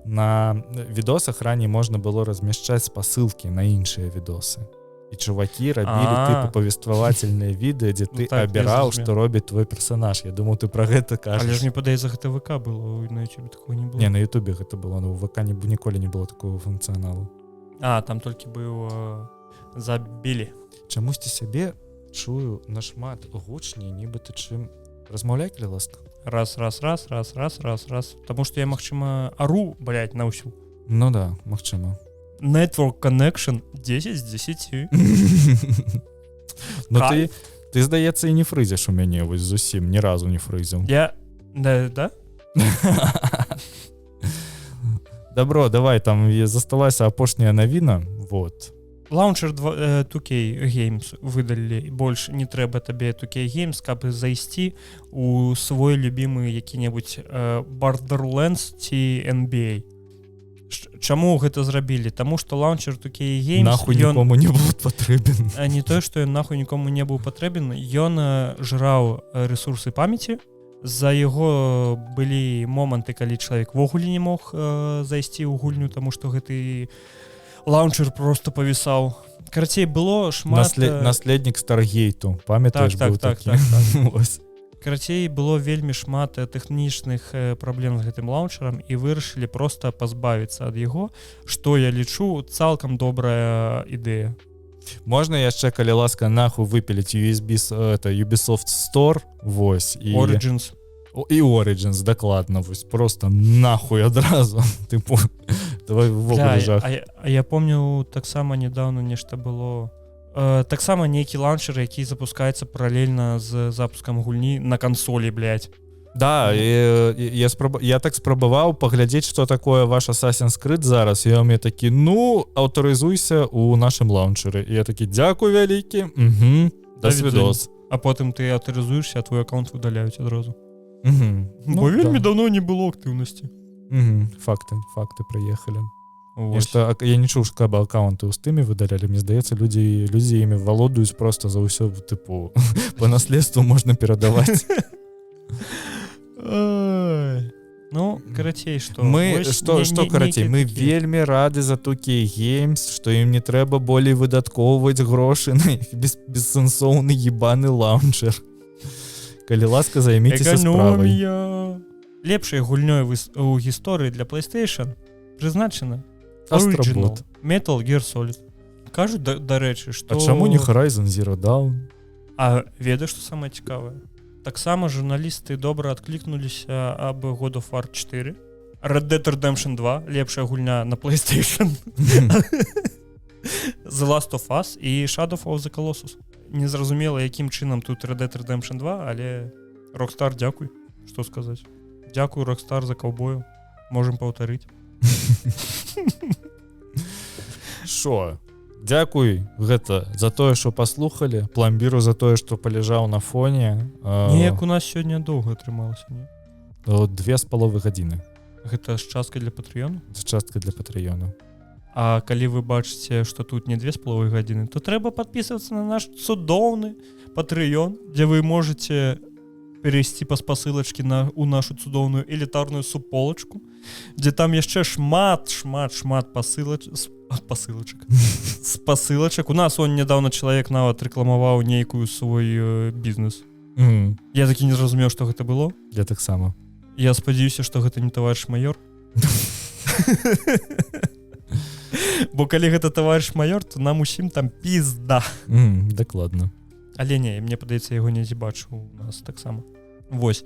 на відосах раней можна было размяшчаць спасылкі на іншыя відосы. і чувакі рабілі тыпу павествавательныя відэа, дзе ты абіраў, што робіць твой персанаж. Я думаў, ты пра гэта кажаш. Але ж мне падаецца, гэта ВК было, на YouTube такого не было. Не, на YouTube гэта было, но у ВК ніколі не было такого функцыяналу. Там толькі быў забілі. Чамусьці сябе чую нашмат гучней, нібыта чым размаўляй, калі ласка. Раз. Таму што я, магчыма, ару, блядь, на ўсю. Ну да, магчыма. Network connection 10 з 10. Ну ты, здаецца, і не фрызіш у мяне, вось зусім, ні разу не фрызіў. Да? Добро, давай, там засталася апошняя навіна, вот. Launcher 2K Games выдалі, больш не трэба табе 2K Games, каб зайсці у свой любімы які-небудзь Borderlands ці NBA. Чаму гэта зрабілі? Таму што Launcher 2K Games нахуй нікому не быў патрэбен. Не тое, што ён нахуй нікому не быў патрэбен, ён жраў рэсурсы памяці. За яго былі моманты, калі чалавек ввогуле не мог зайсці ў гульню, таму што гэты лаунчер просто павісаў. Карацей, было шмат... Наследнік Старгейту, памятаеш, быў такі. Карацей, было вельмі шмат тэхнічных праблем з гэтым лаунчерам і вырашылі проста пазбавіцца ад яго, што я лічу цалкам добрая ідэя. Можна яшчэ, калі ласка, нахуй выпіліць Ubisoft Store, вось, і... Origins. І Origins, дакладна, вось, просто нахуй адразу. Тыпу, давай ввогуле жах. А я помню, таксама недавно нешта было... Таксама нейкі лаунчер, які запускаецца паралельна з запускам гульні на кансолі, блядь. Да, я так спрабаваў паглядзець, што такое ваш Assassin's Creed зараз, і он мне такі, аўтарызуйся у нашым лаунчеры. І я такі, дзякуй вялікі, да свідос. А потым ты аўтарызуешся, а твой аккаунт выдаляюць адразу. Бо вельмі давно не было актыўнасці. Факты прыехалі. Я не чуў, каб аккаунты ў стыме выдалялі. Мне здаецца, людзі імі валодаюць просто за ўсё, тыпу, па наследству можна перадаваць. Ну, карацей, што? Што карацей? Мы вельмі рады за 2K Games, што ім не трэба болей выдаткоўваць грошы на бессэнсоўны ебаны лаунчер. Калі ласка, займіцеся справай. Лепшай гульнёй у гісторыі для PlayStation прызначана Original Metal Gear Solid. Кажуць, дарэчы, што... А чаму не Horizon Zero Dawn? А ведаеш, што самае цікавае? Таксама журналісты добра адклікнуліся аб God of War 4, Red Dead Redemption 2, лепшая гульня на PlayStation, The Last of Us і Shadow of the Colossus. Незразумела, якім чынам тут Red Dead Redemption 2, але Rockstar, дзякуй, што сказаць. Дзякуй, Rockstar, за каўбою. Можем паўтарыць. Шо? Дзякуй гэта за тое, што паслухалі, Пламбіру за тое, што паляжаў на фоне. Неяк у нас сёння доўга атрымалася, не? 2,5 гадзіны. Гэта з часткай для Патрэёну? З часткай для Патрэёну. А калі вы бачыце, што тут не 2,5 гадзіны, то трэба падпісвацца на наш цудоўны Патрэён, дзе вы можаце перайсці па спасылачкі у нашу цудоўную элітарную суполачку, дзе там яшчэ шмат спасылачак. У нас нядаўна чалавек нават рэкламаваў нейкую свой бізнес. Я такі не зразумеў, што гэта было. Я таксама. Я спадзяюся, што гэта не таварыш майор. Бо калі гэта таварыш майор, то нам усім там пізда. Дакладна. Але не, мне падаецца, яго недзе бачу у нас таксама. Вось.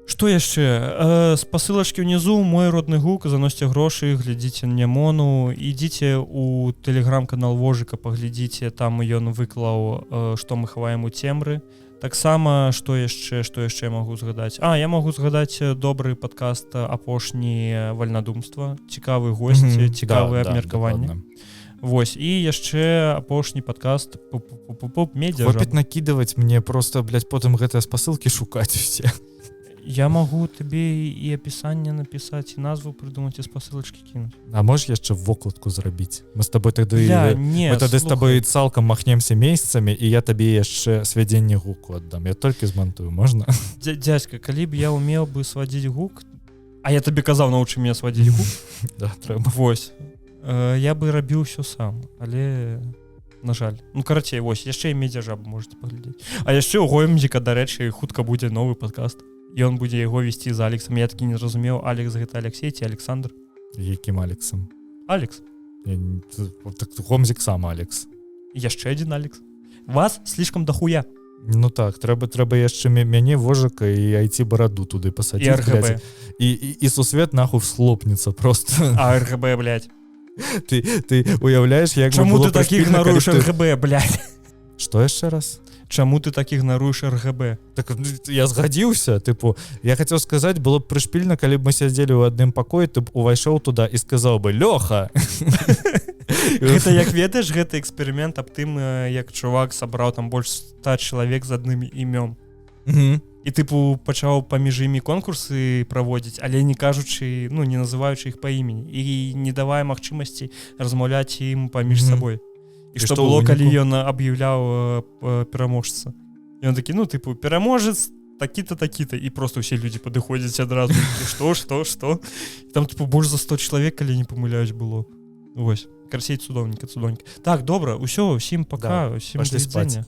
Што яшчэ? Спасылачкі ўнізу, мой родны гук, заносьце грошы, глядзіце Нямону, ідзіце у тэлеграм-канал Вожыка, паглядзіце, там ён выклаў, што мы хаваем у цемры. Таксама, што яшчэ я магу згадаць? Я магу згадаць добры падкаст апошні вальнадумства, цікавы госці, цікавыя абмеркаванні. Вось, і яшчэ апошні падкаст медзя. Хопіць накідаваць мне просто, блядь, потым гэтыя спасылкі шукаць усе. Я магу табе і апісанне напісаць, і назву прыдумаць, і спасылачкі кінуць. А можаш яшчэ вокладку зрабіць? Мы з табой тады з табой цалкам махнемся месяцамі, і я табе яшчэ свядзенне гуку аддам. Я толькі змантую, можна? Дзядзька, калі б я умеў бы свадзіць гук, а я табе казаў, научы мяне свадзіць гук. Да, трэба. Вось. Я бы рабіў усё сам, але на жаль. Ну, карацей, вось, яшчэ і медзяжабу можете паглядзець. А яшчэ ў Гомзіка, дарэчы, хутка будзе новы падкаст. І ён будзе яго весці з Алексам. Я такі не зразумеў, Алекс гэта Алексей ці Александр? Якім Алексам? Алекс. Так Гомзік сам Алекс. Яшчэ адзін Алекс. Вас слишком дохуя. Ну так, трэба яшчэ мяне, Вожыка і IT-бараду туды пасадзіць. І РГБ. І сусвет нахуй схлопнецца просто. А РГБ, блядь. Ты уяўляеш, як чаму было ты так ігнаруеш РГБ, блядь? Што яшчэ раз? Чаму ты так ігнаруеш РГБ? Так я згадзіўся, тыпу, я хацеў сказаць, было б прышпільна, калі б мы сядзелі ў адным пакоі, ты б увайшоў туда і сказаў бы: Лёха! Гэта як ведаеш, гэта эксперымент аб тым, як чувак сабраў там больш 100 чалавек з адным імём. І тыпу пачаў паміж імі конкурсы праводзіць, але не кажучы, ну, не называючы іх па імені і не давая магчымасці размаўляць ім паміж сабой. І што было, калі ён аб'яўляў пераможца. І ён такі, ну, тыпу, пераможец такі-то, такі-то, і просто ўсе людзі падыходзяць адразу. Што? Там, тыпу, больш за 100 чалавек, калі не памыляюсь, было. Вось. Карацей, цудоўненька. Так, добра, усё, усім пака, усім да видения.